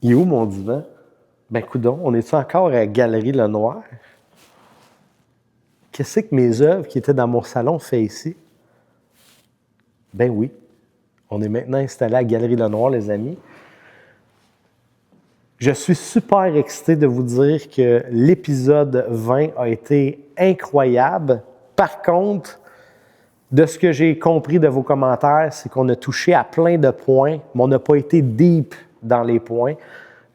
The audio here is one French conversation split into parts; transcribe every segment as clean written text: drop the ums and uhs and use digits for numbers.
Il est où mon divan? Ben, coudonc, on est-tu encore à Galerie Lenoir? Qu'est-ce que mes œuvres qui étaient dans mon salon fait ici? Ben oui, on est maintenant installé à Galerie Lenoir, les amis. Je suis super excité de vous dire que l'épisode 20 a été incroyable. Par contre, de ce que j'ai compris de vos commentaires, c'est qu'on a touché à plein de points, mais on n'a pas été deep dans les points.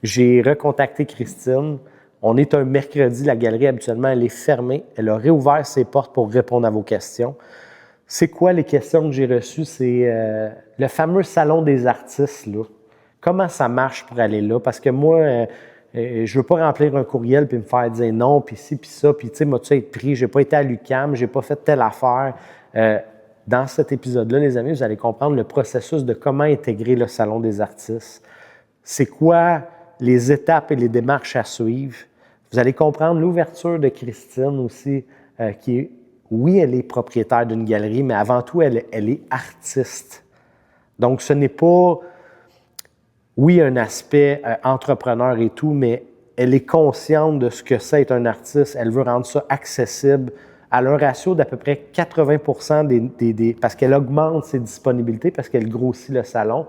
J'ai recontacté Christine. On est un mercredi, la galerie habituellement elle est fermée. Elle a réouvert ses portes pour répondre à vos questions. C'est quoi les questions que j'ai reçues? C'est le fameux salon des artistes, là. Comment ça marche pour aller là? Parce que moi, je ne veux pas remplir un courriel puis me faire dire non, puis ci, puis ça, puis tu sais, moi-tu être pris, je n'ai pas été à l'UQAM, je n'ai pas fait telle affaire. Dans cet épisode-là, les amis, vous allez comprendre le processus de comment intégrer le salon des artistes. C'est quoi les étapes et les démarches à suivre. Vous allez comprendre l'ouverture de Christine aussi, qui est, oui, elle est propriétaire d'une galerie, mais avant tout, elle est artiste. Donc, ce n'est pas, oui, un aspect entrepreneur et tout, mais elle est consciente de ce que c'est être un artiste. Elle veut rendre ça accessible. Elle a un ratio d'à peu près 80 % parce qu'elle augmente ses disponibilités, parce qu'elle grossit le salon.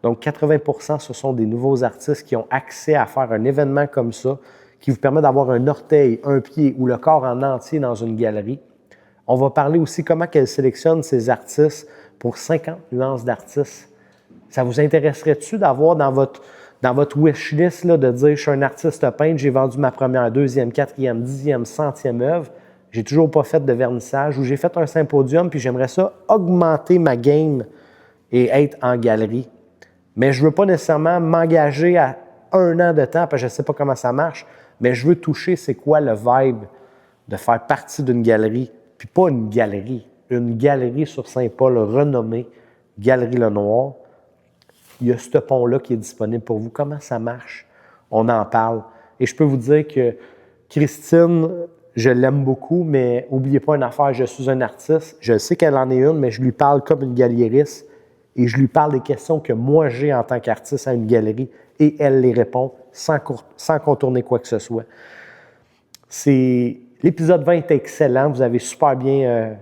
Donc, 80 % ce sont des nouveaux artistes qui ont accès à faire un événement comme ça, qui vous permet d'avoir un orteil, un pied ou le corps en entier dans une galerie. On va parler aussi comment elle sélectionne ses artistes pour 50 nuances d'artistes. Ça vous intéresserait-tu d'avoir dans votre wish list là, de dire « Je suis un artiste peintre, j'ai vendu ma première, deuxième, quatrième, 10e, 100e œuvre, j'ai toujours pas fait de vernissage ou j'ai fait un symposium puis j'aimerais ça augmenter ma game et être en galerie. » Mais je ne veux pas nécessairement m'engager à 1 an de temps parce que je ne sais pas comment ça marche, mais je veux toucher c'est quoi le vibe de faire partie d'une galerie, puis pas une galerie sur Saint-Paul renommée, Galerie Lenoir. Il y a ce pont-là qui est disponible pour vous. Comment ça marche? On en parle. Et je peux vous dire que Christine, je l'aime beaucoup, mais n'oubliez pas une affaire, je suis un artiste. Je sais qu'elle en est une, mais je lui parle comme une galériste et je lui parle des questions que moi j'ai en tant qu'artiste à une galerie et elle les répond sans contourner quoi que ce soit. L'épisode 20 est excellent. Vous avez super bien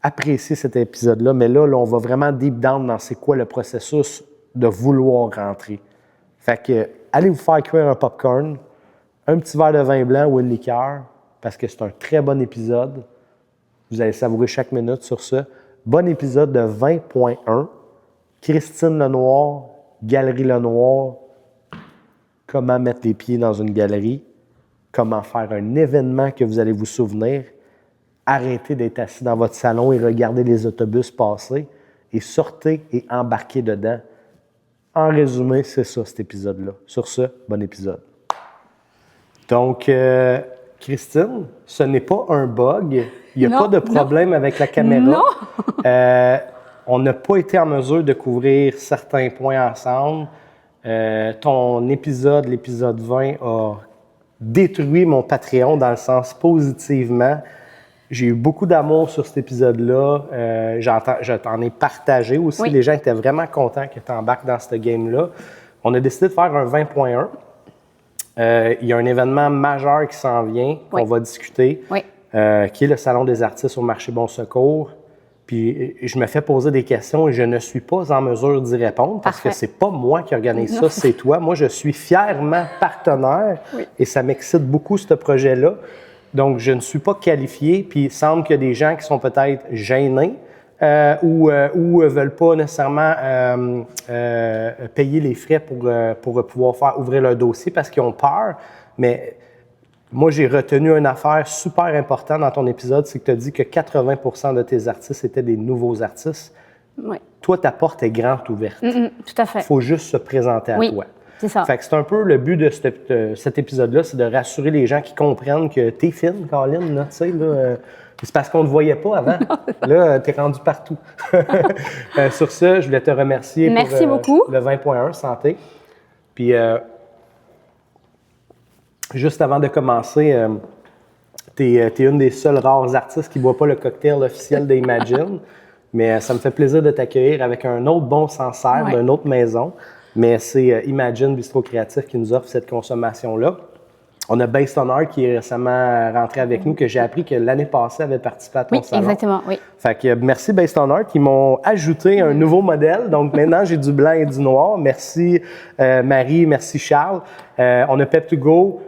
apprécié cet épisode-là, mais là, on va vraiment deep down dans c'est quoi le processus de vouloir rentrer. Fait que, allez vous faire cuire un popcorn, un petit verre de vin blanc ou une liqueur, parce que c'est un très bon épisode. Vous allez savourer chaque minute sur ça. Bon épisode de 20.1. Christine Lenoir, Galerie Lenoir. Comment mettre les pieds dans une galerie. Comment faire un événement que vous allez vous souvenir. Arrêtez d'être assis dans votre salon et regardez les autobus passer. Et sortez et embarquez dedans. En résumé, c'est ça, cet épisode-là. Sur ce, bon épisode. Donc, Christine, ce n'est pas un bug. Il n'y a pas de problème avec la caméra. Non. On n'a pas été en mesure de couvrir certains points ensemble. Ton épisode, l'épisode 20, a détruit mon Patreon dans le sens positivement. J'ai eu beaucoup d'amour sur cet épisode-là. Je t'en ai partagé aussi. Oui. Les gens étaient vraiment contents que tu embarques dans ce game-là. On a décidé de faire un 20.1. Il y a un événement majeur qui s'en vient, qu'on va discuter, qui est le Salon des artistes au marché Bon Secours. Puis je me fais poser des questions et je ne suis pas en mesure d'y répondre parce que c'est pas moi qui organise ça, c'est toi. Moi, je suis fièrement partenaire et ça m'excite beaucoup, ce projet-là. Donc, je ne suis pas qualifié, puis il semble qu'il y a des gens qui sont peut-être gênés ou ne veulent pas nécessairement payer les frais pour pouvoir ouvrir leur dossier parce qu'ils ont peur. Mais moi, j'ai retenu une affaire super importante dans ton épisode, c'est que tu as dit que 80 % de tes artistes étaient des nouveaux artistes. Oui. Toi, ta porte est grande ouverte. Tout à fait. Il faut juste se présenter à toi. C'est ça. Fait que c'est un peu le but de cet épisode-là, c'est de rassurer les gens qui comprennent que t'es fine, Colin, là, tu sais, là. C'est parce qu'on ne te voyait pas avant. Là, t'es rendu partout. Sur ça, je voulais te remercier beaucoup. Le 20.1 santé. Puis, juste avant de commencer, t'es une des seules rares artistes qui ne boit pas le cocktail officiel d'Imagine. Mais ça me fait plaisir de t'accueillir avec un autre bon Sancerre d'une autre maison. mais c'est Imagine Bistro Créatif qui nous offre cette consommation-là. On a Based on Art qui est récemment rentré avec nous, que j'ai appris que l'année passée avait participé à ton salon. Exactement, oui. Fait que merci Based on Art qui m'ont ajouté un nouveau modèle. Donc maintenant, j'ai du blanc et du noir. Merci Marie, merci Charles. On a Pep2Go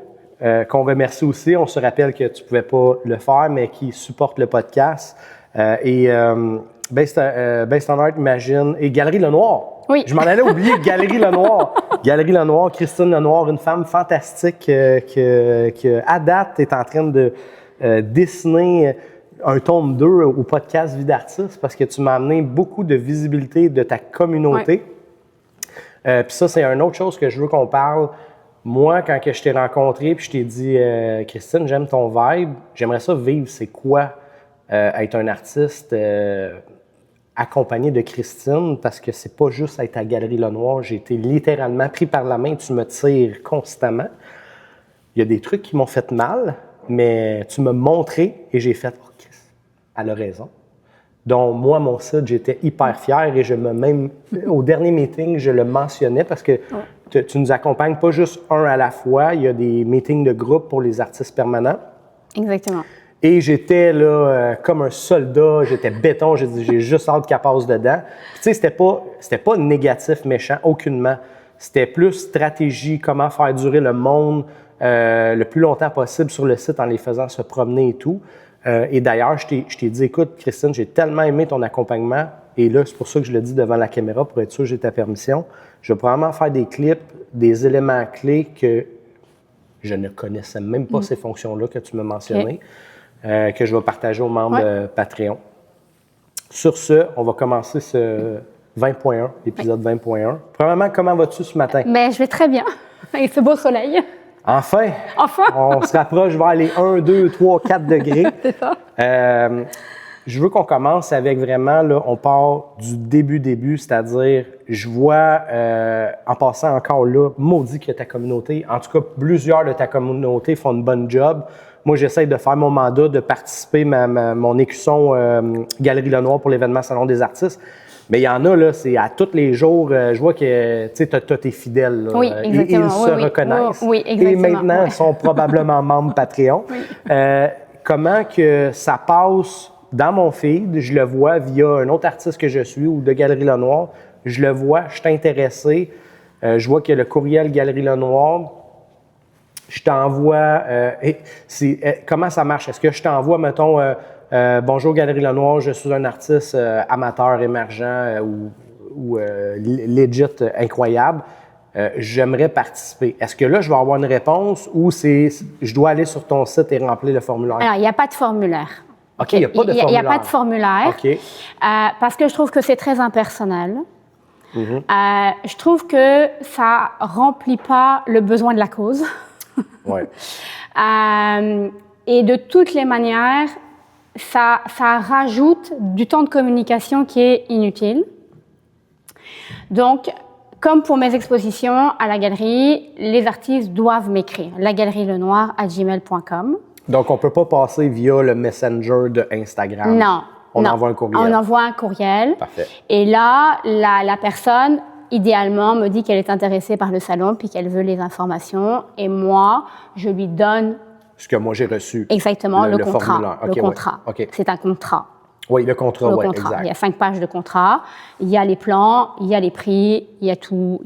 qu'on remercie aussi. On se rappelle que tu pouvais pas le faire, mais qui supporte le podcast. Based on Art, Imagine, et Galerie Lenoir. Oui. Je m'en allais oublier Galerie Lenoir. Galerie Lenoir, Christine Lenoir, une femme fantastique qui à date, est en train de dessiner un tome 2 au podcast Vie d'artiste parce que tu m'as amené beaucoup de visibilité de ta communauté. Puis ça, c'est une autre chose que je veux qu'on parle. Moi, quand que je t'ai rencontré puis je t'ai dit « Christine, j'aime ton vibe, j'aimerais ça vivre, c'est quoi être un artiste accompagné de Christine, parce que c'est pas juste être à Galerie Lenoir, j'ai été littéralement pris par la main, tu me tires constamment. Il y a des trucs qui m'ont fait mal, mais tu m'as montré et j'ai fait « Oh, Christ, elle a raison ». Donc, moi, mon site, j'étais hyper fier et même au dernier meeting, je le mentionnais parce que tu nous accompagnes pas juste un à la fois, il y a des meetings de groupe pour les artistes permanents. Exactement. Et j'étais là comme un soldat, j'étais béton, j'ai juste hâte qu'elle passe dedans. Puis, tu sais, c'était pas négatif, méchant, aucunement. C'était plus stratégie, comment faire durer le monde le plus longtemps possible sur le site en les faisant se promener et tout. Et d'ailleurs, je t'ai dit, écoute, Christine, j'ai tellement aimé ton accompagnement, et là, c'est pour ça que je le dis devant la caméra pour être sûr que j'ai ta permission. Je vais probablement faire des clips, des éléments clés que je ne connaissais même pas ces fonctions-là que tu m'as mentionnées. Que je vais partager aux membres Patreon. Sur ce, on va commencer ce 20.1, l'épisode 20.1. Premièrement, comment vas-tu ce matin? Ben, je vais très bien. Il fait beau soleil. Enfin! Enfin! On se rapproche vers les 1, 2, 3, 4 degrés. C'est ça. Je veux qu'on commence avec vraiment, là, on part du début, c'est-à-dire, je vois, en passant encore là, maudit que ta communauté, en tout cas, plusieurs de ta communauté font une bonne job. Moi, j'essaie de faire mon mandat, de participer mon écusson Galerie Lenoir pour l'événement Salon des artistes. Mais il y en a, là, c'est à tous les jours, je vois que tu as tes fidèles. Là, oui, exactement. Ils se reconnaissent. Oui, exactement. Et maintenant, ils sont probablement membres Patreon. Comment que ça passe dans mon feed, je le vois via un autre artiste que je suis ou de Galerie Lenoir, je le vois, je suis intéressé, je vois qu'il y a le courriel Galerie Lenoir. Je t'envoie. Comment ça marche? Est-ce que je t'envoie, mettons, bonjour Galerie Lenoir, je suis un artiste amateur, émergent ou legit incroyable. J'aimerais participer. Est-ce que là, je vais avoir une réponse ou je dois aller sur ton site et remplir le formulaire? Alors, il n'y a pas de formulaire. OK, il n'y a pas de formulaire. Il n'y a pas de formulaire. OK. Parce que je trouve que c'est très impersonnel. Je trouve que ça ne remplit pas le besoin de la cause. Ouais. Et de toutes les manières, ça rajoute du temps de communication qui est inutile. Donc, comme pour mes expositions à la galerie, les artistes doivent m'écrire. lagalerielenoir@gmail.com. Donc, on ne peut pas passer via le Messenger de Instagram. Non. On envoie un courriel. On envoie un courriel. Parfait. Et là, la personne, idéalement, me dit qu'elle est intéressée par le salon puis qu'elle veut les informations. Et moi, je lui donne... Ce que moi, j'ai reçu. Exactement, le contrat. Formulaire. Le contrat. Ouais. Okay. C'est un contrat. Oui, le contrat, oui, exact. Il y a 5 pages de contrat, il y a les plans, il y a les prix, il y a tout.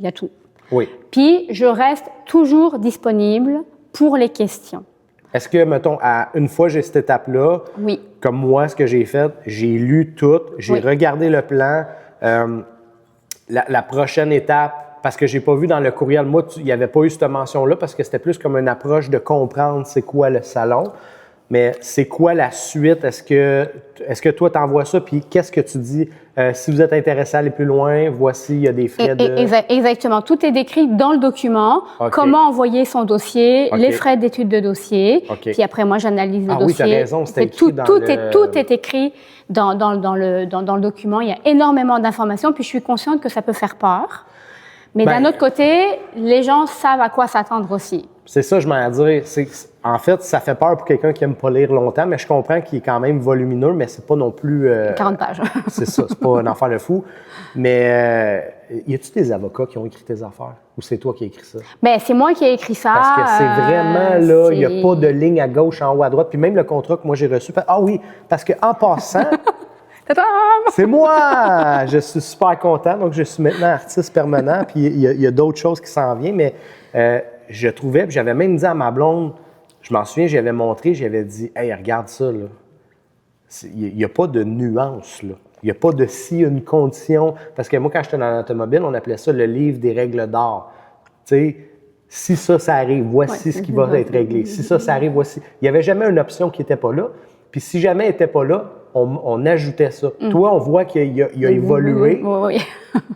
Oui. Puis, je reste toujours disponible pour les questions. Est-ce que, mettons, une fois j'ai cette étape-là, oui. Comme moi, ce que j'ai fait, j'ai lu tout, j'ai regardé le plan, la prochaine étape, parce que j'ai pas vu dans le courriel, moi, il n'y avait pas eu cette mention-là, parce que c'était plus comme une approche de comprendre c'est quoi le salon. Mais c'est quoi la suite? Est-ce que toi, tu envoies ça? Puis qu'est-ce que tu dis? Si vous êtes intéressé à aller plus loin, voici, il y a des frais de... Exactement. Tout est décrit dans le document. Okay. Comment envoyer son dossier, les frais d'étude de dossier. Puis après, moi, j'analyse le dossier. Oui, tu as raison, c'était écrit tout est écrit dans le document. Il y a énormément d'informations. Puis je suis consciente que ça peut faire peur. Mais Ben, d'un autre côté, les gens savent à quoi s'attendre aussi. C'est ça, je m'en dire. En fait, ça fait peur pour quelqu'un qui aime pas lire longtemps, mais je comprends qu'il est quand même volumineux, mais c'est pas non plus... 40 pages. c'est ça, c'est pas un affaire de fou. Mais y a-tu des avocats qui ont écrit tes affaires? Ou c'est toi qui as écrit ça? Ben, c'est moi qui ai écrit ça. Parce que c'est vraiment là, il n'y a c'est- pas de ligne à gauche, en haut, à droite. Puis même le contrat que moi j'ai reçu, ah oui, parce qu'en passant, Tadam! c'est moi! Je suis super content. Donc, je suis maintenant artiste permanent. Puis il y a d'autres choses qui s'en viennent. Mais je trouvais, puis j'avais même dit à ma blonde, je m'en souviens, j'avais montré, j'avais dit, hey, regarde ça, là. Il n'y a pas de nuance, là. Il n'y a pas de si une condition. Parce que moi, quand j'étais dans l'automobile, on appelait ça le livre des règles d'or. Tu sais, si ça arrive, voici ce qui va être réglé. Si ça arrive, voici. Il n'y avait jamais une option qui n'était pas là. Puis si jamais elle n'était pas là, on ajoutait ça. Toi, on voit qu'il a évolué. Oui.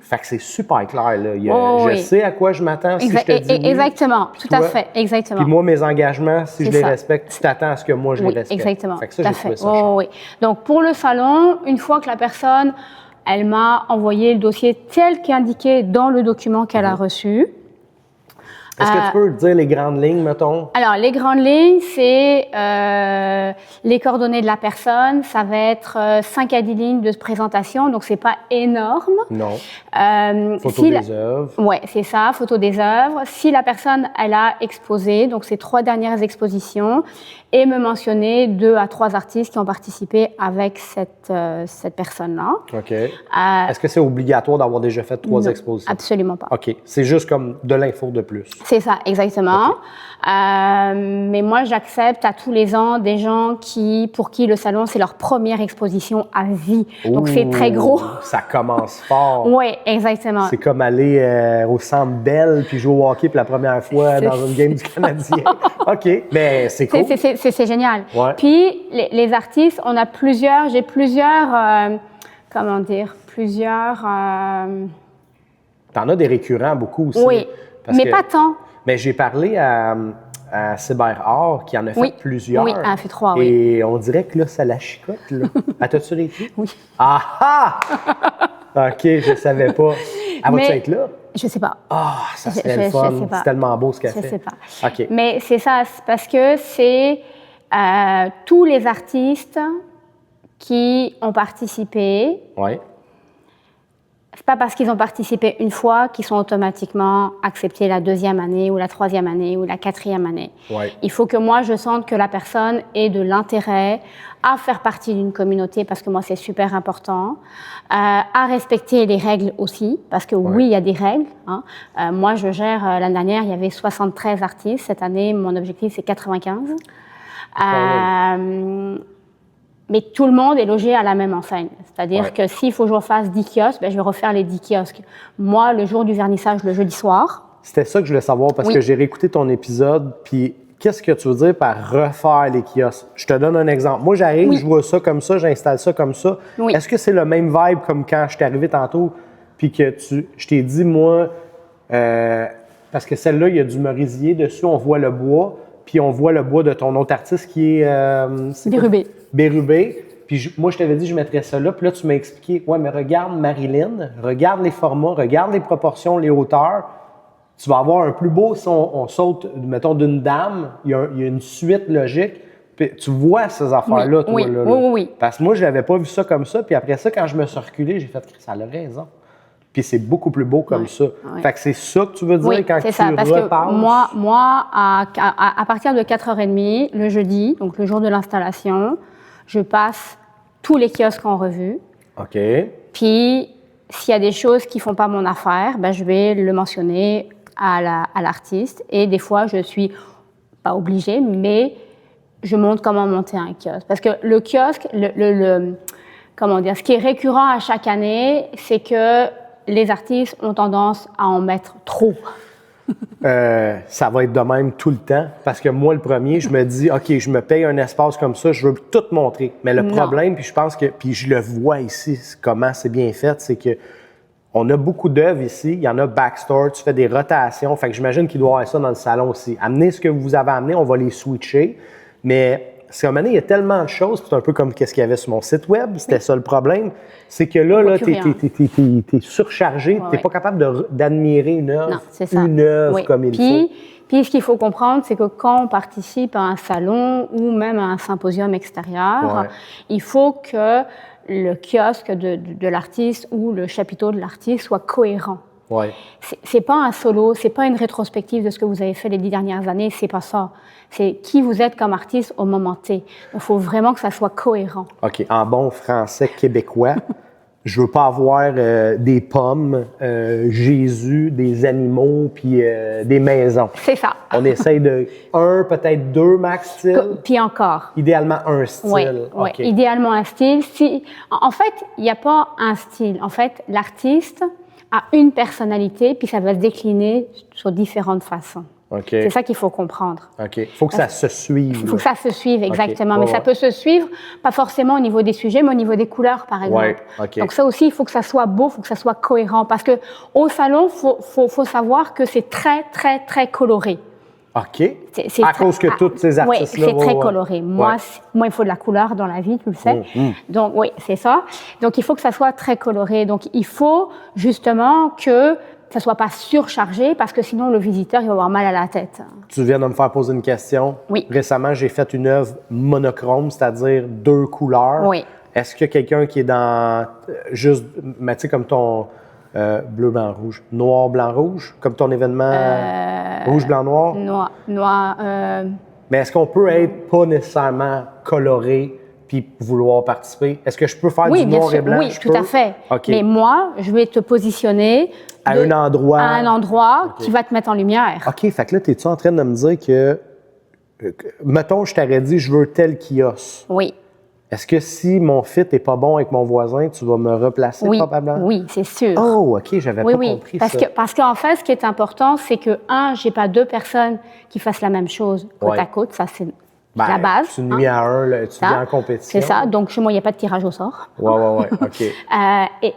Fait que c'est super clair, là. Oui. Je sais à quoi je m'attends si je te dis oui. Exactement, tout à Toi, fait, exactement. Puis moi, mes engagements, si je C'est les ça. respecte, tu t'attends à ce que moi, je les respecte. Exactement, Fait que ça, tout à j'ai trouvé fait. ça cher. Oui. Donc, pour le salon, une fois que la personne, elle m'a envoyé le dossier tel qu'indiqué dans le document qu'elle a reçu. Est-ce que tu peux dire les grandes lignes, mettons? Alors, les grandes lignes, c'est les coordonnées de la personne. Ça va être 5 à 10 lignes de présentation, donc c'est pas énorme. Non. Photo Si des œuvres. Ouais, c'est ça, photo des œuvres. Si la personne, elle a exposé, donc ces 3 dernières expositions, et me mentionner 2 à 3 artistes qui ont participé avec cette personne-là. OK. Est-ce que c'est obligatoire d'avoir déjà fait 3 Non, expositions? absolument pas. OK. C'est juste comme de l'info de plus. C'est ça, exactement. Ok. Mais moi, j'accepte à tous les ans des gens pour qui le salon, c'est leur première exposition à vie. Donc, c'est très gros. Ça commence fort. Oui, exactement. C'est comme aller au Centre Bell puis jouer au hockey pour la première fois dans une game du Canadien. OK, mais c'est cool. C'est génial. Ouais. Puis, les artistes, j'ai plusieurs, comment dire, T'en as des récurrents beaucoup aussi. Oui, mais pas tant. Mais j'ai parlé à Cyberart qui en a fait plusieurs. Oui, elle a fait 3, oui. Et on dirait que là, ça la chicote, là. Ah, t'as-tu réécrit? Oui. Ah ah! OK, je savais pas. Elle va-tu être là? Je sais pas. Ah, ça serait le fun. C'est tellement beau ce qu'elle fait. Je sais pas. OK. Mais c'est ça, c'est parce que c'est tous les artistes qui ont participé. Oui. C'est pas parce qu'ils ont participé une fois qu'ils sont automatiquement acceptés la 2e année ou la 3e année ou la 4e année. Ouais. Il faut que moi, je sente que la personne ait de l'intérêt à faire partie d'une communauté, parce que moi, c'est super important, à respecter les règles aussi, parce que oui, il y a des règles. Hein. Moi, je gère, l'année dernière, il y avait 73 artistes. Cette année, mon objectif, c'est 95. Mais tout le monde est logé à la même enseigne. C'est-à-dire que s'il faut que je refasse 10 kiosques, ben je vais refaire les 10 kiosques. Moi, le jour du vernissage, le jeudi soir. C'était ça que je voulais savoir parce que j'ai réécouté ton épisode. Puis, qu'est-ce que tu veux dire par refaire les kiosques? Je te donne un exemple. Moi, j'arrive, je vois ça comme ça, j'installe ça comme ça. Oui. Est-ce que c'est le même vibe comme quand je t'ai arrivé tantôt? Puis que je t'ai dit, moi, parce que celle-là, il y a du merisier dessus, on voit le bois. Puis on voit le bois de ton autre artiste qui est... Bérubé. Bérubé. Puis moi, je t'avais dit, je mettrais ça là. Puis là, tu m'as expliqué, ouais, mais regarde Marilyn, regarde les formats, regarde les proportions, les hauteurs. Tu vas avoir un plus beau si on saute, mettons, d'une dame. Il y a une suite logique. Puis tu vois ces affaires-là, toi, là. Oui. Parce que moi, je l'avais pas vu ça comme ça. Puis après ça, quand je me suis reculé, j'ai fait, ça a raison. Puis c'est beaucoup plus beau comme ça. Fait que c'est ça que tu veux dire quand tu repasses? Parce que moi à partir de 4h30, le jeudi, donc le jour de l'installation, je passe tous les kiosques en revue. OK. Puis, s'il y a des choses qui ne font pas mon affaire, ben, je vais le mentionner à l'artiste. Et des fois, je suis pas obligée, mais je montre comment monter un kiosque. Parce que le kiosque, comment dire, ce qui est récurrent à chaque année, c'est que les artistes ont tendance à en mettre trop. Ça va être de même tout le temps. Parce que moi, le premier, je me dis, OK, je me paye un espace comme ça, je veux tout montrer. Mais le problème, puis je pense que, puis je le vois ici, comment c'est bien fait, c'est que on a beaucoup d'œuvres ici. Il y en a backstore, tu fais des rotations. Fait que j'imagine qu'il doit y avoir ça dans le salon aussi. Amenez ce que vous avez amené, on va les switcher. Mais c'est un moment donné, il y a tellement de choses, c'est un peu comme qu'est-ce qu'il y avait sur mon site web, c'était ça le problème, c'est que là tu es surchargé, tu n'es pas capable d'admirer une œuvre, comme il faut. Puis, ce qu'il faut comprendre, c'est que quand on participe à un salon ou même à un symposium extérieur, il faut que le kiosque de l'artiste ou le chapiteau de l'artiste soit cohérent. Ouais. C'est pas un solo, c'est pas une rétrospective de ce que vous avez fait les 10 dernières années, c'est pas ça. C'est qui vous êtes comme artiste au moment T. Il faut vraiment que ça soit cohérent. OK. En bon français québécois, je veux pas avoir des pommes, Jésus, des animaux, puis des maisons. C'est ça. On essaye de peut-être 2 max styles. Puis encore. Idéalement un style. Oui, Okay. Idéalement un style. En fait, il n'y a pas un style. En fait, l'artiste a une personnalité, puis ça va se décliner sur différentes façons. Okay. C'est ça qu'il faut comprendre. OK. Il faut que ça se suive. Il faut que ça se suive, exactement. Okay. Mais ça peut se suivre, pas forcément au niveau des sujets, mais au niveau des couleurs, par exemple. Ouais. Okay. Donc ça aussi, il faut que ça soit beau, il faut que ça soit cohérent. Parce que au salon, faut savoir que c'est très, très, très coloré. OK. À cause que tous ces artistes-là... Oui, c'est très coloré. Moi, il faut de la couleur dans la vie, tu le sais. Donc, oui, c'est ça. Donc, il faut que ça soit très coloré. Donc, il faut justement que ça soit pas surchargé parce que sinon, le visiteur, il va avoir mal à la tête. Tu viens de me faire poser une question. Oui. Récemment, j'ai fait une œuvre monochrome, c'est-à-dire 2 couleurs. Oui. Est-ce qu'il y a quelqu'un qui est dans juste, mais tu sais, comme ton bleu, blanc, rouge, noir, blanc, rouge, comme ton événement rouge, blanc, noir? Noir. Mais est-ce qu'on peut être pas nécessairement coloré puis vouloir participer? Est-ce que je peux faire du noir et blanc? Oui, tout à fait. Okay. Mais moi, je vais te positionner à un endroit qui va te mettre en lumière. OK, fait que là, es-tu en train de me dire que mettons, je t'aurais dit, je veux tel kiosque. Oui. Est-ce que si mon fit n'est pas bon avec mon voisin, tu vas me replacer probablement? Oui, c'est sûr. Oh, OK, j'avais pas compris ça. Parce qu'en fait, ce qui est important, c'est que, j'ai pas 2 personnes qui fassent la même chose côte à côte. Ça, c'est la base. Tu nuis à un, là, tu viens en compétition. C'est ça. Donc, chez moi, il n'y a pas de tirage au sort. Oui. OK.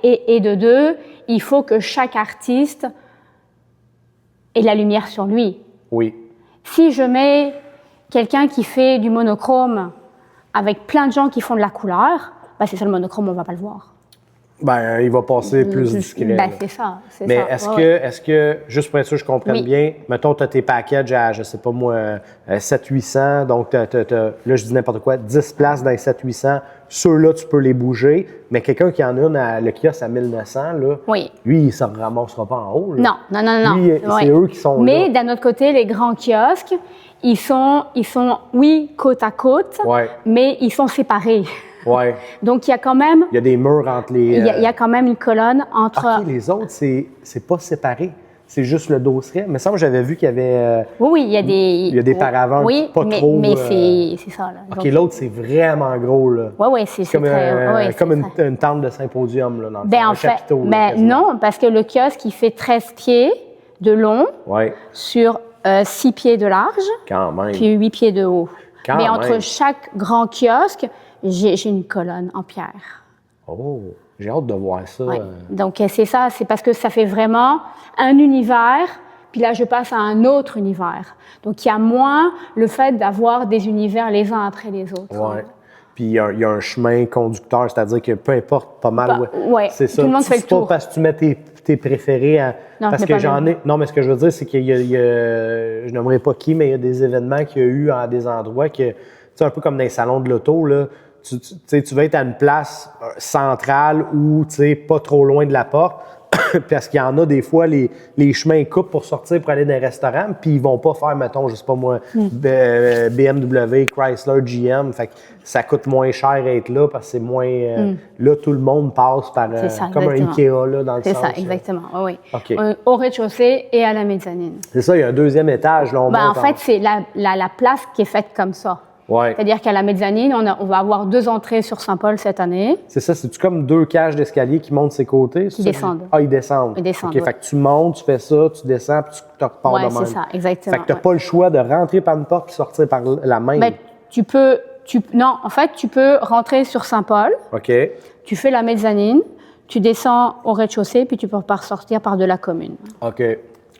Et de 2, il faut que chaque artiste ait la lumière sur lui. Oui. Si je mets quelqu'un qui fait du monochrome avec plein de gens qui font de la couleur, c'est ça le monochrome, on ne va pas le voir. Il va passer plus discret. C'est ça. Mais est-ce que, juste pour être sûr que je comprenne bien, mettons, tu as tes packages à, je sais pas moi, 700-800, donc là, je dis n'importe quoi, 10 places dans les 700-800, ceux-là, tu peux les bouger, mais quelqu'un qui en a le kiosque à 1900, là, lui, il ne se ramassera pas en haut. Là. Non. Lui, c'est eux qui sont mais là. d'un autre côté, les grands kiosques, ils sont côte à côte, mais ils sont séparés. Ouais. Donc, il y a quand même... Il y a des murs entre les... Il y a quand même une colonne entre... OK, les autres, c'est pas séparé. C'est juste le dosseret. Mais ça, j'avais vu qu'il y avait... Oui, il y a des... Il y a des paravents pas trop... mais c'est ça, là. OK, l'autre, c'est vraiment gros, là. Oui, c'est très... comme une tente de symposium, là, dans un chapiteau. Non, parce que le kiosque, il fait 13 pieds de long sur 6 pieds de large, quand même. Puis 8 pieds de haut. Mais entre chaque grand kiosque, j'ai une colonne en pierre. Oh, j'ai hâte de voir ça. Ouais. Donc, c'est ça, c'est parce que ça fait vraiment un univers, puis là, je passe à un autre univers. Donc, il y a moins le fait d'avoir des univers les uns après les autres. Oui. Puis, il y a un chemin conducteur, c'est-à-dire que peu importe pas mal. C'est ça. Tout le monde fait le tour. C'est pas parce que tu mets tes préférés parce que j'en ai. Non, mais ce que je veux dire, c'est qu'il y a je n'aimerais pas qui, mais il y a des événements qu'il y a eu à des endroits que, tu sais, un peu comme dans les salons de l'auto, là. Tu vas être à une place centrale ou pas trop loin de la porte, parce qu'il y en a des fois, les chemins coupent pour sortir pour aller dans un restaurant, puis ils vont pas faire, mettons, je sais pas moi, BMW, Chrysler, GM, fait que ça coûte moins cher être là parce que c'est moins... Là, tout le monde passe par... ça, comme un Ikea, là, dans le sens. C'est ça, exactement, oui. Okay. Au rez-de-chaussée et à la mezzanine. C'est ça, il y a un 2e étage, là, en fait, c'est la place qui est faite comme ça. Ouais. C'est-à-dire qu'à la mezzanine, on va avoir 2 entrées sur Saint-Paul cette année. C'est ça, c'est-tu comme 2 cages d'escalier qui montent ses côtés? Qui descendent. Ah, ils descendent. OK, fait que tu montes, tu fais ça, tu descends, puis tu repars de même. Oui, c'est ça, exactement. Fait que tu n'as pas le choix de rentrer par une porte puis sortir par la main. Ben, non, en fait, tu peux rentrer sur Saint-Paul. OK. Tu fais la mezzanine, tu descends au rez-de-chaussée, puis tu peux pas ressortir par de la commune. OK.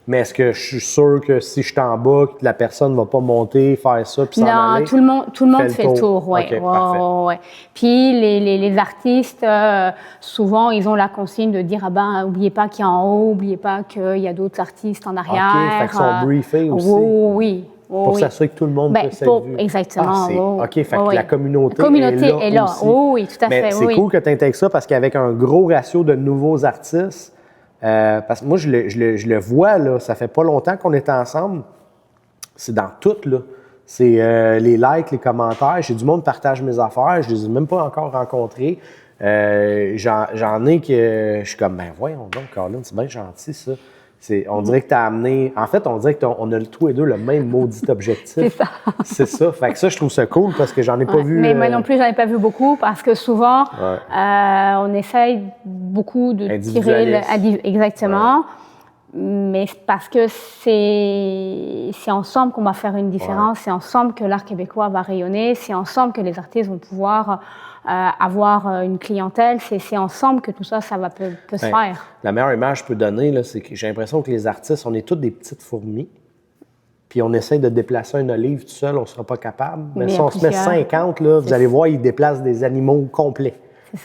Mais est-ce que je suis sûr que si je suis en bas, que la personne ne va pas monter, faire ça, puis s'en aller? Non, tout le monde fait le tour. Ouais, OK, parfait. ouais. Puis les artistes, souvent, ils ont la consigne de dire, ah ben, oubliez pas qu'il y a en haut, oubliez pas qu'il y a d'autres artistes en arrière. OK, fait qu'ils sont briefés aussi. Oui. Pour s'assurer que tout le monde puisse être vu. Exactement. OK, fait que la communauté est là. aussi. Oui, tout à fait. Mais c'est cool que tu intègres ça parce qu'avec un gros ratio de nouveaux artistes, parce que moi, je le vois, là, ça fait pas longtemps qu'on est ensemble. C'est dans tout, là. C'est les likes, les commentaires. J'ai du monde qui partage mes affaires. Je les ai même pas encore rencontrés. J'en ai que je suis comme, ben voyons donc, Colin, c'est bien gentil, ça. On dirait que tu as amené... En fait, on dirait qu'on a tous les deux le même maudit objectif. C'est ça. C'est ça. Fait que ça, je trouve ça cool parce que j'en ai pas vu... Mais moi non plus, j'en ai pas vu beaucoup parce que souvent, on essaye beaucoup de tirer... Exactement. Ouais. Mais parce que c'est ensemble qu'on va faire une différence, c'est ensemble que l'art québécois va rayonner, c'est ensemble que les artistes vont pouvoir avoir une clientèle, c'est ensemble que tout ça peut se faire. La meilleure image que je peux donner, là, c'est que j'ai l'impression que les artistes, on est tous des petites fourmis, puis on essaye de déplacer une olive tout seul, on ne sera pas capable. Mais si on se met 50, là, vous allez voir, ils déplacent des animaux complets.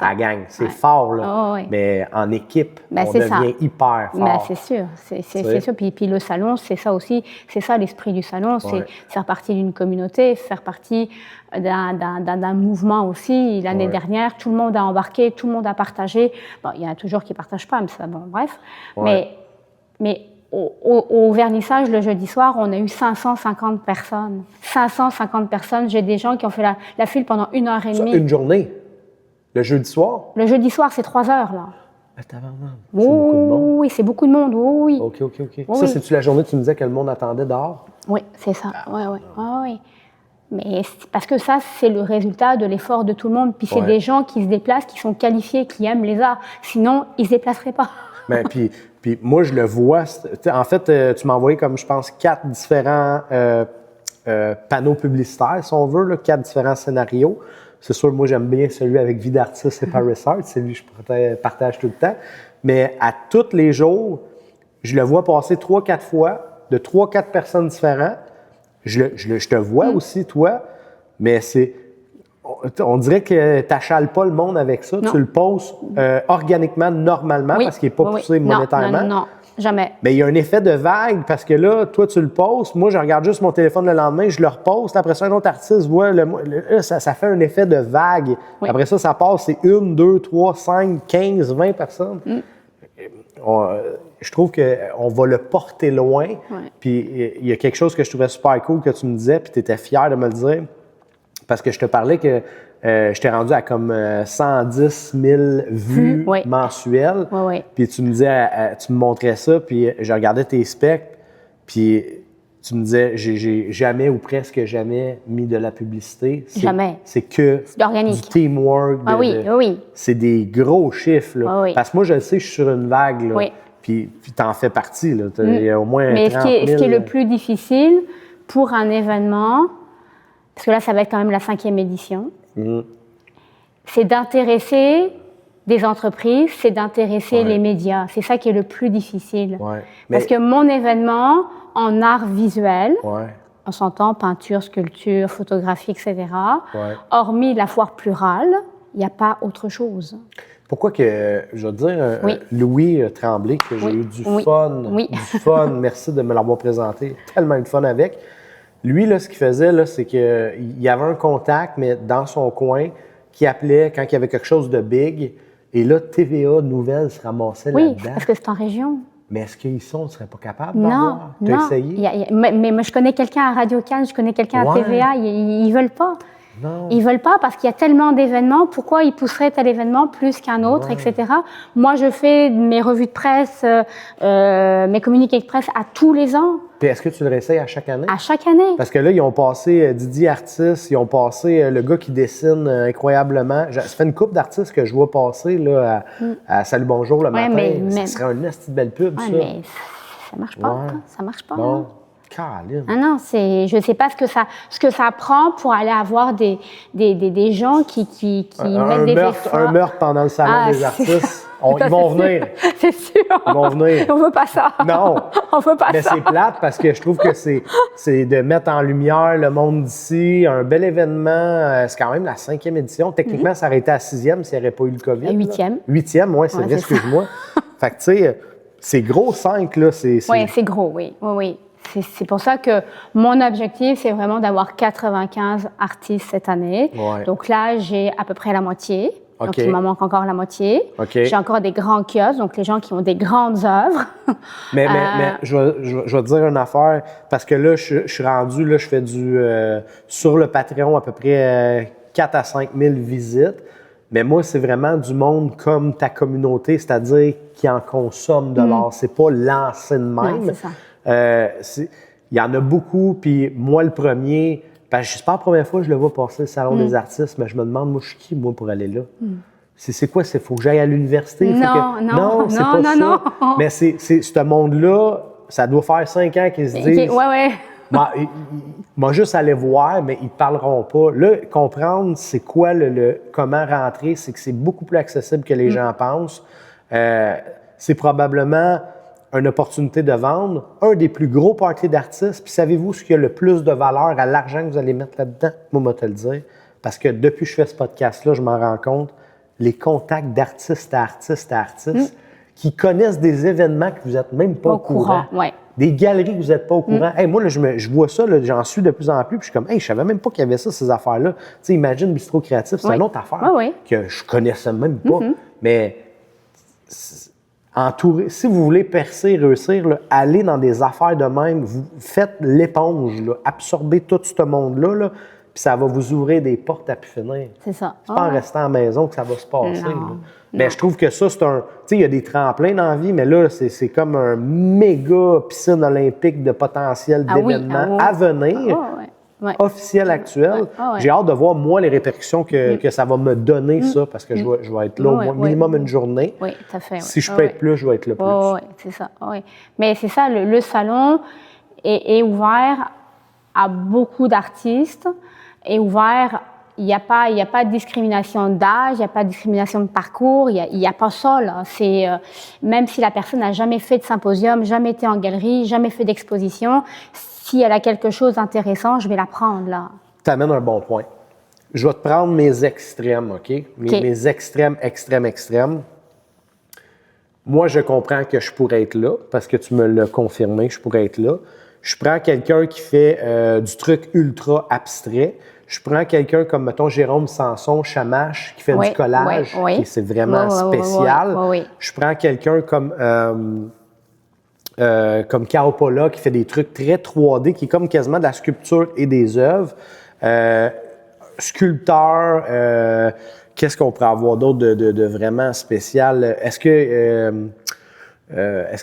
À la gang. C'est fort, là. Mais en équipe, on devient hyper fort. Ben, c'est sûr. C'est sûr. Puis le salon, c'est ça aussi. C'est ça l'esprit du salon. C'est faire partie d'une communauté, faire partie d'un mouvement aussi. L'année dernière, tout le monde a embarqué, tout le monde a partagé. Bon, il y en a toujours qui ne partagent pas, mais ça, bon, bref. Mais au vernissage, le jeudi soir, on a eu 550 personnes. 550 personnes. J'ai des gens qui ont fait la file pendant 1h30. Une journée? Le jeudi soir? Le jeudi soir, c'est 3 heures, là. C'est beaucoup de monde. Oui, c'est beaucoup de monde, oui. OK. Ça, c'est-tu la journée que tu me disais que le monde attendait dehors? Oui, c'est ça. Oui. Mais parce que ça, c'est le résultat de l'effort de tout le monde. Puis c'est des gens qui se déplacent, qui sont qualifiés, qui aiment les arts. Sinon, ils ne se déplaceraient pas. Mais puis moi, je le vois. En fait, tu m'as envoyé, comme je pense, 4 différents panneaux publicitaires, si on veut, là, 4 différents scénarios. C'est sûr, moi, j'aime bien celui avec Vie d'artiste et Paris Art. C'est lui que je partage tout le temps. Mais à tous les jours, je le vois passer 3-4 fois de 3-4 personnes différentes. Je te vois aussi, toi, mais on dirait que tu n'achales pas le monde avec ça. Non. Tu le poses organiquement, normalement, parce qu'il n'est pas poussé monétairement. Non, jamais. Mais il y a un effet de vague parce que là, toi, tu le postes. Moi, je regarde juste mon téléphone le lendemain, je le reposte. Après ça, un autre artiste voit, ça fait un effet de vague. Oui. Après ça passe, c'est 1, 2, 3, 5, 15, 20 personnes. Je trouve qu'on va le porter loin. Puis il y a quelque chose que je trouvais super cool que tu me disais, puis tu étais fier de me le dire. Parce que je te parlais que je t'ai rendu à comme 110 000 vues mensuelles. Puis tu me disais, tu me montrais ça, puis je regardais tes specs, puis tu me disais, j'ai jamais ou presque jamais mis de la publicité. Jamais. C'est que du teamwork. C'est des gros chiffres. Là. Parce que moi, je le sais, je suis sur une vague. Là. Puis tu en fais partie. Là. Il y a au moins 30 000. Mais ce qui est le plus difficile pour un événement, parce que là, ça va être quand même la 5e édition, c'est d'intéresser des entreprises, c'est d'intéresser les médias. C'est ça qui est le plus difficile. Parce que mon événement, en art visuel, on s'entend peinture, sculpture, photographie, etc., hormis la foire plurale, il n'y a pas autre chose. Pourquoi que, je veux dire, Louis Tremblay, que j'ai eu du fun, merci de me l'avoir présenté, tellement eu de fun avec. Lui, là, ce qu'il faisait, là, c'est qu'il y avait un contact, mais dans son coin, qui appelait quand il y avait quelque chose de big. Et là, TVA Nouvelles se ramassait là-dedans. Oui, parce que c'est en région. Mais est-ce qu'ils ne seraient pas capables d'avoir? Non, non. Essayé? Mais moi, je connais quelqu'un à Radio-Can, je connais quelqu'un à TVA, ils ne veulent pas. Non. Ils ne veulent pas parce qu'il y a tellement d'événements. Pourquoi ils pousseraient tel événement plus qu'un autre, etc. Moi, je fais mes revues de presse, mes communiqués de presse à tous les ans. Puis est-ce que tu le réessayes à chaque année? À chaque année. Parce que là, ils ont passé Didier Artiste, ils ont passé le gars qui dessine incroyablement. Ça fait une couple d'artistes que je vois passer là, à Salut Bonjour le matin. Ce serait une petite belle pub, ça. Mais ça marche pas. Ça marche pas. Bon. Caroline. Ah non, je ne sais pas ce que ça prend pour aller avoir des gens qui mettent des efforts. Un meurtre pendant le salon des artistes. Ils vont venir. C'est sûr. Ils vont venir. On veut pas ça. Non. On veut pas Mais ça. c'est plate parce que je trouve que c'est de mettre en lumière le monde d'ici, un bel événement. C'est quand même la 5e édition. Techniquement, ça aurait été à 6e s'il n'y aurait pas eu le COVID. La 8e. 8e, oui, c'est vrai, excuse-moi. Fait que, tu sais, c'est gros 5, là. Oui, c'est gros, oui. Oui. C'est pour ça que mon objectif, c'est vraiment d'avoir 95 artistes cette année. Ouais. Donc là, j'ai à peu près la moitié. OK. Donc, il m'en manque encore la moitié. OK. J'ai encore des grands kiosques, donc les gens qui ont des grandes œuvres. Mais je vais te dire une affaire, parce que là, je suis rendu, là, je fais sur le Patreon à peu près 4 à 5 000 visites. Mais moi, c'est vraiment du monde comme ta communauté, c'est-à-dire qui en consomme de l'art. C'est pas lancé de même. Ouais, c'est ça. Il y en a beaucoup, puis moi, le premier, parce que c'est pas la première fois que je le vois passer le Salon des artistes, mais je me demande, moi, je suis qui, moi, pour aller là? C'est quoi? Il faut que j'aille à l'université? Non, c'est pas ça. Non. Mais c'est ce monde-là, ça doit faire 5 ans qu'ils se disent... Ouais. Moi, juste aller voir, mais ils ne parleront pas. Là, comprendre c'est quoi comment rentrer, c'est que c'est beaucoup plus accessible que les gens pensent. C'est probablement une opportunité de vendre, un des plus gros parties d'artistes. Puis savez-vous ce qui a le plus de valeur à l'argent que vous allez mettre là-dedans? Moi, je vais te le dire. Parce que depuis que je fais ce podcast-là, je m'en rends compte, les contacts d'artistes à artistes qui connaissent des événements que vous n'êtes même pas au courant. Ouais. Des galeries que vous n'êtes pas au courant. Hey, moi, là, je vois ça, là, j'en suis de plus en plus, puis je suis comme, hey, je savais même pas qu'il y avait ça, ces affaires-là. Tu sais, imagine Bistrot Créatif, c'est une autre affaire que je connaissais même pas. Mais si vous voulez percer, réussir, là, allez dans des affaires de même, vous faites l'éponge, là, absorbez tout ce monde-là, là, puis ça va vous ouvrir des portes à pu finir. C'est ça. C'est pas en restant à la maison que ça va se passer. Non. Là. Mais je trouve que ça, c'est un... Tu sais, il y a des tremplins dans la vie, mais là, c'est comme un méga piscine olympique de potentiel d'événements à venir, officiel, actuel. J'ai hâte de voir, moi, les répercussions que ça va me donner, ça, parce que je vais être là au moins minimum une journée. Oui, tout à fait. Si je peux être plus, je vais être là plus. Oui, c'est ça. Mais c'est ça, le salon est ouvert à beaucoup d'artistes, est ouvert. Il n'y a pas de discrimination d'âge, il n'y a pas de discrimination de parcours, il n'y a pas ça, là. Même si la personne n'a jamais fait de symposium, jamais été en galerie, jamais fait d'exposition, si elle a quelque chose d'intéressant, je vais la prendre, là. Tu amènes un bon point. Je vais te prendre mes extrêmes, OK? Mes extrêmes. Moi, je comprends que je pourrais être là, parce que tu me l'as confirmé, je pourrais être là. Je prends quelqu'un qui fait du truc ultra abstrait. Je prends quelqu'un comme, mettons, Jérôme Sanson, Chamache, qui fait du collage, c'est vraiment spécial. Je prends quelqu'un comme Kaopola, qui fait des trucs très 3D, qui est comme quasiment de la sculpture et des œuvres. Sculpteur, qu'est-ce qu'on pourrait avoir d'autre de vraiment spécial? Est-ce que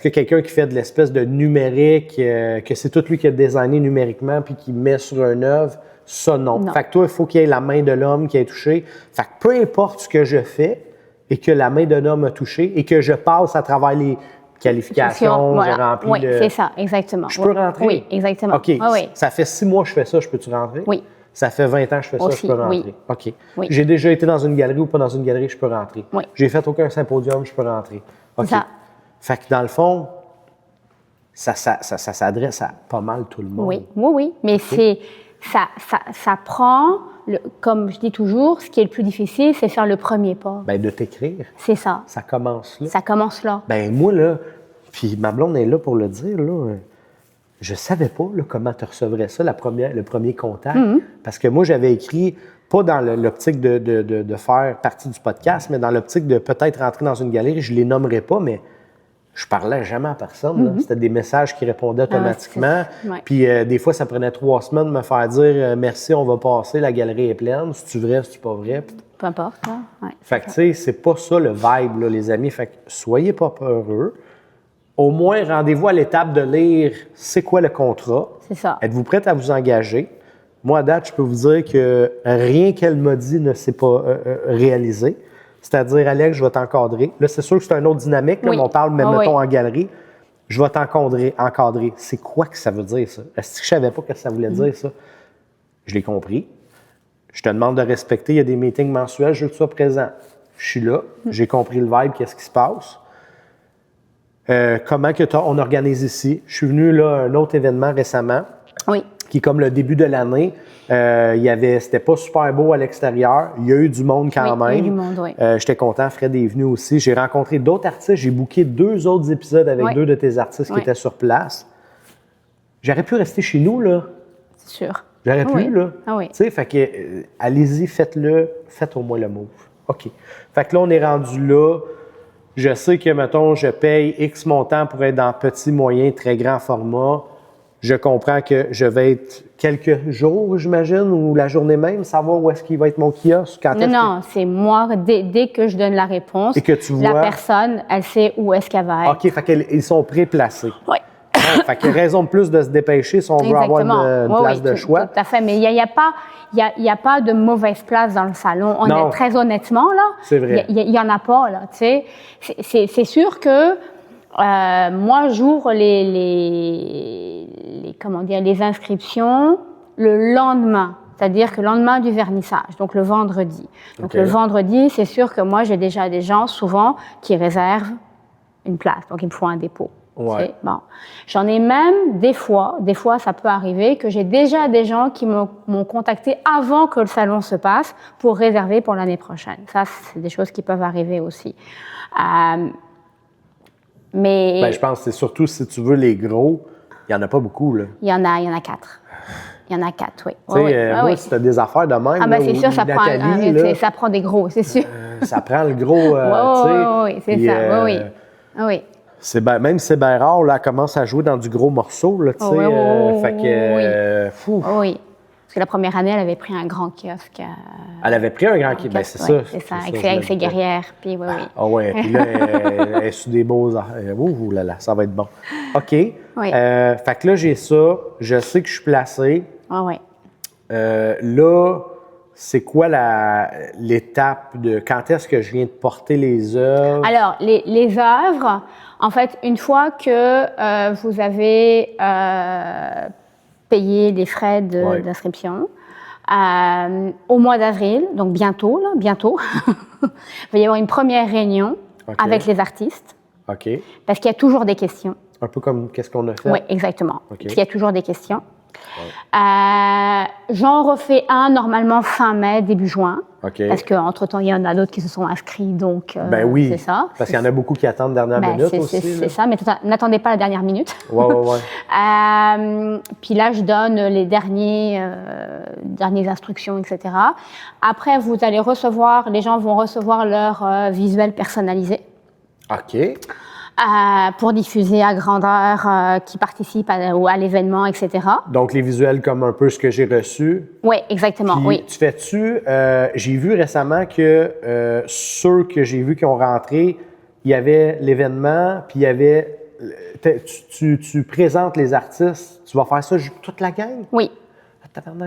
quelqu'un qui fait de l'espèce de numérique, que c'est tout lui qui a designé numériquement puis qui met sur une œuvre, ça non. Fait que toi, il faut qu'il y ait la main de l'homme qui ait touché. Fait que peu importe ce que je fais et que la main de l'homme a touché et que je passe à travers les qualifications, j'ai rempli Oui, c'est ça, exactement. Je peux rentrer? Oui, exactement. OK. Ça fait 6 mois que je fais ça, je peux-tu rentrer? Oui. Ça fait 20 ans que je fais ça, je peux rentrer? Oui. OK. Oui. J'ai déjà été dans une galerie ou pas dans une galerie, je peux rentrer? Oui. J'ai fait aucun symposium, je peux rentrer? OK. Ça. Fait que dans le fond, ça s'adresse à pas mal tout le monde. Oui. Mais ça prend, comme je dis toujours, ce qui est le plus difficile, c'est faire le premier pas. Bien, de t'écrire. C'est ça. Ça commence là. Ça commence là. Ben moi, là, puis ma blonde est là pour le dire, là, je savais pas là, comment tu recevrais ça, le premier contact. Parce que moi, j'avais écrit, pas dans l'optique de faire partie du podcast, mais dans l'optique de peut-être rentrer dans une galerie, je les nommerai pas, mais je parlais jamais à personne. Là. C'était des messages qui répondaient automatiquement. Puis des fois, ça prenait 3 semaines de me faire dire merci, on va passer, la galerie est pleine. C'est-tu vrai, c'est-tu pas vrai? Peu importe. Fait que tu sais, c'est pas ça le vibe, là, les amis. Fait que soyez pas peureux. Au moins, rendez-vous à l'étape de lire c'est quoi le contrat. C'est ça. Êtes-vous prête à vous engager? Moi, à date, je peux vous dire que rien qu'elle m'a dit ne s'est pas réalisé. C'est-à-dire, Alex, je vais t'encadrer. Là, c'est sûr que c'est une autre dynamique. Là, on parle, mais mettons, en galerie. je vais encadrer. C'est quoi que ça veut dire, ça? Est-ce que je savais pas ce que ça voulait dire, ça? Je l'ai compris. Je te demande de respecter. Il y a des meetings mensuels, je veux que tu sois présent. Je suis là. J'ai compris le vibe, qu'est-ce qui se passe. Comment que on organise ici? Je suis venu là à un autre événement récemment. Oui. Qui est comme le début de l'année. C'était pas super beau à l'extérieur. Il y a eu du monde quand même. Il y a eu du monde, oui. J'étais content. Fred est venu aussi. J'ai rencontré d'autres artistes. J'ai booké 2 autres épisodes avec 2 de tes artistes qui étaient sur place. J'aurais pu rester chez nous, là. C'est sûr. J'aurais pu, là. Ah oui. Tu sais, fait que, allez-y, faites-le. Faites au moins le move. OK. Fait que là, on est rendu là. Je sais que, mettons, je paye X montant pour être dans petit, moyen, très grand format. Je comprends que je vais être quelques jours, j'imagine, ou la journée même, savoir où est-ce qu'il va être mon kiosque. Non, c'est moi, dès que je donne la réponse, et que tu vois... la personne, elle sait où est-ce qu'elle va être. OK, fait qu'ils sont préplacés. Oui. Fait qu'il y a raison de plus de se dépêcher si on veut avoir une place de choix. Tout à fait, mais il n'y a pas de mauvaise place dans le salon. Très honnêtement, là, c'est vrai. Il n'y en a pas, là, tu sais. C'est sûr que moi, j'ouvre les inscriptions le lendemain, c'est-à-dire que le lendemain du vernissage, donc le vendredi. Donc le vendredi, c'est sûr que moi, j'ai déjà des gens, souvent, qui réservent une place, donc il me faut un dépôt. Ouais. Bon. J'en ai même des fois ça peut arriver que j'ai déjà des gens qui m'ont contacté avant que le salon se passe pour réserver pour l'année prochaine. Ça, c'est des choses qui peuvent arriver aussi. Mais je pense que c'est surtout si tu veux les gros, il n'y en a pas beaucoup, là. Il y en a 4. Il y en a 4, oui. Tu sais, moi, si tu as des affaires de même, c'est sûr, ça prend des gros, c'est sûr. Ça prend le gros, oui, c'est ça, oui. Même si c'est bien rare, là, elle commence à jouer dans du gros morceau, là, tu sais. Fait que, oui. Parce que la première année, elle avait pris un grand kiosque. Elle avait pris un grand kiosque, ben c'est ça. C'est ça, avec ses guerrières, puis oui. Ah ouais, puis là, elle est sous des beaux... Ouh là là, ça va être bon. OK. Fait que là, j'ai ça. Je sais que je suis placé. Ah oui. Là, c'est quoi l'étape de quand est-ce que je viens de porter les œuvres? Alors, les œuvres, en fait, une fois que vous avez payé les frais d'inscription, au mois d'avril, donc bientôt, il va y avoir une première réunion avec les artistes. OK. Parce qu'il y a toujours des questions. Un peu comme qu'est-ce qu'on a fait? Oui, exactement. Parce qu'il y a toujours des questions. J'en refais un normalement fin mai, début juin. Parce qu'entre-temps, il y en a d'autres qui se sont inscrits, donc oui, c'est ça. Parce qu'il y en a beaucoup qui attendent dernière minute aussi. C'est ça, mais n'attendez pas la dernière minute. Ouais. Puis là, je donne les dernières instructions, etc. Après, les gens vont recevoir leur visuel personnalisé. OK. Pour diffuser à grandeur qui participent à l'événement, etc. Donc, les visuels comme un peu ce que j'ai reçu. Oui, exactement, Puis, oui. Tu fais-tu... j'ai vu récemment que ceux que j'ai vus qui ont rentré, il y avait l'événement, puis il y avait... Tu présentes les artistes, tu vas faire ça toute la gang? Oui.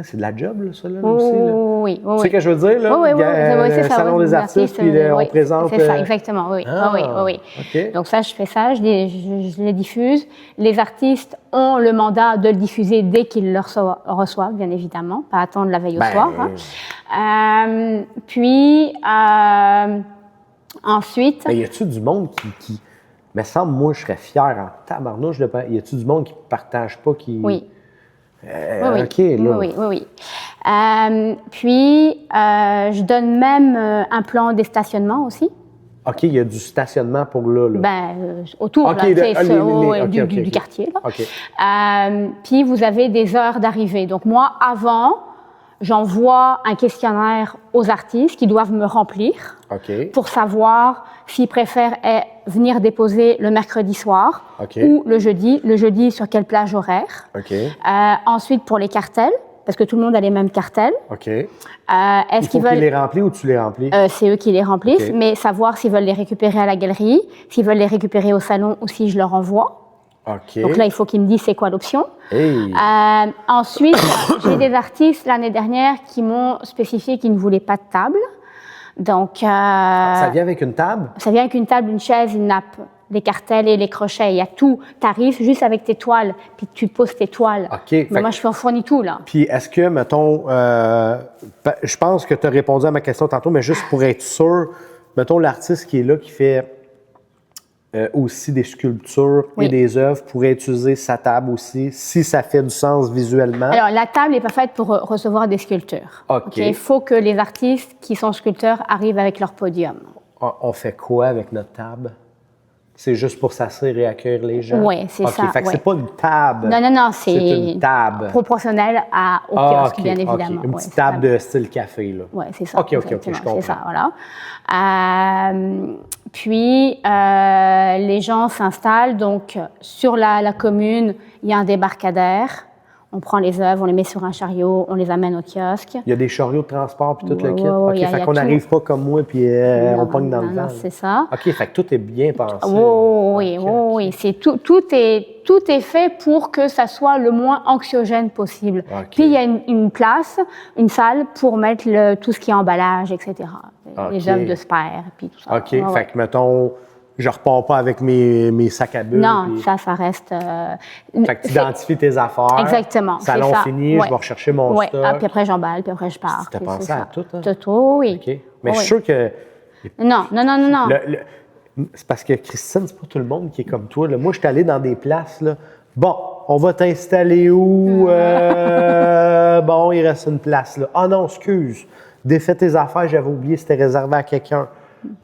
C'est de la job, là, ça, là, aussi. Là. Oui. Tu sais ce que je veux dire, là? Oui, c'est ça. Salon des artistes, puis on présente... C'est ça, exactement, oui. Oui. Okay. Donc ça, je fais ça, je les diffuse. Les artistes ont le mandat de le diffuser dès qu'ils le reçoivent, bien évidemment, pas attendre la veille au soir. Puis, ensuite... y a-tu du monde qui... Me semble, moi, je serais fier en tabarnouche de... Y a-tu du monde qui ne partage pas, qui... Oui. OK, là. Oui. Puis, je donne même un plan des stationnements aussi. OK, il y a du stationnement pour là. Autour du quartier. Là. OK. Puis, vous avez des heures d'arrivée. Donc, moi, avant, j'envoie un questionnaire aux artistes qui doivent me remplir pour savoir s'ils préfèrent venir déposer le mercredi soir ou le jeudi sur quelle plage horaire. Ensuite, pour les cartels, parce que tout le monde a les mêmes cartels. Est-ce qu'ils veulent... les remplir ou tu les remplis? C'est eux qui les remplissent, mais savoir s'ils veulent les récupérer à la galerie, s'ils veulent les récupérer au salon ou si je leur envoie. Donc là, il faut qu'ils me disent c'est quoi l'option. Ensuite, j'ai des artistes l'année dernière qui m'ont spécifié qu'ils ne voulaient pas de table. Donc, ça vient avec une table? Ça vient avec une table, une chaise, une nappe. les cartels et les crochets, il y a tout. Tu arrives juste avec tes toiles, puis tu poses tes toiles. OK. Mais moi, je fournis tout, là. Puis est-ce que, mettons, je pense que tu as répondu à ma question tantôt, mais juste pour être sûr, mettons l'artiste qui est là, qui fait aussi des sculptures Oui. et des œuvres, pourrait utiliser sa table aussi, si ça fait du sens visuellement. Alors, la table n'est pas faite pour recevoir des sculptures. OK. Il faut que les artistes qui sont sculpteurs arrivent avec leur podium. On fait quoi avec notre table? C'est juste pour s'asseoir et accueillir les gens? Oui, c'est ça. Fait que ouais. c'est pas une table. Non, c'est une table. proportionnel au kiosque, OK, bien OK. évidemment. Une Ouais, petite c'est table ça. de style café, là. Oui, c'est ça. OK, je exactement, comprends. C'est ça, voilà. Puis, les gens s'installent. Donc, sur la commune, il y a un débarcadère. On prend les œuvres, on les met sur un chariot, on les amène au kiosque. Il y a des chariots de transport puis tout le kit? Ouais, OK, il y a fait qu'on tout. n'arrive pas comme moi puis on pogne dans le vent. C'est ça. OK, fait que tout est bien pensé. Oui, OK, OK. oui. C'est tout est fait pour que ça soit le moins anxiogène possible. OK. Puis il y a une place, une salle pour mettre tout ce qui est emballage, etc. Les OK. œuvres de Spare, puis tout ça. OK, Ouais, ouais. fait que mettons, je repars pas avec mes sacs à bulles. Non, puis- ça reste. Fait que tu identifies tes affaires. Exactement, c'est Salon ça. fini, Ouais. je vais rechercher mon Ouais. stock. Ah, puis après j'emballe, puis après je pars. Tu as Puis pensé c'est à ça. tout, hein? Tout, oui. OK. Mais je Oui. suis sûr que Non. c'est parce que Christine, c'est pas tout le monde qui est comme toi. Là. Moi, je suis allé dans des places, là. Bon, on va t'installer où? Bon, il reste une place, là. Ah non, excuse. Défais tes affaires, j'avais oublié, c'était réservé à quelqu'un.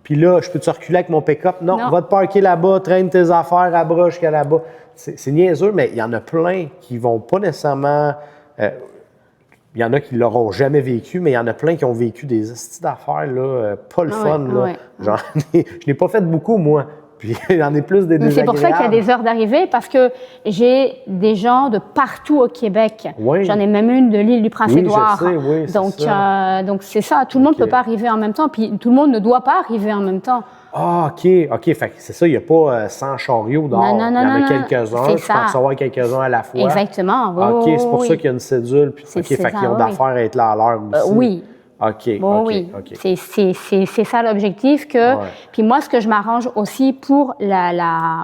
Puis là, je peux te reculer avec mon pick-up? Non, Non. va te parker là-bas, traîne tes affaires à bras jusqu'à là-bas. C'est niaiseux, mais il y en a plein qui vont pas nécessairement... il y en a qui l'auront jamais vécu, mais il y en a plein qui ont vécu des estis d'affaires, là, pas le Ah fun. ouais, là. ouais. Je n'ai pas fait beaucoup, moi. Puis il y en a plus des Mais c'est pour ça qu'il y a désagréables. des heures d'arrivée, parce que j'ai des gens de partout au Québec. Oui. J'en ai même une de l'île du Prince-Édouard. Oui, je sais, oui, c'est donc, ça. donc c'est ça. Tout le monde OK. ne peut pas arriver en même temps, puis tout le monde ne doit pas arriver en même temps. Ah, OK. Fait que c'est ça, il n'y a pas 100 chariots dehors. Non, il y en a non. quelques-uns. C'est Je peux en ça. recevoir quelques-uns à la fois. Exactement. Oui, OK, c'est pour oui, ça oui. qu'il y a une cédule. Puis, C'est OK, fait ça, qu'ils ont oui. d'affaires à être là à l'heure aussi. Oui. OK, Bon, OK, oui, OK. c'est ça l'objectif. Que Ouais. Puis moi, ce que je m'arrange aussi pour la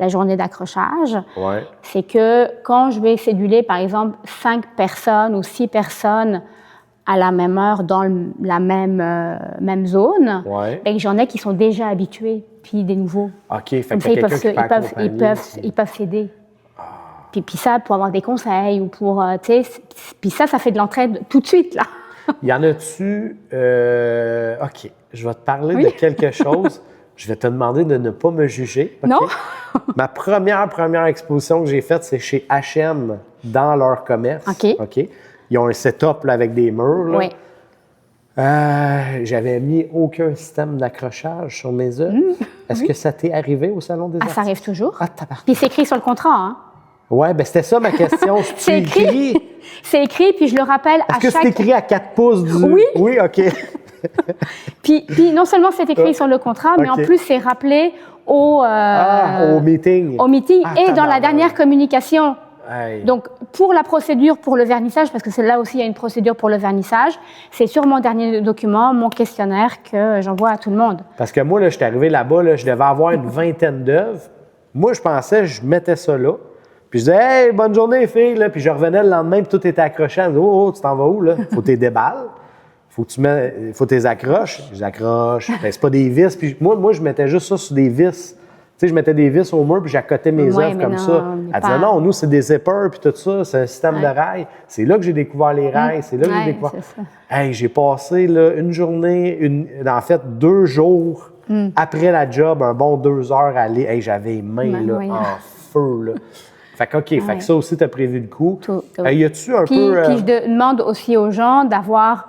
journée d'accrochage, Ouais. c'est que quand je vais céduler, par exemple, 5 personnes ou 6 personnes à la même heure dans la même zone, Ouais. ben, j'en ai qui sont déjà habitués, puis des nouveaux. OK, fait Comme qu'il y a ça, quelqu'un qui peut accompagner aussi. ils peuvent s'aider. Puis ça, pour avoir des conseils ou pour, tu sais, puis ça fait de l'entraide tout de suite, là. Y en a-tu... OK, je vais te parler Oui. de quelque chose. Je vais te demander de ne pas me juger. OK? Non? Ma première exposition que j'ai faite, c'est chez H&M dans leur commerce. OK. Ils ont un setup là, avec des murs. Là. Oui. J'avais mis aucun système d'accrochage sur mes œuvres. Est-ce que ça t'est arrivé au Salon des Ah, artistes? ça arrive toujours. Ah, tabarnak. Puis c'est écrit sur le contrat, hein. Ouais, ben c'était ça ma question. C'est écrit. C'est écrit, puis je le rappelle à Est-ce que chaque... c'est écrit à 4 pouces du... Oui. Oui, OK. Puis non seulement c'est écrit sur le contrat, mais en OK. plus c'est rappelé au Au meeting. meeting Ah, et dans la tabarnak. dernière communication. Hey. Donc, pour la procédure pour le vernissage, parce que c'est là aussi il y a une procédure pour le vernissage, c'est sur mon dernier document, mon questionnaire, que j'envoie à tout le monde. Parce que moi, là, je suis arrivé là-bas, là, je devais avoir une vingtaine d'œuvres. Moi, je pensais, je mettais ça là. Puis je disais, hey, bonne journée, filles. Là. Puis je revenais le lendemain, puis tout était accroché. Je disais, oh, tu t'en vas où, là? Faut tes déballes. Faut tes accroches. Je les accroche. Ben, c'est pas des vis. Puis moi, je mettais juste ça sur des vis. Tu sais, je mettais des vis au mur, puis j'accotais mes Ouais, œuvres mais comme non, ça. mais Elle pas- disait, non, nous, c'est des zippers, puis tout ça, c'est un système de rails. C'est là que j'ai découvert les rails, c'est là que j'ai Ouais, découvert. c'est ça. Hey, j'ai passé là, une journée, en fait, 2 jours après la job, un bon 2 heures à aller. Hey, j'avais les mains Ben là, oui. en feu. Là. Fait que, OK, fait Ouais. que ça aussi, tu as prévu le coup. Tout. Y a-tu un Puis, peu. puis je demande aussi aux gens d'avoir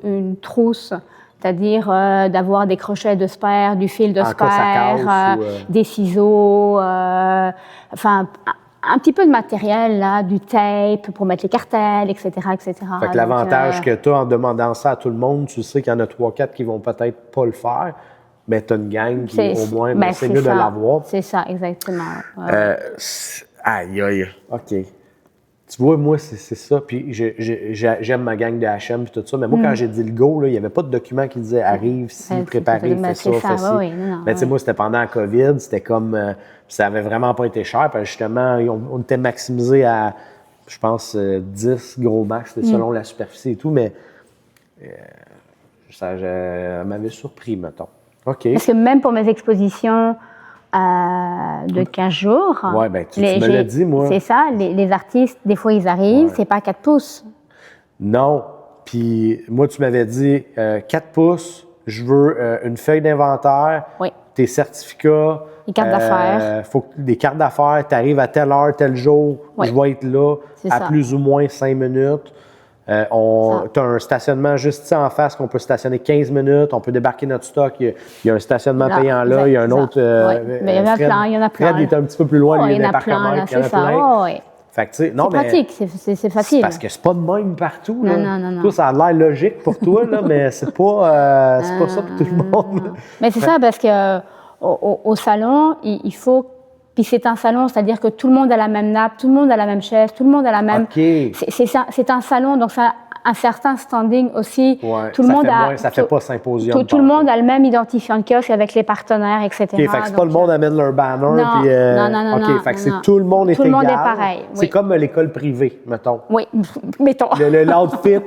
une trousse, c'est-à-dire d'avoir des crochets de spare, du fil de En cas ça spare, casse ou, des ciseaux, enfin un petit peu de matériel, là, du tape pour mettre les cartels, etc. etc. Fait que l'avantage que tu as en demandant ça à tout le monde, tu sais qu'il y en a 3-4 qui vont peut-être pas le faire, mais tu as une gang qui, au moins, ben, c'est mieux de ça. l'avoir. C'est ça, exactement. Ouais. Aïe, aïe. OK. Tu vois, moi, c'est ça. Puis j'aime ma gang de HM et tout ça. Mais moi, quand j'ai dit le go, là, il n'y avait pas de document qui disait arrive, si, préparez, fais ça, fais ci. Mais tu sais, moi, c'était pendant la COVID. C'était comme. Ça avait vraiment pas été cher. Parce que justement, on était maximisé à, je pense, 10 gros max, selon la superficie et tout. Mais ça m'avait surpris, mettons. OK. Parce que même pour mes expositions de 15 jours. Oui, bien, tu me l'as dit, moi. C'est ça, les artistes, des fois, ils arrivent, c'est pas 4 pouces. Non. Puis moi, tu m'avais dit 4 pouces, je veux une feuille d'inventaire, tes certificats. Les cartes d'affaires. Faut que des cartes d'affaires, tu arrives à telle heure, tel jour, je vais être là à plus ou moins 5 minutes. Tu as un stationnement juste ici en face qu'on peut stationner 15 minutes, on peut débarquer notre stock. Il y a un stationnement payant là, il y a un autre. Mais il y en a plein, il y en a plein. Fred, il est un petit peu plus loin, lui, il y en a plein, c'est ça. Fait que, tu sais, non, c'est pratique, c'est facile. Parce que c'est pas de même partout. Non, là. non. Toi, ça a l'air logique pour toi, là, mais c'est pas ça pour tout le monde. Mais c'est ça, parce que au salon, il faut. Puis c'est un salon, c'est-à-dire que tout le monde a la même nappe, tout le monde a la même chaise, tout le monde a la même. Okay. C'est un salon, donc ça a un certain standing aussi. Ouais, tout le monde a. Ça fait pas symposium. Tout le monde a le même identifiant de kiosque avec les partenaires, etc. OK, fait que c'est pas le monde amène leur banner. Non. OK, fait que c'est tout le monde est égal. Tout le monde est pareil. C'est comme l'école privée, mettons. Oui, mettons. L'outfit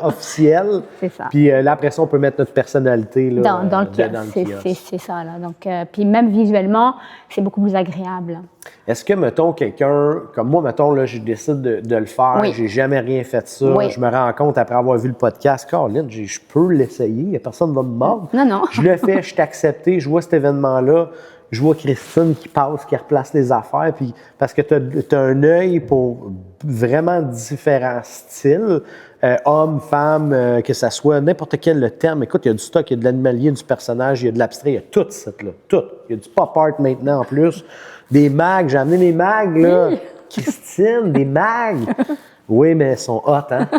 officiel. C'est ça. Puis là, après ça, on peut mettre notre personnalité là, dans le kiosque. C'est ça, là. Donc, puis même visuellement, c'est beaucoup plus agréable. Est-ce que, mettons, quelqu'un, comme moi, mettons, là, je décide de le faire, j'ai jamais rien fait de ça, je me rends compte après avoir vu le podcast, Caroline, je peux l'essayer, personne ne va me mordre. Non. Je le fais, je suis accepté, je vois cet événement-là, je vois Christine qui passe, qui replace les affaires, puis parce que tu as un œil pour vraiment différents styles, hommes, femmes, que ça soit n'importe quel le terme. Écoute, il y a du stock, il y a de l'animalier, du personnage, il y a de l'abstrait, il y a tout ça, là, tout. Il y a du pop art maintenant en plus. Des mags, j'ai amené mes mags, là. Christine, des mags. Oui, mais elles sont hot, hein?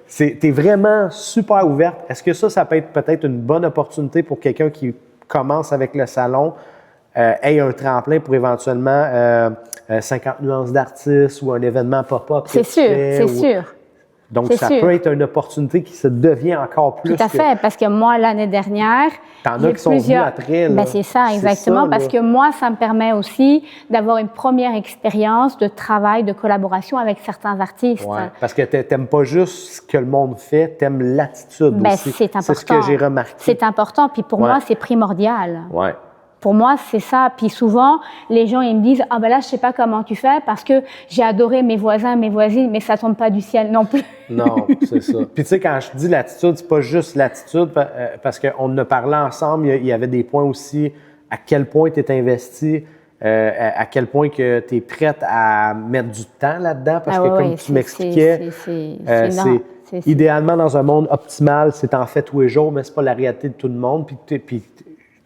T'es vraiment super ouverte. Est-ce que ça peut être peut-être une bonne opportunité pour quelqu'un qui commence avec le salon, ait un tremplin pour éventuellement 50 nuances d'artistes ou un événement pop-up? C'est sûr. Donc, ça peut être une opportunité qui se devient encore plus. Tout à fait, parce que moi, l'année dernière, t'en as qui sont venus après. Ben, c'est ça, exactement, parce que moi, ça me permet aussi d'avoir une première expérience de travail, de collaboration avec certains artistes. Ouais, parce que t'aimes pas juste ce que le monde fait, t'aimes l'attitude aussi. C'est important. C'est ce que j'ai remarqué. C'est important, puis pour moi, c'est primordial. Ouais. Pour moi, c'est ça. Puis souvent, les gens, ils me disent « Ah ben là, je sais pas comment tu fais parce que j'ai adoré mes voisins, mes voisines, mais ça tombe pas du ciel non plus. » Non, c'est ça. Puis tu sais, quand je dis l'attitude, c'est pas juste l'attitude, parce qu'on en a parlé ensemble, il y avait des points aussi, à quel point tu es investi, à quel point que tu es prête à mettre du temps là-dedans, parce que comme tu m'expliquais, c'est idéalement dans un monde optimal, c'est en fait tous les jours, mais c'est pas la réalité de tout le monde. Puis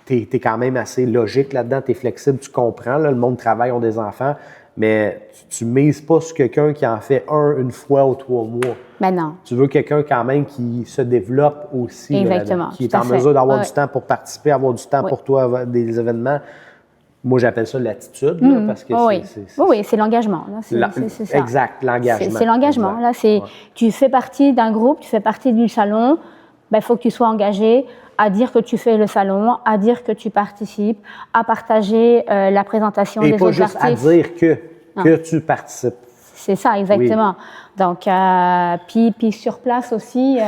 tu es quand même assez logique là-dedans, tu es flexible, tu comprends, là, le monde travaille, ont des enfants, mais tu mises pas sur quelqu'un qui en fait une fois ou 3 mois. Ben non. Tu veux quelqu'un quand même qui se développe aussi, exactement, là, qui est en mesure d'avoir du temps pour participer, avoir du temps pour toi, à des événements. Moi, j'appelle ça l'attitude, parce que oui, c'est l'engagement. Là, c'est ça. Exact, l'engagement. C'est l'engagement. Là, tu fais partie d'un groupe, tu fais partie du salon, il faut que tu sois engagé à dire que tu fais le salon, à dire que tu participes, à partager la présentation des autres artistes. Et pas juste à dire que tu participes. C'est ça, exactement. Oui. Donc, puis sur place aussi,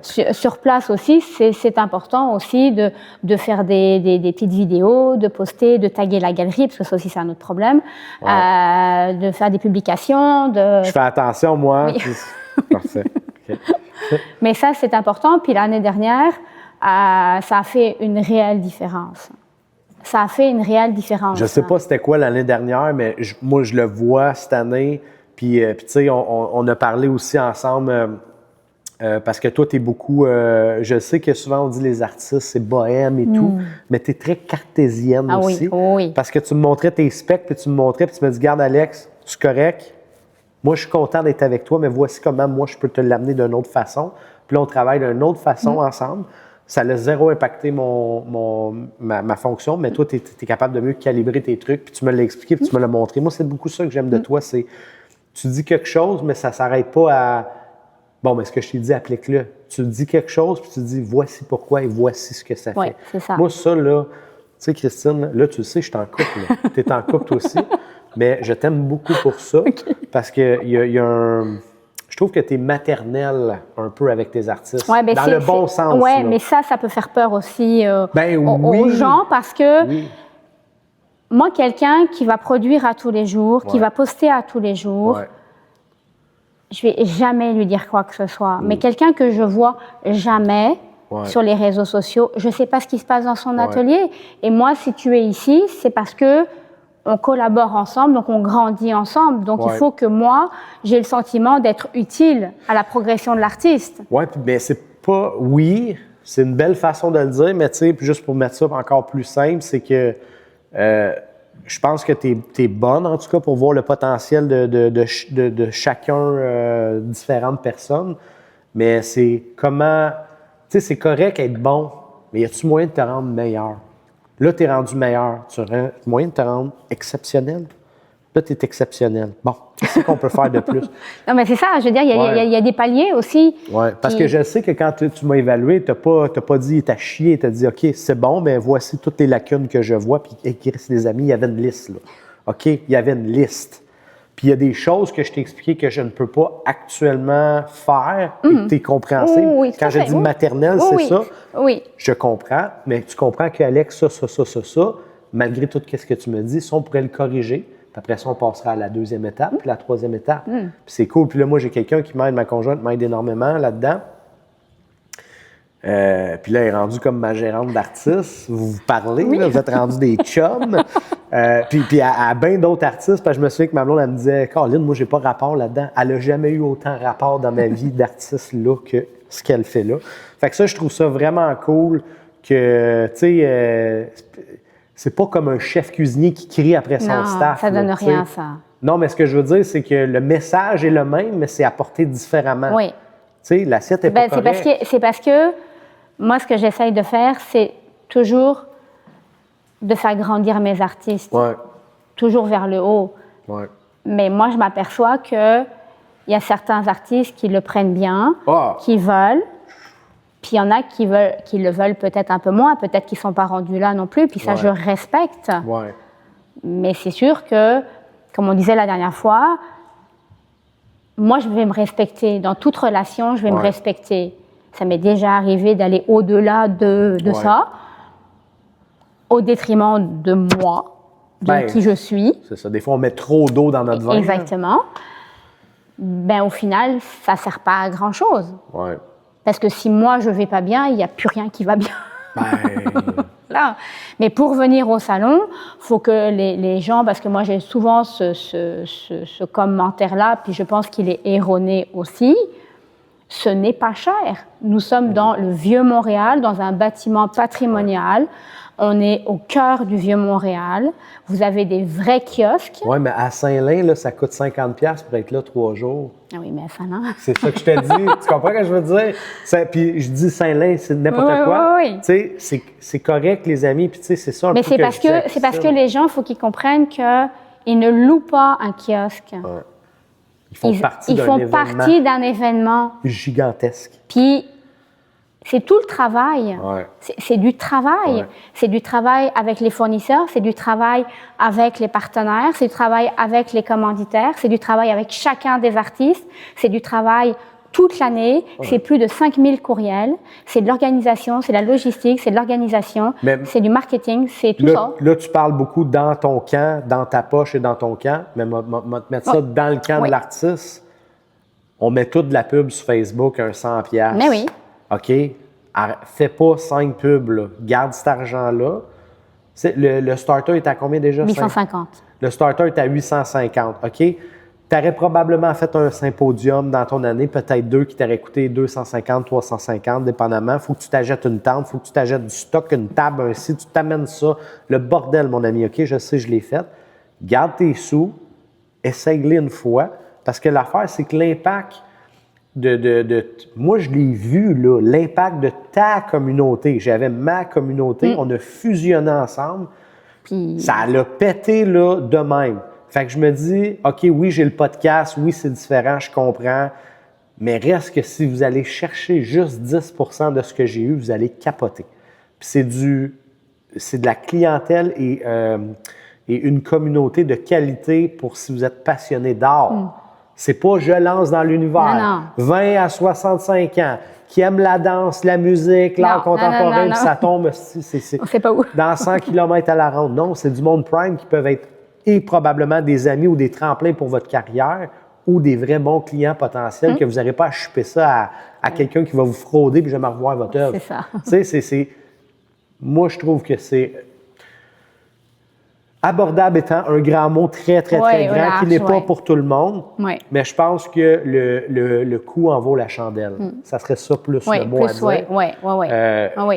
c'est important aussi de faire des petites vidéos, de poster, de taguer la galerie, parce que ça aussi, c'est un autre problème, de faire des publications. Je fais attention, moi. Oui. Parfait. Okay. Mais ça, c'est important. Puis l'année dernière, ça a fait une réelle différence. Ça a fait une réelle différence. Je ne sais pas c'était quoi l'année dernière, mais moi, je le vois cette année. Puis tu sais, on a parlé aussi ensemble, parce que toi, tu es beaucoup... je sais que souvent, on dit les artistes, c'est bohème et tout, mais tu es très cartésienne aussi. Oui. Parce que tu me montrais tes specs, puis tu me montrais, puis tu me dis, regarde, Alex, c'est correct. Moi, je suis content d'être avec toi, mais voici comment moi, je peux te l'amener d'une autre façon. Puis là, on travaille d'une autre façon ensemble. Ça l'a zéro impacté ma fonction, mais toi, tu es capable de mieux calibrer tes trucs, puis tu me l'as expliqué, puis tu me l'as montré. Moi, c'est beaucoup ça que j'aime de toi, c'est tu dis quelque chose, mais ça ne s'arrête pas à bon, mais ce que je t'ai dit, applique-le. Tu dis quelque chose, puis tu dis voici pourquoi et voici ce que ça fait. Oui, c'est ça. Moi, ça, là, tu sais, Christine, là, tu le sais, je suis en couple. Tu es en couple toi aussi. Mais je t'aime beaucoup pour ça. Parce que il y a un. Je trouve que tu es maternelle un peu avec tes artistes. Ouais, ben dans le bon sens. Oui, là. mais ça peut faire peur aussi oui. aux gens parce que Oui. moi, quelqu'un qui va produire à tous les jours, qui Ouais. va poster à tous les jours, Ouais. je vais jamais lui dire quoi que ce soit. Mais quelqu'un que je vois jamais Ouais. sur les réseaux sociaux, je ne sais pas ce qui se passe dans son Ouais. atelier. Et moi, si tu es ici, c'est parce que on collabore ensemble, donc on grandit ensemble. Donc il Ouais. faut que moi, j'ai le sentiment d'être utile à la progression de l'artiste. Oui, mais c'est pas. Oui, c'est une belle façon de le dire, mais tu sais, juste pour mettre ça encore plus simple, c'est que je pense que tu es bonne, en tout cas, pour voir le potentiel de chacun, différentes personnes. Mais c'est comment. Tu sais, c'est correct être bon, mais y a-tu moyen de te rendre meilleur? Là, tu es rendu meilleur. Tu as moyen de te rendre exceptionnel? Là, tu es exceptionnel. Bon, qu'est-ce qu'on peut faire de plus? Non, mais c'est ça, je veux dire, il y a des paliers aussi. Oui, parce que je sais que quand tu m'as évalué, tu n'as pas dit t'as chié, tu as dit OK, c'est bon, mais voici toutes les lacunes que je vois. Puis, les amis, il y avait une liste. Là. OK, il y avait une liste. Puis, il y a des choses que je t'ai expliquées que je ne peux pas actuellement faire et que tu es compréhensible. Oui, tout quand à je fait. dis maternelle, c'est ça. Oui. Je comprends, mais tu comprends qu'Alex, ça, malgré tout ce que tu me dis, ça, on pourrait le corriger. Puis après ça, on passera à la deuxième étape, puis la troisième étape. Puis c'est cool. Puis là, moi, j'ai quelqu'un qui m'aide, ma conjointe m'aide énormément là-dedans. Puis là, elle est rendue comme ma gérante d'artiste. Vous parlez, là, vous êtes rendus des chums. Puis à bien d'autres artistes, parce que je me souviens que ma blonde, elle me disait « Caroline, moi, j'ai pas rapport là-dedans. » Elle n'a jamais eu autant rapport dans ma vie d'artiste là que ce qu'elle fait là. Fait que ça, je trouve ça vraiment cool que, tu sais, c'est pas comme un chef cuisinier qui crie après son Non, staff. ça donne là, rien, t'sais. ça. Non, mais ce que je veux dire, c'est que le message est le même, mais c'est apporté différemment. Oui. Tu sais, l'assiette est pas correcte. C'est parce que moi, ce que j'essaye de faire, c'est toujours de faire grandir mes artistes, Ouais, toujours vers le haut. ouais. Mais moi, je m'aperçois qu'il y a certains artistes qui le prennent bien, Ah. qui veulent, puis il y en a qui le veulent peut-être un peu moins, peut-être qu'ils ne sont pas rendus là non plus, puis ça, Ouais. je respecte. Ouais. Mais c'est sûr que, comme on disait la dernière fois, moi, je vais me respecter. Dans toute relation, je vais me Ouais. respecter. Ça m'est déjà arrivé d'aller au-delà de Ouais. ça, au détriment de moi, de qui je suis. C'est ça. Des fois, on met trop d'eau dans notre vin. là. Exactement. Ben, au final, ça ne sert pas à grand-chose. Ouais. Parce que si moi, je ne vais pas bien, il n'y a plus rien qui va bien. Ben, Là. Mais pour venir au salon, il faut que les gens, parce que moi j'ai souvent ce commentaire-là, puis je pense qu'il est erroné aussi, ce n'est pas cher. Nous sommes dans le Vieux-Montréal, dans un bâtiment patrimonial. On est au cœur du Vieux-Montréal. Vous avez des vrais kiosques. ouais, mais à Saint-Lin, là, ça coûte 50$ pour être là 3 jours. Ah oui, mais à Saint-Lin. C'est ça que je te dis. Tu comprends ce que je veux dire? Puis je dis Saint-Lin, c'est n'importe Oui, quoi. oui, oui. Tu sais, c'est correct, les amis. Puis tu sais, c'est ça un Mais peu c'est que parce je dis à c'est parce que Christine. les gens, il faut qu'ils comprennent qu'ils ne louent pas un kiosque. Ouais. Ils font partie Ils d'un font événement partie d'un événement. gigantesque. Puis, c'est tout le travail. Ouais. C'est du travail. Ouais. C'est du travail avec les fournisseurs, c'est du travail avec les partenaires, c'est du travail avec les commanditaires, c'est du travail avec chacun des artistes, c'est du travail toute l'année. C'est plus de 5000 courriels. C'est de l'organisation, c'est de la logistique, c'est de l'organisation, Mais- c'est du marketing, c'est tout ça. Là, tu parles beaucoup dans ton camp, dans ta poche et dans ton camp, mais moi, te mettre ça Ouais. dans le camp Oui. de l'artiste. On met toute de la pub sur Facebook, un 100$. Mais oui. OK? Fais pas 5 pubs, là. Garde cet argent-là. Le starter est à combien déjà? 850. Le starter est à 850, OK? Tu aurais probablement fait un symposium dans ton année, peut-être 2 qui t'auraient coûté 250, 350, dépendamment. Il faut que tu t'achètes une tente, il faut que tu t'achètes du stock, une table, un site, tu t'amènes ça. Le bordel, mon ami, OK? Je sais, je l'ai fait. Garde tes sous, essaye-les une fois, parce que l'affaire, c'est que l'impact moi, je l'ai vu, là, l'impact de ta communauté. J'avais ma communauté, on a fusionné ensemble. Puis, Ça l'a pété là, de même. Fait que je me dis, OK, oui, j'ai le podcast, oui, c'est différent, je comprends, mais reste que si vous allez chercher juste 10% de ce que j'ai eu, vous allez capoter. Puis c'est de la clientèle et une communauté de qualité pour si vous êtes passionné d'art. C'est pas je lance dans l'univers. 20 à 65 ans, qui aiment la danse, la musique, l'art contemporain, puis ça tombe, On sait pas où. dans 100 km à la ronde. Non, c'est du monde prime qui peuvent être et probablement des amis ou des tremplins pour votre carrière ou des vrais bons clients potentiels que vous n'aurez pas à chuper ça à quelqu'un qui va vous frauder puis jamais revoir votre œuvre. C'est ça. Tu sais, moi, je trouve que c'est abordable étant un grand mot très grand qui n'est pas pour tout le monde. Mais je pense que le coût en vaut la chandelle. Ça serait ça plus le mot à dire.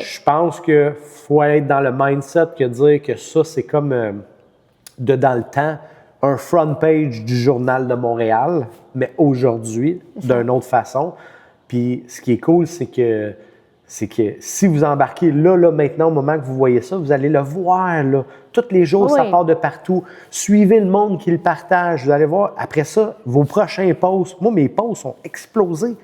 Je pense qu'il faut être dans le mindset que dire que ça, c'est comme de dans le temps, un front page du Journal de Montréal, mais aujourd'hui, d'une autre façon. Puis ce qui est cool, c'est que si vous embarquez là, maintenant, au moment que vous voyez ça, vous allez le voir, là. Tous les jours, ça part de partout. Suivez le monde qui le partage. Vous allez voir, après ça, vos prochains posts. Moi, mes posts ont explosé.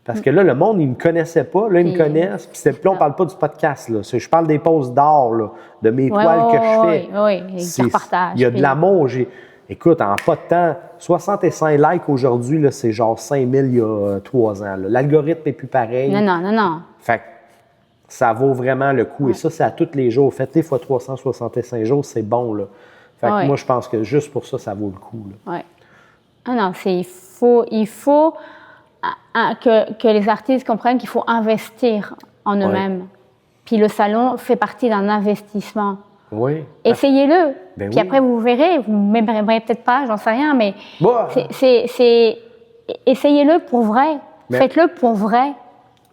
Parce que là, le monde, ils ne me connaissaient pas. Là, ils me connaissent. Puis là, on ne parle pas du podcast. Là. Je parle des posts d'art, là, de mes toiles que je fais. Il y a de l'amour. Écoute, en pas de temps, 65 likes aujourd'hui, là, c'est genre 5000 il y a 3 ans. L'algorithme n'est plus pareil. Non. Fait que ça vaut vraiment le coup. Et ça, c'est à tous les jours. Faites-les fois 365 jours, c'est bon. Là. Fait que moi, je pense que juste pour ça, ça vaut le coup. Oui. Il faut que les artistes comprennent qu'il faut investir en eux-mêmes. Puis le salon fait partie d'un investissement. Oui. Essayez-le. Puis après, vous verrez. Vous ne m'aimerez peut-être pas, j'en sais rien, mais essayez-le pour vrai. Faites-le pour vrai.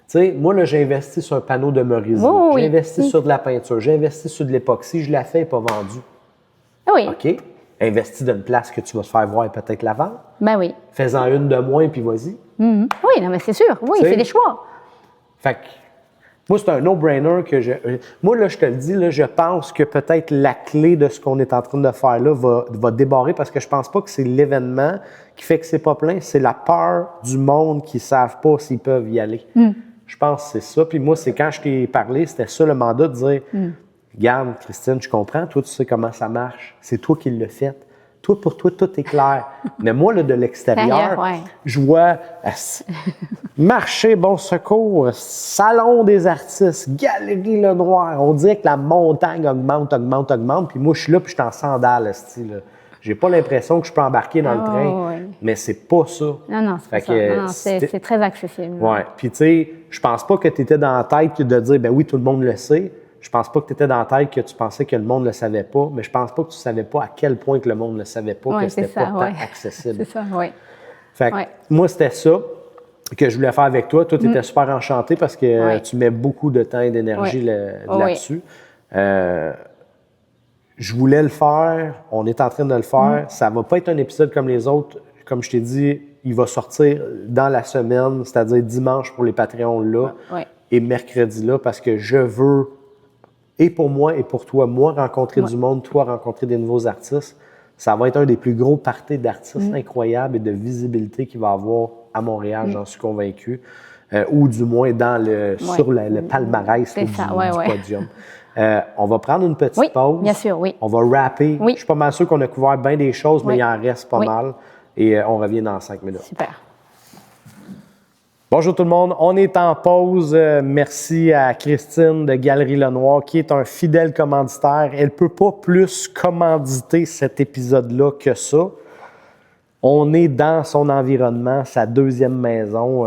Tu sais, moi, là, j'ai investi sur un panneau de Merisier. J'ai investi sur de la peinture. J'ai investi sur de l'époxy. Je l'ai fait et pas vendu. Oui. OK. Investi dans une place que tu vas te faire voir et peut-être la vendre. Ben oui. Fais-en une de moins puis vas-y. Oui, non, mais c'est sûr. Oui, c'est des choix. Fait que, moi, c'est un no-brainer que moi, là, je te le dis, là, je pense que peut-être la clé de ce qu'on est en train de faire là va débarrer parce que je pense pas que c'est l'événement qui fait que c'est pas plein. C'est la peur du monde qui ne savent pas s'ils peuvent y aller. Je pense que c'est ça. Puis moi, c'est quand je t'ai parlé, c'était ça le mandat de dire regarde, Christine, je comprends, toi, tu sais comment ça marche. C'est toi qui l'as fait. Toi, pour toi, tout est clair. Mais moi, là, de l'extérieur, je vois marché Bon Secours, Salon des artistes, Galerie Lenoir. On dirait que la montagne augmente. Puis moi, je suis là, puis je suis en sandales, style. J'ai pas l'impression que je peux embarquer dans le train, mais c'est pas ça. Non, c'est très accessible. Oui. Puis tu sais, je pense pas que tu étais dans la tête de dire, ben oui, tout le monde le sait. Je pense pas que tu étais dans la tête que tu pensais que le monde ne le savait pas, mais je pense pas que tu savais pas à quel point que le monde ne le savait pas, que c'était pas tant accessible. C'est ça, oui. Fait que moi, c'était ça que je voulais faire avec toi. Toi, tu étais super enchanté parce que tu mets beaucoup de temps et d'énergie là-dessus. Je voulais le faire, on est en train de le faire. Ça va pas être un épisode comme les autres. Comme je t'ai dit, il va sortir dans la semaine, c'est-à-dire dimanche pour les Patreons là et mercredi là, parce que je veux, et pour moi et pour toi, moi rencontrer du monde, toi rencontrer des nouveaux artistes. Ça va être un des plus gros parties d'artistes incroyables et de visibilité qu'il va y avoir à Montréal, j'en suis convaincu. Ou du moins sur le palmarès du podium. On va prendre une petite pause. Bien sûr, oui. On va rapper. Je suis pas mal sûr qu'on a couvert bien des choses, mais il en reste pas mal. Et on revient dans 5 minutes. Super. Bonjour tout le monde, on est en pause. Merci à Christine de Galerie Lenoir qui est un fidèle commanditaire. Elle ne peut pas plus commanditer cet épisode-là que ça. On est dans son environnement, sa deuxième maison.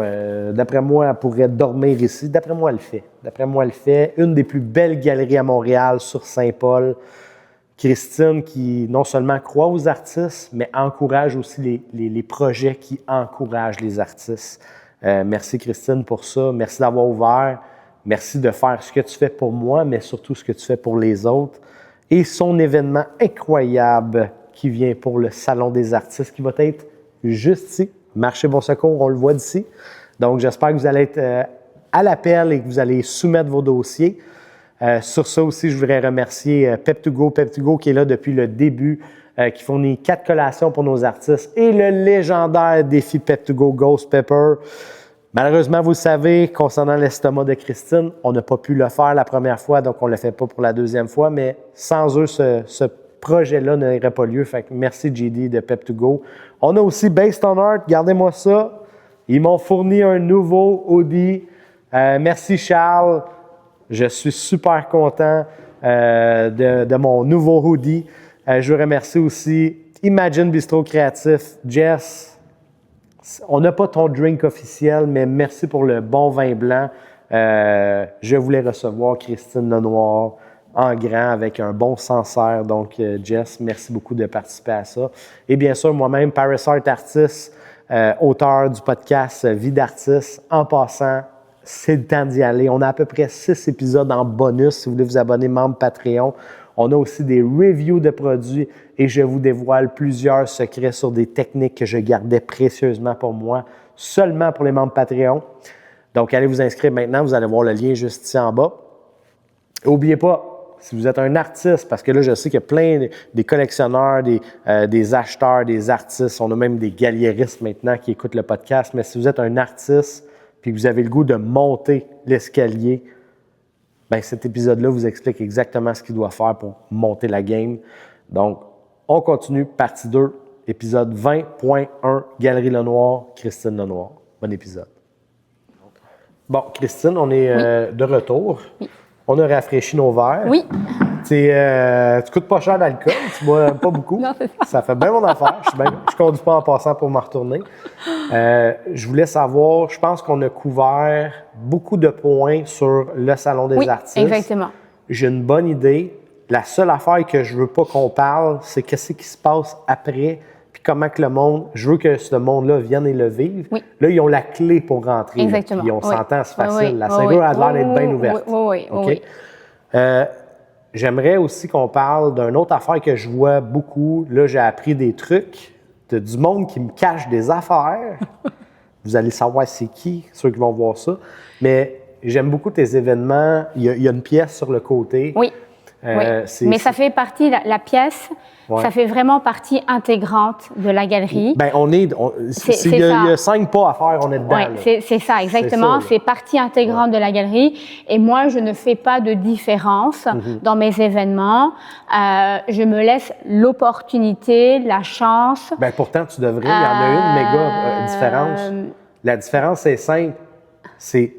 D'après moi, elle pourrait dormir ici. D'après moi, elle le fait. Une des plus belles galeries à Montréal, sur Saint-Paul. Christine qui non seulement croit aux artistes, mais encourage aussi les projets qui encouragent les artistes. Merci Christine pour ça. Merci d'avoir ouvert. Merci de faire ce que tu fais pour moi, mais surtout ce que tu fais pour les autres. Et son événement incroyable qui vient pour le Salon des artistes, qui va être juste ici, Marché Bon Secours, on le voit d'ici. Donc, j'espère que vous allez être à l'appel et que vous allez soumettre vos dossiers. Sur ça aussi, je voudrais remercier Pep2Go qui est là depuis le début qui fournit 4 collations pour nos artistes, et le légendaire défi Pep2Go Ghost Pepper. Malheureusement, vous le savez, concernant l'estomac de Christine, on n'a pas pu le faire la première fois, donc on ne le fait pas pour la deuxième fois, mais sans eux, ce projet-là n'aurait pas lieu. Fait que merci JD de Pep2Go. On a aussi Based on Art, gardez-moi ça. Ils m'ont fourni un nouveau hoodie. Merci Charles. Je suis super content de mon nouveau hoodie. Je veux remercier aussi Imagine Bistro Créatif. Jess, on n'a pas ton drink officiel, mais merci pour le bon vin blanc. Je voulais recevoir Christine Lenoir en grand avec un bon Sancerre. Donc, Jess, merci beaucoup de participer à ça. Et bien sûr, moi-même, Paris Art Artist, auteur du podcast Vie d'artiste. En passant, c'est le temps d'y aller. On a à peu près 6 épisodes en bonus si vous voulez vous abonner membre Patreon. On a aussi des reviews de produits et je vous dévoile plusieurs secrets sur des techniques que je gardais précieusement pour moi, seulement pour les membres Patreon. Donc, allez vous inscrire maintenant. Vous allez voir le lien juste ici en bas. N'oubliez pas, si vous êtes un artiste, parce que là, je sais qu'il y a plein des collectionneurs, des acheteurs, des artistes, on a même des galériistes maintenant qui écoutent le podcast, mais si vous êtes un artiste puis que vous avez le goût de monter l'escalier, bien, cet épisode-là vous explique exactement ce qu'il doit faire pour monter la game. Donc, on continue, partie 2, épisode 20.1, Galerie Lenoir, Christine Lenoir. Bon épisode. Bon, Christine, on est de retour. Oui. On a rafraîchi nos verres. Oui. Tu coûtes pas cher d'alcool, tu bois pas beaucoup. Non, c'est ça. Ça fait bien mon affaire. Je conduis pas en passant pour m'en retourner. Je voulais savoir, je pense qu'on a couvert beaucoup de points sur le Salon des artistes. Exactement. J'ai une bonne idée. La seule affaire que je veux pas qu'on parle, c'est qu'est-ce qui se passe après, puis comment que le monde, je veux que ce monde-là vienne et le vive. Oui. Là, ils ont la clé pour rentrer. Exactement. Puis on s'entend, c'est facile. La serrure serrure a l'air d'être bien ouverte. Oui. OK? J'aimerais aussi qu'on parle d'une autre affaire que je vois beaucoup. Là, j'ai appris des trucs du monde qui me cache des affaires. Vous allez savoir c'est qui, ceux qui vont voir ça. Mais j'aime beaucoup tes événements. Il y a une pièce sur le côté. Oui. Mais ça fait partie, la pièce, ça fait vraiment partie intégrante de la galerie. Bien, il y a 5 pas à faire, on est dedans. Oui, c'est ça, exactement. C'est partie intégrante de la galerie. Et moi, je ne fais pas de différence dans mes événements. Je me laisse l'opportunité, la chance. Bien, pourtant, tu devrais. Il y en a une méga différence. La différence est simple. C'est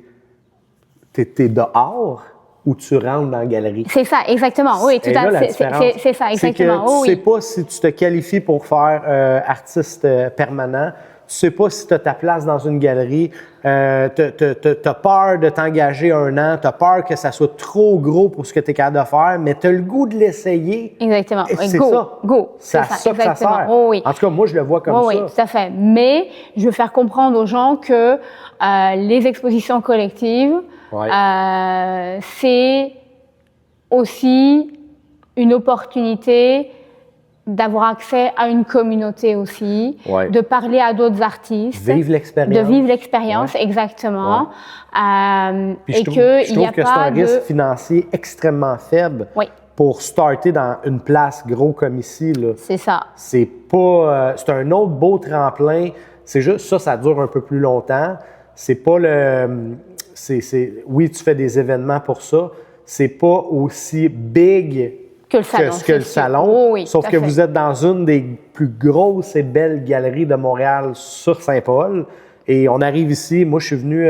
t'es dehors ou tu rentres dans la galerie. C'est ça, exactement. Oui, tout à fait. C'est ça, exactement. Tu ne sais pas si tu te qualifies pour faire artiste permanent. Tu ne sais pas si tu as ta place dans une galerie. Tu as peur de t'engager 1 an. Tu as peur que ça soit trop gros pour ce que tu es capable de faire, mais tu as le goût de l'essayer. Exactement. C'est go, ça. Go. C'est à ça que ça sert. Oui. En tout cas, moi, je le vois comme ça. Oui, tout à fait. Mais je veux faire comprendre aux gens que les expositions collectives, c'est aussi une opportunité d'avoir accès à une communauté aussi, de parler à d'autres artistes. Vivre l'expérience. De vivre l'expérience, exactement. Puis je trouve que c'est un risque financier extrêmement faible pour starter dans une place gros comme ici. C'est ça. C'est pas... c'est un autre beau tremplin. C'est juste ça dure un peu plus longtemps. C'est pas le... oui, tu fais des événements pour ça. C'est pas aussi big que le salon. Que le salon. Oui, sauf que vous êtes dans une des plus grosses et belles galeries de Montréal sur Saint-Paul. Et on arrive ici. Moi, je suis venu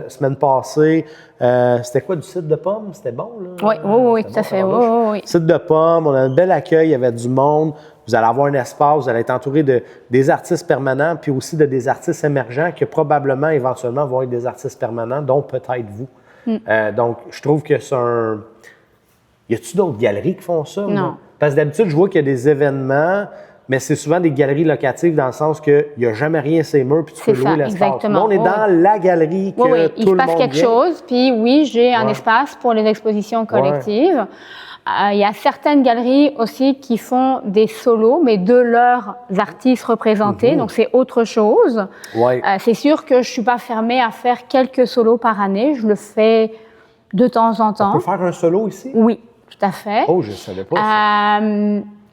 semaine passée. C'était quoi, du cidre de pomme? C'était bon, là? Oui, tout à fait. Oui. Cidre de pomme. On a un bel accueil. Il y avait du monde. Vous allez avoir un espace. Vous allez être entouré des artistes permanents, puis aussi de des artistes émergents qui probablement, éventuellement, vont être des artistes permanents, dont peut-être vous. Donc, je trouve que c'est un... Y a-t-il d'autres galeries qui font ça? Non. Moi? Parce que d'habitude, je vois qu'il y a des événements, mais c'est souvent des galeries locatives dans le sens qu'il n'y a jamais rien sur les murs puis tu peux louer l'espace. Exactement. Là, on est dans la galerie que tout le monde il se passe quelque chose, puis oui, j'ai un espace pour les expositions collectives. Il y a certaines galeries aussi qui font des solos, mais de leurs artistes représentés, donc c'est autre chose. C'est sûr que je ne suis pas fermée à faire quelques solos par année, je le fais de temps en temps. On peut faire un solo ici? Oui, tout à fait. Oh, je ne savais pas ça.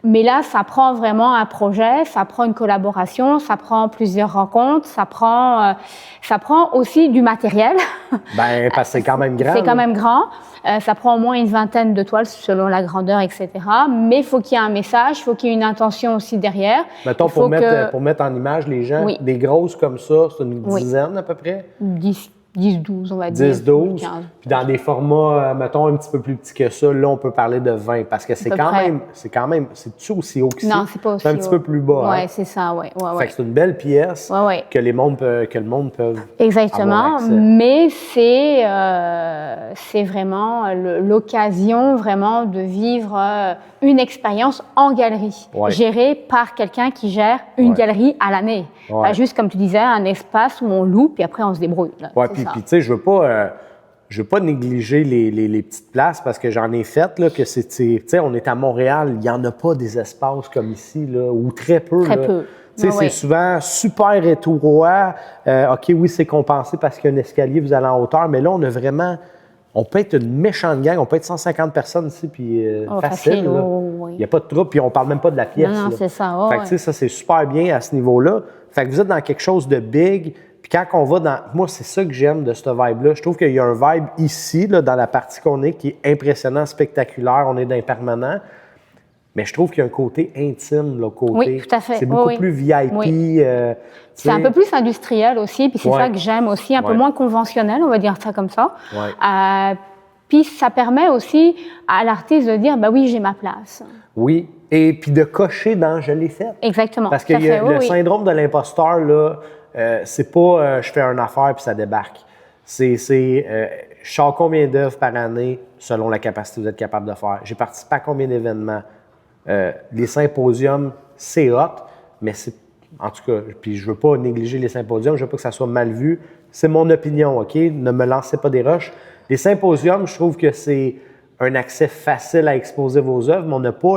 Mais là, ça prend vraiment un projet, ça prend une collaboration, ça prend plusieurs rencontres, ça prend aussi du matériel. Ben, parce que c'est quand même grand. C'est quand même grand. Ça prend au moins une vingtaine de toiles selon la grandeur, etc. Mais il faut qu'il y ait un message, il faut qu'il y ait une intention aussi derrière. Mettons, pour mettre en image les gens, des grosses comme ça, c'est une dizaine à peu près? 10, 12, on va dire. 10, 12. Puis dans des formats, mettons, un petit peu plus petits que ça, là, on peut parler de 20. Parce que c'est quand même, c'est-tu aussi haut que ça? Non, c'est pas aussi haut. C'est un petit peu plus bas. Oui, hein? c'est ça, oui. Fait que c'est une belle pièce que le monde peut Exactement, avoir accès. Mais c'est vraiment l'occasion vraiment de vivre une expérience en galerie, gérée par quelqu'un qui gère une galerie à l'année. Pas juste, comme tu disais, un espace où on loue, puis après on se débrouille. Oui, puis tu sais, je veux pas négliger les petites places parce que j'en ai fait, là, que tu sais, on est à Montréal, il n'y en a pas des espaces comme ici, là, ou très peu. Très là. peu. Tu sais, c'est souvent super étroit. OK, oui, c'est compensé parce qu'il y a un escalier, vous allez en hauteur, mais là, on a vraiment... On peut être une méchante gang, on peut être 150 personnes ici, puis facile. Il n'y a pas de trouble, puis on parle même pas de la pièce. Non, c'est ça. Fait que, tu sais, ça, c'est super bien à ce niveau-là. Fait que vous êtes dans quelque chose de big, puis quand on va dans... Moi, c'est ça que j'aime de ce vibe-là. Je trouve qu'il y a un vibe ici, là, dans la partie qu'on est, qui est impressionnant, spectaculaire. On est dans un permanent. Mais je trouve qu'il y a un côté intime, là, côté. Oui, tout à fait. C'est beaucoup plus VIP. Oui. C'est un peu plus industriel aussi, puis c'est ça que j'aime aussi, un peu moins conventionnel, on va dire ça comme ça. Puis ça permet aussi à l'artiste de dire, bah oui, j'ai ma place. Oui, et puis de cocher dans « je l'ai fait ». Exactement. Parce que le syndrome de l'imposteur, là, c'est pas je fais une affaire puis ça débarque. C'est je sors combien d'œuvres par année selon la capacité que vous êtes capable de faire. J'ai participé à combien d'événements. Les symposiums, c'est hot, mais c'est, en tout cas, puis je veux pas négliger les symposiums, je veux pas que ça soit mal vu. C'est mon opinion, OK? Ne me lancez pas des roches. Les symposiums, je trouve que c'est un accès facile à exposer vos œuvres, mais on n'a pas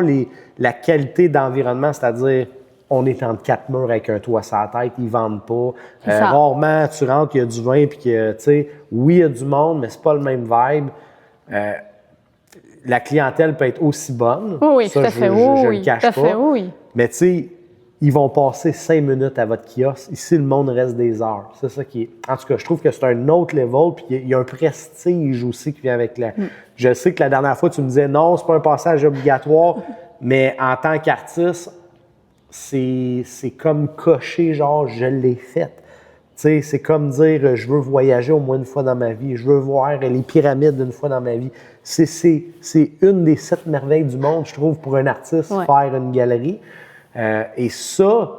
la qualité d'environnement, c'est-à-dire on est entre quatre murs avec un toit sur la tête, ils vendent pas. Rarement, tu rentres, il y a du vin, puis que, tu sais, oui, il y a du monde, mais c'est pas le même vibe. La clientèle peut être aussi bonne. Oui, ça, tout à fait. Je le cache pas. Mais tu sais, ils vont passer 5 minutes à votre kiosque. Ici, le monde reste des heures. C'est ça qui est... En tout cas, je trouve que c'est un autre level, puis il y a un prestige aussi qui vient avec la... Je sais que la dernière fois, tu me disais non, c'est pas un passage obligatoire, mais en tant qu'artiste, c'est comme cocher, genre, je l'ai faite. Tu sais, c'est comme dire, je veux voyager au moins une fois dans ma vie, je veux voir les pyramides une fois dans ma vie. C'est une des 7 merveilles du monde, je trouve, pour un artiste, faire une galerie. Et ça,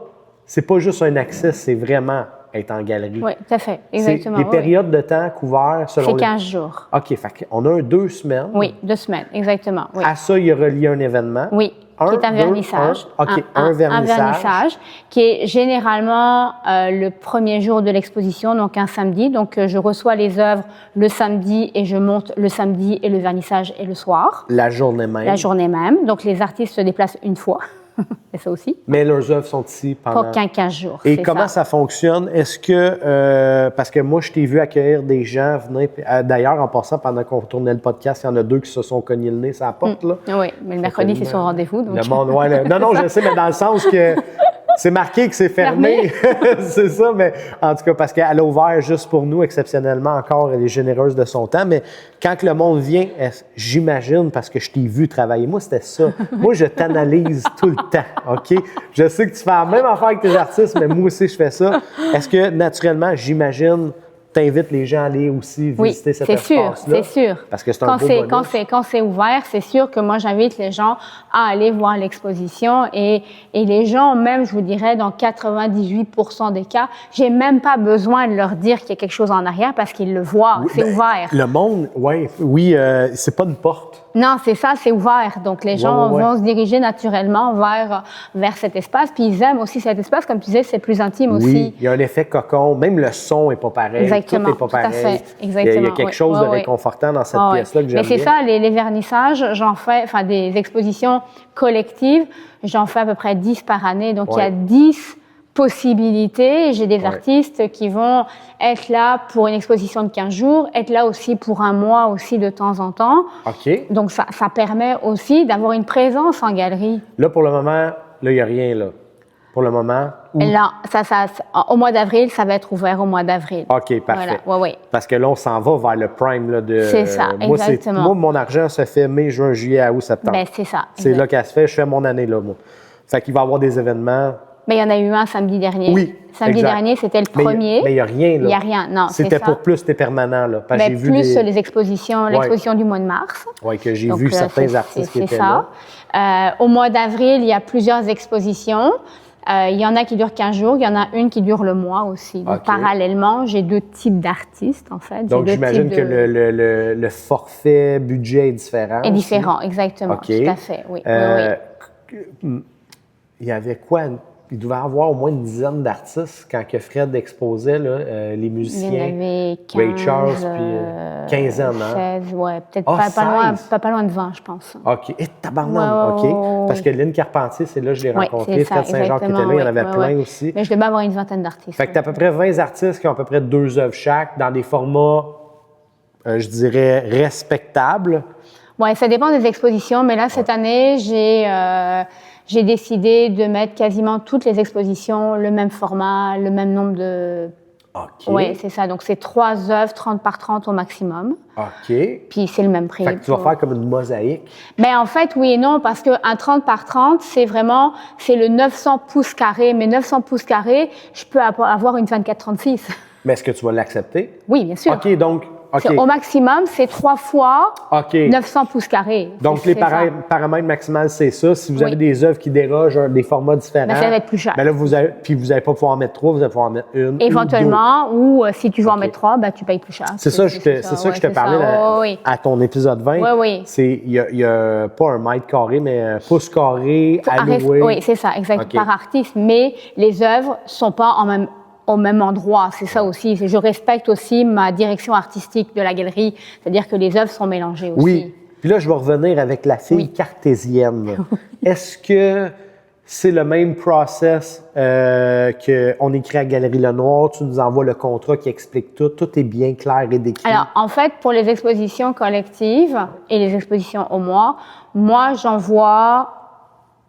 c'est pas juste un accès, c'est vraiment être en galerie. Oui, tout à fait, exactement. Les périodes de temps couvertes selon... C'est 15 jours. OK, fait qu'on a 2 semaines. Oui, 2 semaines, exactement. Oui. À ça, il y a relié un événement. Oui. Qui est un vernissage. Un vernissage. Un vernissage qui est généralement le premier jour de l'exposition, donc un samedi. Donc, je reçois les œuvres le samedi et je monte le samedi et le vernissage est le soir. La journée même. La journée même. Donc, les artistes se déplacent une fois. Et ça aussi. Mais leurs œuvres sont ici pendant... Pas 15 jours. Et comment ça fonctionne? Est-ce que... parce que moi, je t'ai vu accueillir des gens venir... D'ailleurs, en passant, pendant qu'on tournait le podcast, il y en a 2 qui se sont cognés le nez sur la porte, là. Oui, mais le mercredi, c'est son rendez-vous. Donc... Le monde, non, je sais, mais dans le sens que... C'est marqué que c'est fermé. C'est ça, mais en tout cas, parce qu'elle a ouvert juste pour nous, exceptionnellement encore, elle est généreuse de son temps. Mais quand que le monde vient, j'imagine, parce que je t'ai vu travailler, moi, c'était ça. Moi, je t'analyse tout le temps, OK? Je sais que tu fais la même affaire avec tes artistes, mais moi aussi, je fais ça. Est-ce que, naturellement, j'imagine, t'invites les gens à aller aussi visiter cet espace-là? Oui, c'est sûr. Parce que c'est un beau bonus. Quand c'est ouvert, c'est sûr que moi, j'invite les gens à aller voir l'exposition et les gens, même, je vous dirais, dans 98% des cas, j'ai même pas besoin de leur dire qu'il y a quelque chose en arrière parce qu'ils le voient, c'est ouvert. Le monde, oui, c'est pas une porte. Non, c'est ça, c'est ouvert. Donc, les gens vont se diriger naturellement vers cet espace. Puis, ils aiment aussi cet espace. Comme tu disais, c'est plus intime aussi. Oui, il y a un effet cocon. Même le son n'est pas pareil. Exactement, tout n'est pas pareil. Tout à fait. Exactement. Il y a quelque chose de réconfortant dans cette pièce-là que j'aime bien. Mais c'est ça, les vernissages, j'en fais, enfin, des expositions collectives, j'en fais à peu près 10 par année. Donc, il y a 10 possibilités. J'ai des artistes qui vont être là pour une exposition de 15 jours, être là aussi pour un mois aussi de temps en temps. OK. Donc, ça permet aussi d'avoir une présence en galerie. Là, pour le moment, là, il n'y a rien, là. Pour le moment. Là, au mois d'avril, ça va être ouvert au mois d'avril. OK, parfait. Voilà. Ouais. Parce que là, on s'en va vers le prime, là, de... C'est ça, exactement. Moi, mon argent se fait mai, juin, juillet, août, septembre. Ben, c'est ça. C'est là qu'elle se fait. Je fais mon année, là, moi. Fait qu'il va y avoir des événements. Mais il y en a eu un samedi dernier. Oui, samedi exact. dernier, c'était le premier. Mais il n'y a rien, là. Il n'y a rien, non, c'est C'était ça. pour plus, c'était permanent, là. Parce que Ben, j'ai vu plus les expositions, l'exposition du mois de mars. Oui, que j'ai Donc, vu certains artistes qui étaient ça. Au mois d'avril, il y a plusieurs expositions. Il y en a qui durent 15 jours, il y en a une qui dure le mois aussi. Donc, parallèlement, j'ai 2 types d'artistes, en fait. Donc, j'imagine que le forfait budget est différent. Est différent, exactement. Okay. Tout à fait, oui. Il y avait quoi? Il devait y avoir au moins une dizaine d'artistes quand que Fred exposait, là, les musiciens. Il y en avait 15, Ray Charles, puis quinzaine, hein? 16, ouais, peut-être pas loin de 20, je pense. OK. Et tabarnane, OK. Parce que Lynn Carpentier, c'est là que je l'ai rencontré. Fred Saint-Jean qui était là, il y en avait plein aussi. Mais je devais avoir une vingtaine d'artistes. Fait que tu as à peu près 20 artistes qui ont à peu près 2 œuvres chaque, dans des formats, je dirais, respectables. Oui, ça dépend des expositions, mais là, cette année, j'ai décidé de mettre quasiment toutes les expositions, le même format, le même nombre de... OK. Oui, c'est ça. Donc, c'est 3 œuvres, 30 par 30 au maximum. OK. Puis, c'est le même prix. Fait que tu vas faire comme une mosaïque. Mais en fait, oui et non, parce qu'un 30 par 30, c'est le 900 pouces carrés. Mais 900 pouces carrés, je peux avoir une 24-36. Mais est-ce que tu vas l'accepter? Oui, bien sûr. OK, donc... Okay. Au maximum, c'est 3 fois 900 pouces carrés. Donc, les paramètres maximales, c'est ça. Si vous avez des œuvres qui dérogent des formats différents, ça va être plus cher. Ben là, vous n'allez pas pouvoir en mettre 3, vous allez pouvoir en mettre une. Éventuellement, ou si tu veux en mettre 3, ben, tu payes plus cher. C'est ça que je te parlais à ton épisode 20. Oui. Il y a pas un mètre carré, mais un pouce carré alloué. Oui, c'est ça, exact. Par artiste. Mais les œuvres ne sont pas au même endroit, c'est ça aussi. Je respecte aussi ma direction artistique de la galerie, c'est-à-dire que les œuvres sont mélangées aussi. Oui. Puis là, je vais revenir avec la fille cartésienne. Est-ce que c'est le même process qu'on écrit à Galerie Lenoir, tu nous envoies le contrat qui explique tout, tout est bien clair et décrit? Alors, en fait, pour les expositions collectives et les expositions au mois, moi, j'envoie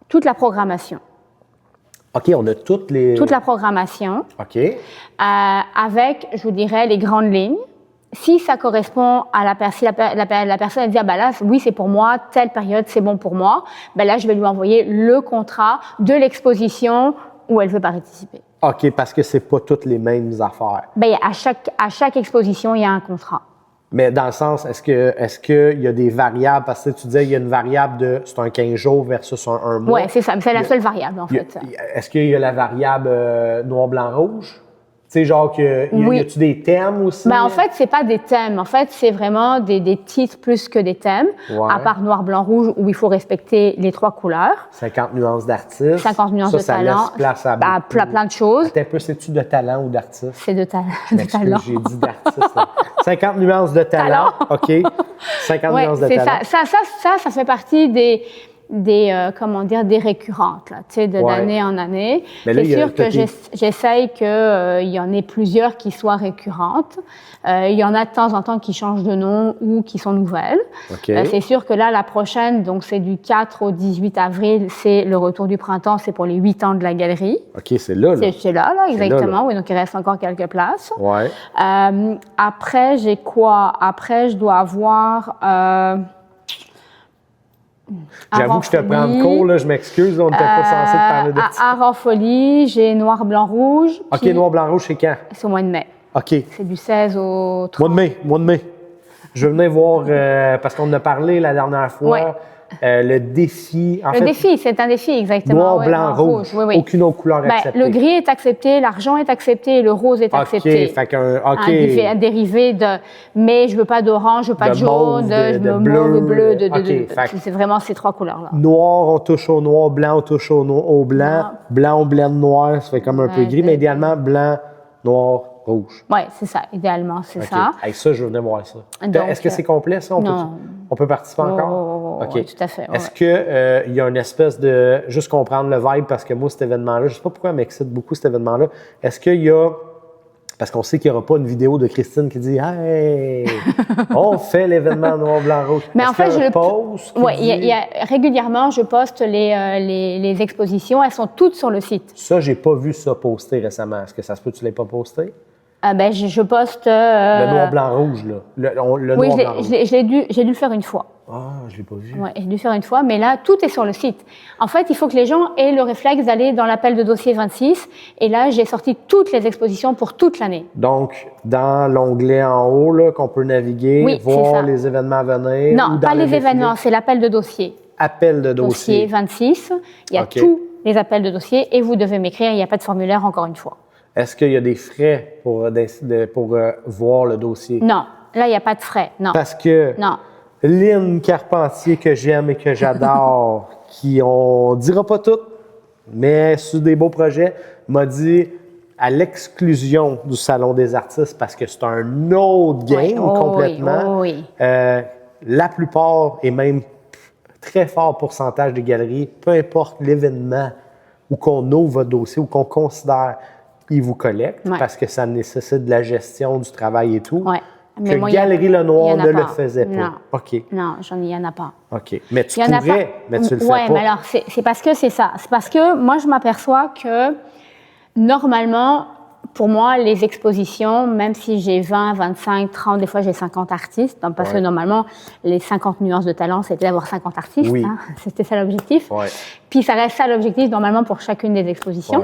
toute la programmation. OK, on a toute la programmation. OK. Avec, je vous dirais, les grandes lignes. Si ça correspond à la personne, elle dit, ah ben là, oui, c'est pour moi, telle période, c'est bon pour moi, ben là, je vais lui envoyer le contrat de l'exposition où elle veut participer. OK, parce que c'est pas toutes les mêmes affaires. Ben, à chaque exposition, il y a un contrat. Mais dans le sens, est-ce qu'il y a des variables? Parce que tu disais, il y a une variable c'est un 15 jours versus un mois. Oui, c'est ça. C'est la seule variable, en fait. Est-ce qu'il y a la variable noir, blanc, rouge? Tu sais, genre, y a-tu des thèmes aussi? Ben, en fait, c'est pas des thèmes. En fait, c'est vraiment des titres plus que des thèmes. Ouais. À part noir, blanc, rouge, où il faut respecter les 3 couleurs. 50 nuances d'artistes. 50 nuances de talent. Ça laisse place à plein de choses. Attends un peu, c'est-tu de talent ou d'artiste? C'est de talent. J'ai dit d'artiste. 50 nuances de talent. OK. 50 nuances de talent. Ça fait partie des récurrentes, là, tu sais, d'année en année. C'est sûr que j'essaye qu'il y en ait plusieurs qui soient récurrentes. Il y en a de temps en temps qui changent de nom ou qui sont nouvelles. Okay. C'est sûr que là, la prochaine, donc c'est du 4 au 18 avril, c'est le retour du printemps, c'est pour les 8 ans de la galerie. OK, c'est là. C'est là, exactement. Oui, donc il reste encore quelques places. Ouais. Après, j'ai quoi? Après, je dois avoir... J'avoue que je te prends de court, là, je m'excuse, on n'était pas censé te parler de ça. Art en folie, j'ai noir, blanc, rouge. OK, noir, blanc, rouge, c'est quand? C'est au mois de mai. OK. C'est du 16 au 30. Mois de mai. Je veux venir voir, parce qu'on en a parlé la dernière fois, le défi. Défi, c'est un défi, exactement. Noir, blanc, rouge. Oui. Aucune autre couleur acceptée. Le gris est accepté, l'argent est accepté, le rose est accepté. OK, fait qu'un un dérivé de... Mais je veux pas d'orange, je veux pas de jaune, de bleu, c'est vraiment ces 3 couleurs-là. Noir, on touche au noir, blanc, on touche au blanc, blanc, on blende noir, ça fait comme un peu gris, mais idéalement blanc, noir, rouge. Oui, c'est ça, idéalement, c'est ça. Hey, ça, je veux venir voir ça. Donc, est-ce que c'est complet, ça? On peut participer encore? Oui, tout à fait. Est-ce qu'il y a une espèce de... Juste comprendre le vibe, parce que moi, cet événement-là, je ne sais pas pourquoi elle m'excite beaucoup, cet événement-là. Est-ce qu'il y a... Parce qu'on sait qu'il n'y aura pas une vidéo de Christine qui dit « Hey, on fait l'événement noir, blanc, rouge ». Mais en fait, je poste. Oui, régulièrement, je poste les expositions. Elles sont toutes sur le site. Ça, j'ai pas vu ça poster récemment. Est-ce que ça se peut que tu ne l'aies pas posté? Je poste... Le noir, blanc, rouge, là. Le oui, noir, blanc, rouge. j'ai dû le faire une fois. Ah, je l'ai pas vu. Oui, j'ai dû le faire une fois, mais là, tout est sur le site. En fait, il faut que les gens aient le réflexe d'aller dans l'appel de dossier 26. Et là, j'ai sorti toutes les expositions pour toute l'année. Donc, dans l'onglet en haut, là, qu'on peut naviguer, voir les événements à venir. Non, pas les événements, c'est l'appel de dossier. Appel de dossier. Dossier 26. Il y a tous les appels de dossier et vous devez m'écrire. Il n'y a pas de formulaire, encore une fois. Est-ce qu'il y a des frais pour voir le dossier? Non, là, il n'y a pas de frais. Non. Parce que Lynn Carpentier, que j'aime et que j'adore, qui, on dira pas tout, mais sur des beaux projets, m'a dit à l'exclusion du Salon des artistes, parce que c'est un autre game complètement, la plupart, et même très fort pourcentage des galeries, peu importe l'événement où qu'on ouvre votre dossier, ou qu'on considère, ils vous collectent, parce que ça nécessite de la gestion du travail et tout. Mais que Galerie Lenoir ne le faisait pas. Non. OK. Non, il n'y en a pas. OK. Mais tu pourrais, mais tu le fais pas. Oui, mais alors, c'est parce que c'est ça. C'est parce que moi, je m'aperçois que, normalement, pour moi, les expositions, même si j'ai 20, 25, 30, des fois j'ai 50 artistes, parce que normalement, les 50 nuances de talent, c'était d'avoir 50 artistes. Oui. Hein, c'était ça l'objectif. Puis ça reste ça l'objectif, normalement, pour chacune des expositions.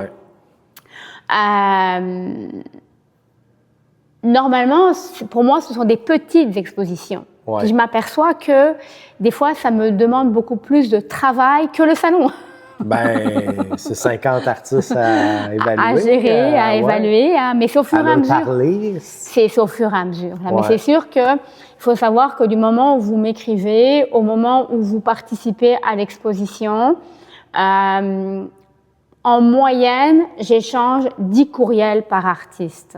Normalement, pour moi, ce sont des petites expositions. Puis je m'aperçois que des fois, ça me demande beaucoup plus de travail que le salon. C'est 50 artistes à évaluer. À gérer, à évaluer, mais c'est au fur et à mesure. C'est au fur et à mesure. Mais c'est sûr qu'il faut savoir que du moment où vous m'écrivez, au moment où vous participez à l'exposition, en moyenne, j'échange 10 courriels par artiste.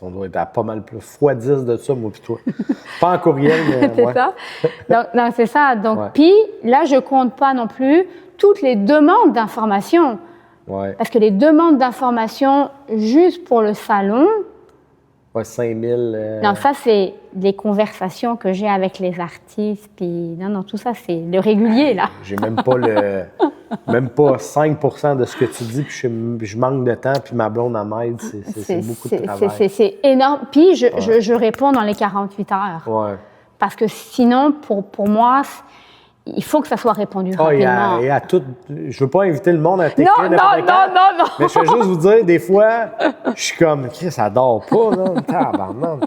On doit être à pas mal plus. Fois 10 de ça, moi puis toi. Pas en courriel, mais c'est ça. Donc, c'est ça. Donc, puis là, je compte pas non plus toutes les demandes d'information. Parce que les demandes d'information juste pour le salon... 5 000... Non, ça, c'est des conversations que j'ai avec les artistes. Puis, non, tout ça, c'est le régulier, là. J'ai même pas même pas 5 % de ce que tu dis, puis je manque de temps, puis ma blonde en m'aide. C'est beaucoup de travail. C'est énorme. Puis, je réponds dans les 48 heures. Parce que sinon, pour moi, il faut que ça soit répondu rapidement. Et à tout, je veux pas inviter le monde à t'écrire n'importe quand. Non. Mais je veux juste vous dire, des fois, je suis comme, ça dort pas, là, tabarnak.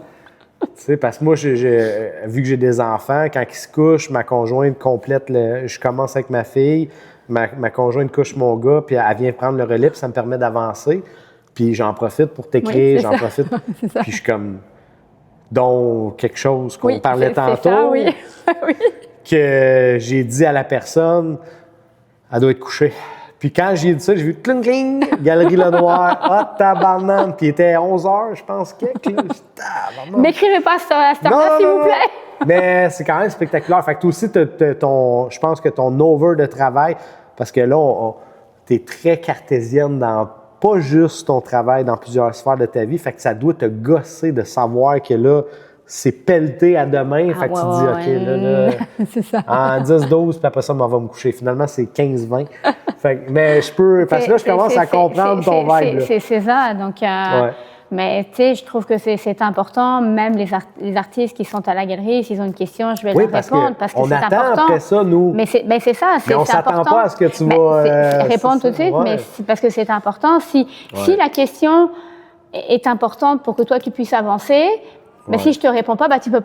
Tu sais, parce que moi, vu que j'ai des enfants, quand ils se couchent, ma conjointe complète je commence avec ma fille, ma conjointe couche mon gars, puis elle vient prendre le relais, puis ça me permet d'avancer. Puis j'en profite pour t'écrire, j'en profite. Puis je suis comme, dont quelque chose qu'on parlait tantôt. Ça, oui. Que j'ai dit à la personne, elle doit être couchée. Puis quand j'ai dit ça, j'ai vu cling cling, Galerie Lenoir, tabarnak, puis il était 11h, je pense que. N'écrivez pas ça à cette heure-là, s'il vous plaît. Mais c'est quand même spectaculaire. Fait que toi aussi, je pense que ton over de travail, parce que là, tu es très cartésienne dans pas juste ton travail, dans plusieurs sphères de ta vie. Fait que ça doit te gosser de savoir que là, c'est pelleté à demain. Fait que tu te dis, OK, là, c'est ça. En 10-12, puis après ça, on va me coucher. Finalement, c'est 15-20. Mais je peux... Parce que là, je commence à comprendre ton vibe. C'est ça. Donc, mais tu sais, je trouve que c'est important. Même les artistes qui sont à la galerie, s'ils ont une question, je vais leur répondre parce que c'est important. On attend après ça, nous. Mais c'est ça, c'est important. Mais on s'attend pas à ce que tu vas... répondre tout de suite, mais c'est parce que c'est important. Si la question est importante pour que toi, tu puisses avancer... Mais si je te réponds pas, tu peux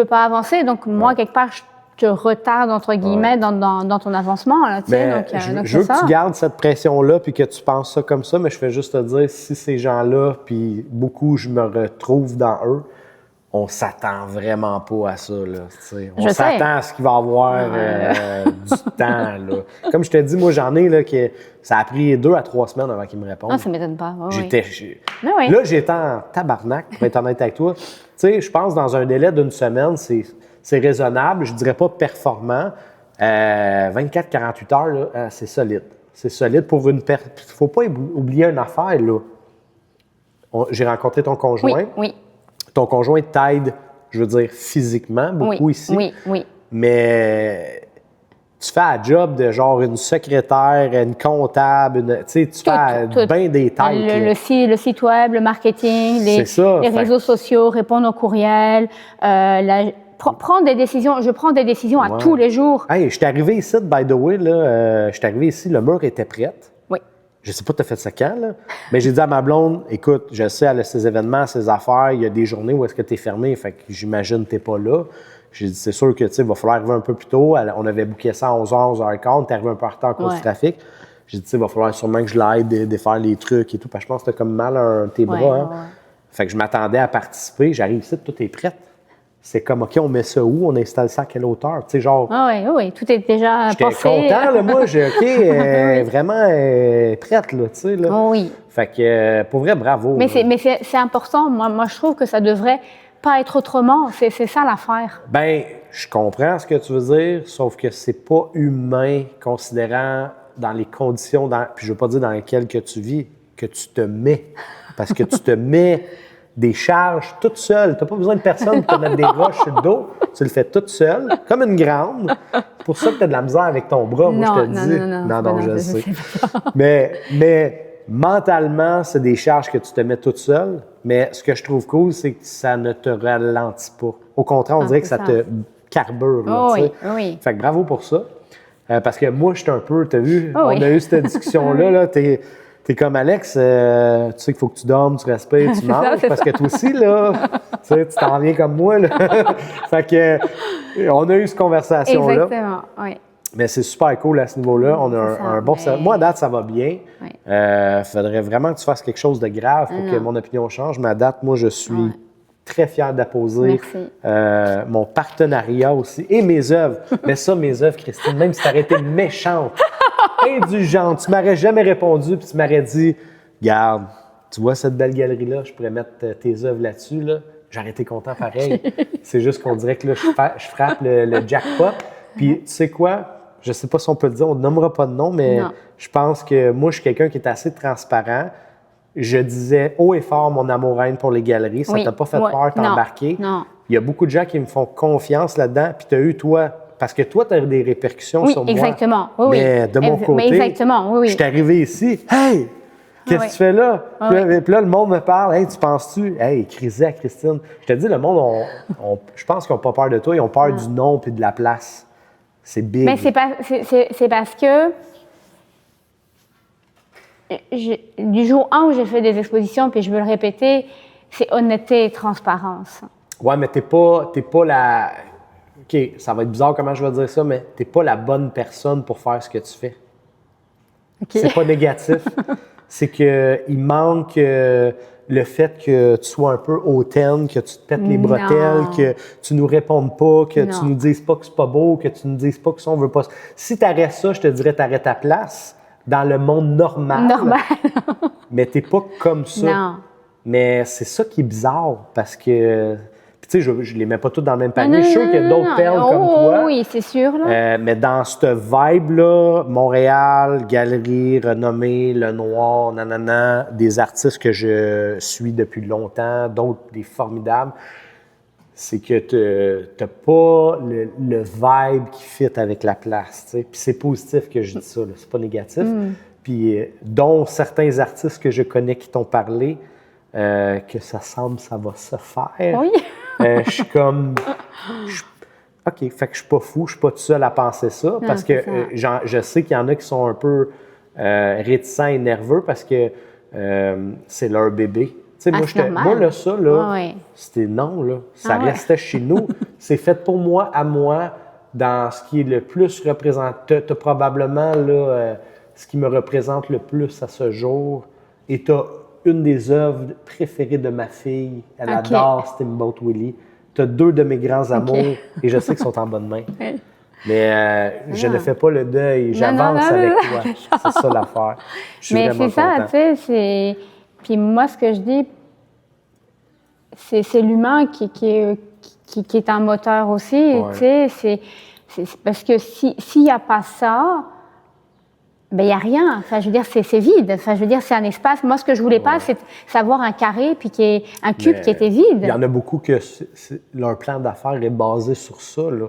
pas avancer. Donc, moi, quelque part, je te retarde, entre guillemets, dans ton avancement. Là, donc, je veux que tu gardes cette pression-là puis que tu penses ça comme ça, mais je fais juste te dire, si ces gens-là, puis beaucoup, je me retrouve dans eux, on s'attend vraiment pas à ça, là, tu sais. On Je sais. s'attend à ce qu'il va y avoir du temps, là. Comme je te dis, moi, j'en ai, là, que ça a pris 2 à 3 semaines avant qu'ils me répondent. Non, ça m'étonne pas. Oui, oui. Là, j'étais en tabarnak, pour être honnête avec toi. Tu sais, je pense dans un délai d'une semaine, c'est raisonnable. Je dirais pas performant. 24-48 heures, là, c'est solide. C'est solide pour une personne. Il ne faut pas oublier une affaire, là. J'ai rencontré ton conjoint. Oui, oui. Ton conjoint t'aide, je veux dire, physiquement, beaucoup ici. Oui, oui. Mais tu fais un job de genre une secrétaire, une comptable, tu sais, tu fais bien des tâches. Le site web, le marketing, les réseaux sociaux, répondre aux courriels, prendre des décisions. Je prends des décisions à tous les jours. Hey, je suis arrivé ici, by the way, là, je suis arrivé ici, le mur était prêt. Oui. Je sais pas, tu as fait ça quand, là? Mais j'ai dit à ma blonde, écoute, je sais, elle a ses événements, ses affaires, il y a des journées où est-ce que tu es fermé, fait que j'imagine que tu n'es pas là. J'ai dit, c'est sûr que, tu sais, il va falloir arriver un peu plus tôt. On avait booké ça à 11h, 11h15, tu es arrivé un peu en retard à cause du trafic. J'ai dit, tu sais, il va falloir sûrement que je l'aide, défaire les trucs et tout, parce que je pense que tu as comme mal à tes bras, hein? Ouais. Fait que je m'attendais à participer. J'arrive ici, tout est prêt. C'est comme, OK, on met ça où? On installe ça à quelle hauteur? Tu sais, genre. Ah oui, tout est déjà j'étais passé. Content, là, moi, vraiment prête, là, tu sais, là. Oh, oui. Fait que, pour vrai, bravo. Mais c'est important. Moi, je trouve que ça devrait pas être autrement. C'est ça l'affaire. Ben, je comprends ce que tu veux dire, sauf que c'est pas humain, considérant dans les conditions, puis je veux pas dire dans lesquelles que tu vis, que tu te mets. Parce que tu te mets des charges toute seule. Tu n'as pas besoin de personne pour te mettre des roches sur le dos. Tu le fais toute seule, comme une grande. C'est pour ça que tu as de la misère avec ton bras, moi, je te le dis. Non, je le sais. Mais mentalement, c'est des charges que tu te mets toute seule. Mais ce que je trouve cool, c'est que ça ne te ralentit pas. Au contraire, on dirait que ça te carbure. Là, oui. Fait que bravo pour ça. Parce que moi, je suis un peu, tu as vu, on a eu cette discussion-là. Là, T'es comme Alex, tu sais qu'il faut que tu dormes, tu respires, tu manges, parce que toi aussi, là, tu t'en viens comme moi, là. Fait que, on a eu cette conversation-là. Exactement, oui. Mais c'est super cool à ce niveau-là. On a un bon service. Moi, à date, ça va bien. Il faudrait vraiment que tu fasses quelque chose de grave pour que mon opinion change. Mais à date, moi, je suis très fier d'apposer mon partenariat aussi et mes œuvres. Mais ça, mes œuvres, Christine, même si tu aurais été méchante, indulgente, tu m'aurais jamais répondu puis tu m'aurais dit, garde, tu vois cette belle galerie-là, je pourrais mettre tes œuvres là-dessus, là. J'aurais été content pareil. C'est juste qu'on dirait que là, je frappe le jackpot. Puis tu sais quoi? Je sais pas si on peut le dire, on ne nommera pas de nom, mais je pense que moi, je suis quelqu'un qui est assez transparent. Je disais haut et fort mon amour-haine pour les galeries. Ça t'a pas fait peur t'embarquer? Non. Il y a beaucoup de gens qui me font confiance là-dedans. Puis tu as eu, toi, parce que toi, tu as des répercussions sur moi. Exactement. Mais de mon côté, je suis arrivé ici. Hey! Qu'est-ce que tu fais là? Puis là, le monde me parle. Hey, tu penses-tu? Hey, crisé à Christine. Je te dis, le monde, je pense qu'ils n'ont pas peur de toi. Ils ont peur du nom puis de la place. C'est big. Mais c'est parce que du jour 1 où j'ai fait des expositions, puis je veux le répéter, c'est honnêteté et transparence. Ouais, mais t'es pas la... OK, ça va être bizarre comment je vais dire ça, mais t'es pas la bonne personne pour faire ce que tu fais. Okay. C'est pas négatif. C'est qu'il manque le fait que tu sois un peu hautaine, que tu te pètes les bretelles, que tu nous répondes pas, que tu nous dises pas que c'est pas beau, que tu nous dises pas que ça, on veut pas... Si t'arrêtes ça, je te dirais t'arrêtes ta place dans le monde normal. Mais t'es pas comme ça. Non. Mais c'est ça qui est bizarre, parce que... Tu sais, je les mets pas tous dans le même panier. Je suis sûr qu'il y a d'autres perles comme toi. Oui, c'est sûr. Là. Mais dans cette vibe-là, Montréal, galerie renommée, Le Noir, nanana, des artistes que je suis depuis longtemps, d'autres des formidables, c'est que t'as pas le vibe qui fit avec la place. T'sais. Puis c'est positif que je dis ça, là. C'est pas négatif. Puis dont certains artistes que je connais qui t'ont parlé, que ça semble ça va se faire. Oui. Je suis comme... OK, fait que je suis pas fou, je suis pas tout seul à penser ça, parce que je sais qu'il y en a qui sont un peu réticents et nerveux parce que c'est leur bébé. Tu sais, moi, là, ça, là, c'était non, là. Ça restait chez nous. C'est fait pour moi, à moi, dans ce qui est le plus représenté. T'as probablement, là, ce qui me représente le plus à ce jour. Et t'as une des œuvres préférées de ma fille. Elle Ok. adore Steamboat Willie. Tu as 2 de mes grands amours et je sais qu'ils sont en bonne main. Oui. Mais je ne fais pas le deuil, j'avance non, avec non, toi. C'est ça l'affaire. Je suis Mais vraiment c'est ça, content. tu sais, c'est... Puis moi, ce que je dis, c'est l'humain qui est un moteur aussi, Ouais. tu sais, c'est parce que s'il n'y a pas ça, ben il n'y a rien. Enfin, je veux dire, c'est vide. Enfin, je veux dire, c'est un espace. Moi, ce que je voulais pas, c'est avoir un carré puis qu'il y ait un cube Mais qui était vide. Il y en a beaucoup que leur plan d'affaires est basé sur ça, là.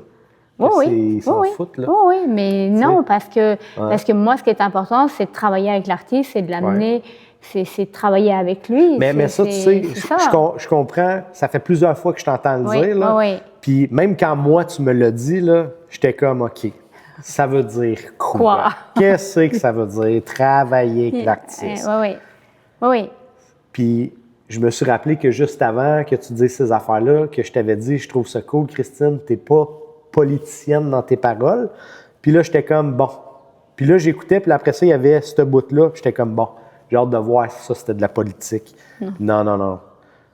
Oh oui, Ils s'en oh oui. foutent, là. Oh oui, mais non, parce que moi, ce qui est important, c'est de travailler avec l'artiste, c'est de l'amener, c'est de travailler avec lui. Mais ça, tu sais, c'est ça. je comprends. Ça fait plusieurs fois que je t'entends le Oui, dire, là. oui. Puis même quand moi, tu me l'as dit, là, j'étais comme, OK, ça veut dire quoi? Qu'est-ce que ça veut dire, travailler avec l'artiste? Oui, oui. Oui. Puis je me suis rappelé que juste avant que tu dises ces affaires-là, que je t'avais dit, je trouve ça cool, Christine, t'es pas politicienne dans tes paroles. Puis là, j'étais comme, bon. Puis là, j'écoutais, puis après ça, il y avait ce bout-là, puis j'étais comme, bon, j'ai hâte de voir si ça, c'était de la politique. Non, non, non.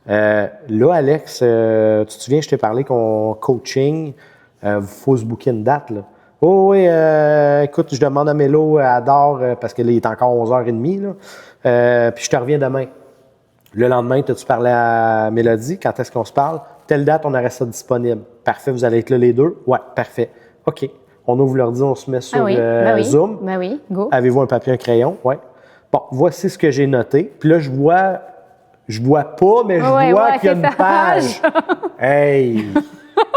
Là, Alex, tu te souviens, je t'ai parlé qu'on coaching, faut se booker une date, là. Oh oui, écoute, je demande à Mélo, elle adore, parce que là, il est encore 11h30, là. Puis je te reviens demain. Le lendemain, t'as-tu parlé à Mélodie? Quand est-ce qu'on se parle? Telle date, on aurait ça disponible. Parfait, vous allez être là les deux? Ouais, parfait. OK. On ouvre l'ordi, on se met sur oui. Zoom. Ben oui, go. Avez-vous un papier, un crayon? Ouais. Bon, voici ce que j'ai noté. Puis là, je vois pas, mais je vois qu'il y a une page. Hey,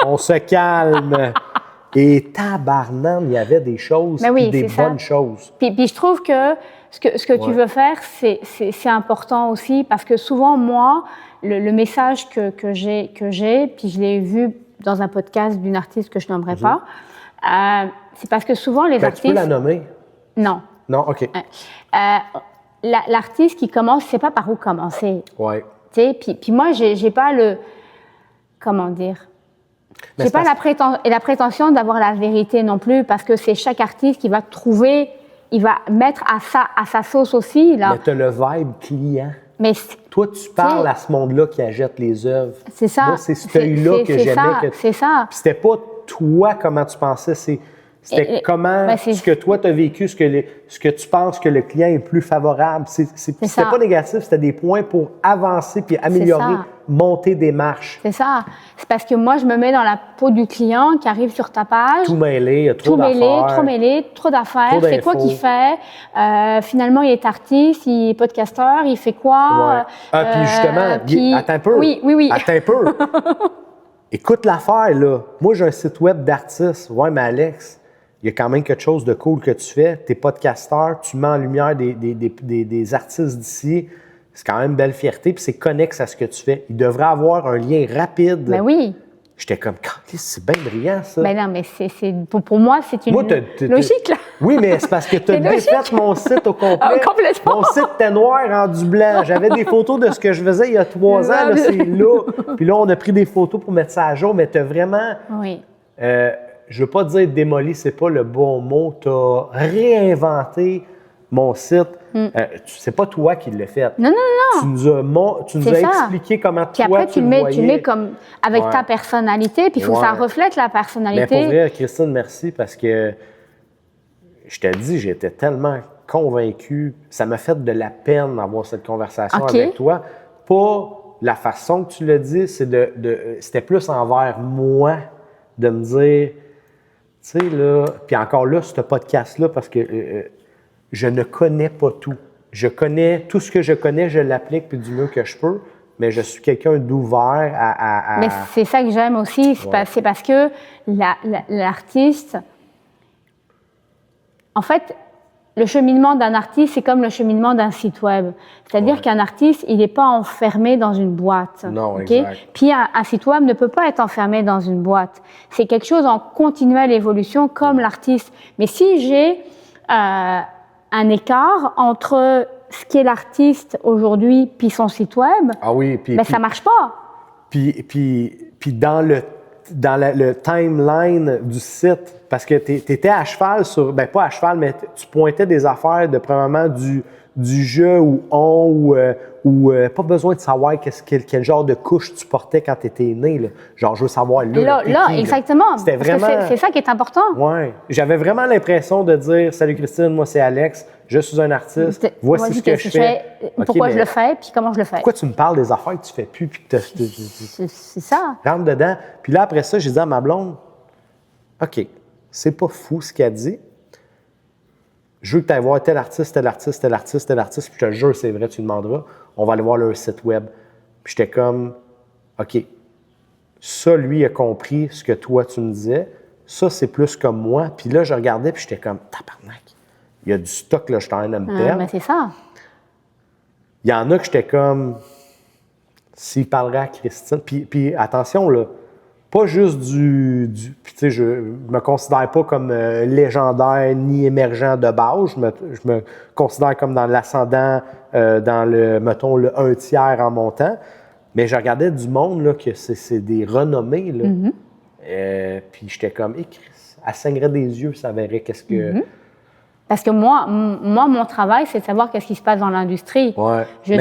on se calme. Et tabarnane, il y avait des choses, Ben oui, puis des c'est bonnes ça. choses. Puis je trouve que ce que tu veux faire, c'est important aussi parce que souvent, moi, le message que j'ai, puis je l'ai vu dans un podcast d'une artiste que je nommerai pas, c'est parce que souvent les artistes... Tu peux la nommer? Non. Non? OK. L'artiste qui commence, ne sait pas par où commencer. Ouais. Tu sais, puis moi, j'ai pas le... Comment dire? Mais J'ai c'est pas la prétention d'avoir la vérité non plus, parce que c'est chaque artiste qui va trouver, il va mettre à sa sauce aussi. Là. Mais tu as le vibe client. Mais Toi, tu parles à ce monde-là qui achète les œuvres. c'est ça. Moi, c'est cet œil-là que j'aimais. C'est ça. Puis c'était pas toi comment tu pensais, c'était comment ce que toi tu as vécu, ce que tu penses que le client est plus favorable. C'était ça. pas négatif, c'était des points pour avancer puis améliorer, monter des marches. C'est ça. C'est parce que moi, je me mets dans la peau du client qui arrive sur ta page. Tout mêlé, il y a trop d'affaires. Trop mêlé, trop d'affaires. C'est quoi qu'il fait? Finalement, il est artiste, il est podcasteur, il fait quoi? Ouais. Puis justement, attends un peu. Oui. Attends un peu. Écoute l'affaire, là. Moi, j'ai un site web d'artiste. Ouais, mais Alex, il y a quand même quelque chose de cool que tu fais. Tu es podcasteur, tu mets en lumière des artistes d'ici. C'est quand même une belle fierté, puis c'est connexe à ce que tu fais. Il devrait avoir un lien rapide. Ben oui. J'étais comme, c'est bien brillant, ça. Ben non, mais pour moi, c'est une logique, là. Oui, mais c'est parce que tu as bien fait mon site au complet. Complètement. Mon site était noir rendu blanc. J'avais des photos de ce que je faisais il y a 3 ans. Là, c'est là. Puis là, on a pris des photos pour mettre ça à jour, mais tu as vraiment... Oui. Je veux pas dire démoli, c'est pas le bon mot. Tu as réinventé mon site. C'est pas toi qui l'as fait. Non. Tu nous as expliqué comment puis toi après, tu le voyais. tu mets comme avec ta personnalité, puis il faut que ça reflète la personnalité. Mais pour vrai, Christine, merci, parce que je te dis, j'étais tellement convaincu. Ça m'a fait de la peine d'avoir cette conversation avec toi. Pas la façon que tu l'as dit, c'était plus envers moi de me dire, tu sais, là, puis encore là, ce podcast-là, parce que je ne connais pas tout. Je connais tout ce que je connais, je l'applique puis du mieux que je peux, mais je suis quelqu'un d'ouvert à... Mais c'est ça que j'aime aussi, c'est parce que l'artiste... En fait, le cheminement d'un artiste, c'est comme le cheminement d'un site web. C'est-à-dire qu'un artiste, il n'est pas enfermé dans une boîte. Non, exact. Puis un site web ne peut pas être enfermé dans une boîte. C'est quelque chose en continuelle évolution comme l'artiste. Mais si j'ai un écart entre ce qu'est l'artiste aujourd'hui puis son site web, ça marche pas. Puis dans le timeline du site, parce que tu étais à cheval sur, pas à cheval, mais tu pointais des affaires de premièrement du du je ou on ou pas besoin de savoir quel genre de couche tu portais quand tu étais né. Là. Genre, je veux savoir là. Là, exactement. C'était Parce vraiment. que c'est ça qui est important. Ouais. J'avais vraiment l'impression de dire salut Christine, moi c'est Alex, je suis un artiste, voici ce que je fais. Pourquoi OK, je le fais, puis comment je le fais. Pourquoi tu me parles des affaires que tu fais plus puis que c'est ça. rentre dedans. Puis là, après ça, j'ai dit à ma blonde, OK, c'est pas fou ce qu'elle dit. Je veux que tu ailles voir tel artiste, tel artiste, tel artiste, tel artiste, puis je te jure, c'est vrai, tu demanderas. On va aller voir leur site web. Puis j'étais comme, OK, ça, lui, a compris ce que toi, tu me disais. Ça, c'est plus comme moi. Puis là, je regardais, puis j'étais comme, tabarnak. Il y a du stock, là, je suis en train de me perdre. Mais c'est ça. Il y en a que j'étais comme, s'il parlerait à Christine. Puis attention, là, pas juste puis tu sais, je me considère pas comme légendaire ni émergent de base. Je me considère comme dans l'ascendant, dans mettons, le 1/3 en montant. Mais je regardais du monde, là, que c'est des renommés, là. Puis j'étais comme, Chris, elle saignerait des yeux, ça verrait qu'est-ce que... Parce que moi, mon travail, c'est de savoir qu'est-ce qui se passe dans l'industrie. Ouais, je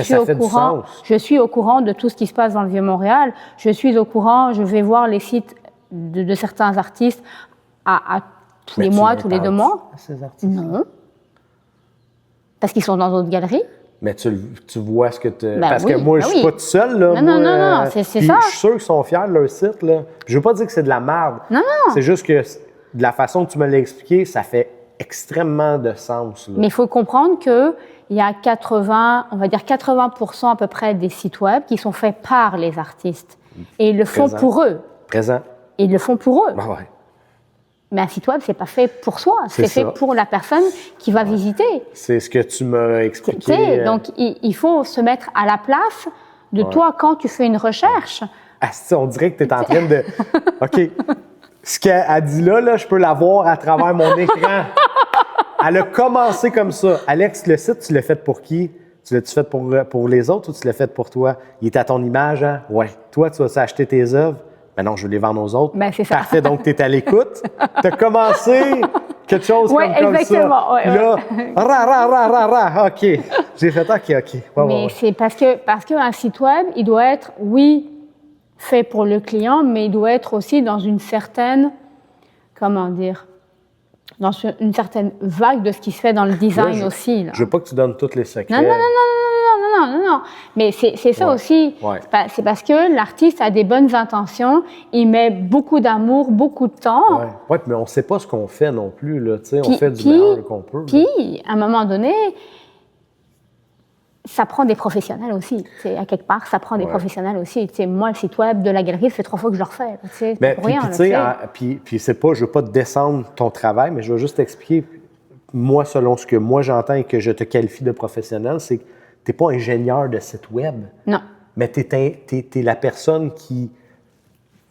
suis au courant de tout ce qui se passe dans le Vieux-Montréal. Je suis au courant, je vais voir les sites de certains artistes à tous les mois, tous les 2 mois. Ces artistes? Non. Parce qu'ils sont dans d'autres galeries. Mais tu vois ce que tu... Ben Parce oui, que moi, ben je suis oui. pas tout seul, là. Non, c'est ça. Je suis sûr qu'ils sont fiers de leur site, là. Je veux pas dire que c'est de la merde. Non. C'est juste que de la façon que tu me l'as expliqué, ça fait extrêmement de sens, là. Mais il faut comprendre qu'il y a 80% à peu près des sites web qui sont faits par les artistes. Et ils le font pour eux. Présent. Et ils le font pour eux. Ben ouais. Mais un site web, c'est pas fait pour soi. C'est fait pour la personne qui va visiter. C'est ce que tu m'as expliqué. Donc, il faut se mettre à la place de toi quand tu fais une recherche. On dirait que tu es en train de... OK. Ce qu'elle a dit là, je peux la voir à travers mon écran. Elle a commencé comme ça. Alex, le site, tu l'as fait pour qui? Tu l'as-tu fait pour les autres ou tu l'as fait pour toi? Il est à ton image, hein? Ouais. Toi, tu vas acheter tes œuvres? Ben non, je veux les vendre aux autres. Ben, c'est ça. Parfait, donc tu es à l'écoute. Tu as commencé quelque chose comme ça. Ouais, Puis là, ra, OK. J'ai fait OK. Mais c'est parce qu'un site web, il doit être, oui, fait pour le client, mais il doit être aussi dans une certaine, dans une certaine vague de ce qui se fait dans le design aussi. Là. Je veux pas que tu donnes tous les secrets. Non. Mais c'est ça aussi. Ouais. C'est parce que l'artiste a des bonnes intentions, il met beaucoup d'amour, beaucoup de temps. Ouais, mais on sait pas ce qu'on fait non plus, là. Tu sais, on fait du meilleur qu'on peut. Puis, à un moment donné, ça prend des professionnels aussi. À quelque part, ça prend des professionnels aussi. Moi, le site web de la galerie, ça fait 3 fois que je le refais. Mais pour rien. Puis c'est pas, je veux pas te descendre ton travail, mais je veux juste t'expliquer, moi, selon ce que moi j'entends et que je te qualifie de professionnel, c'est que tu n'es pas ingénieur de site web. Non. Mais tu es la personne qui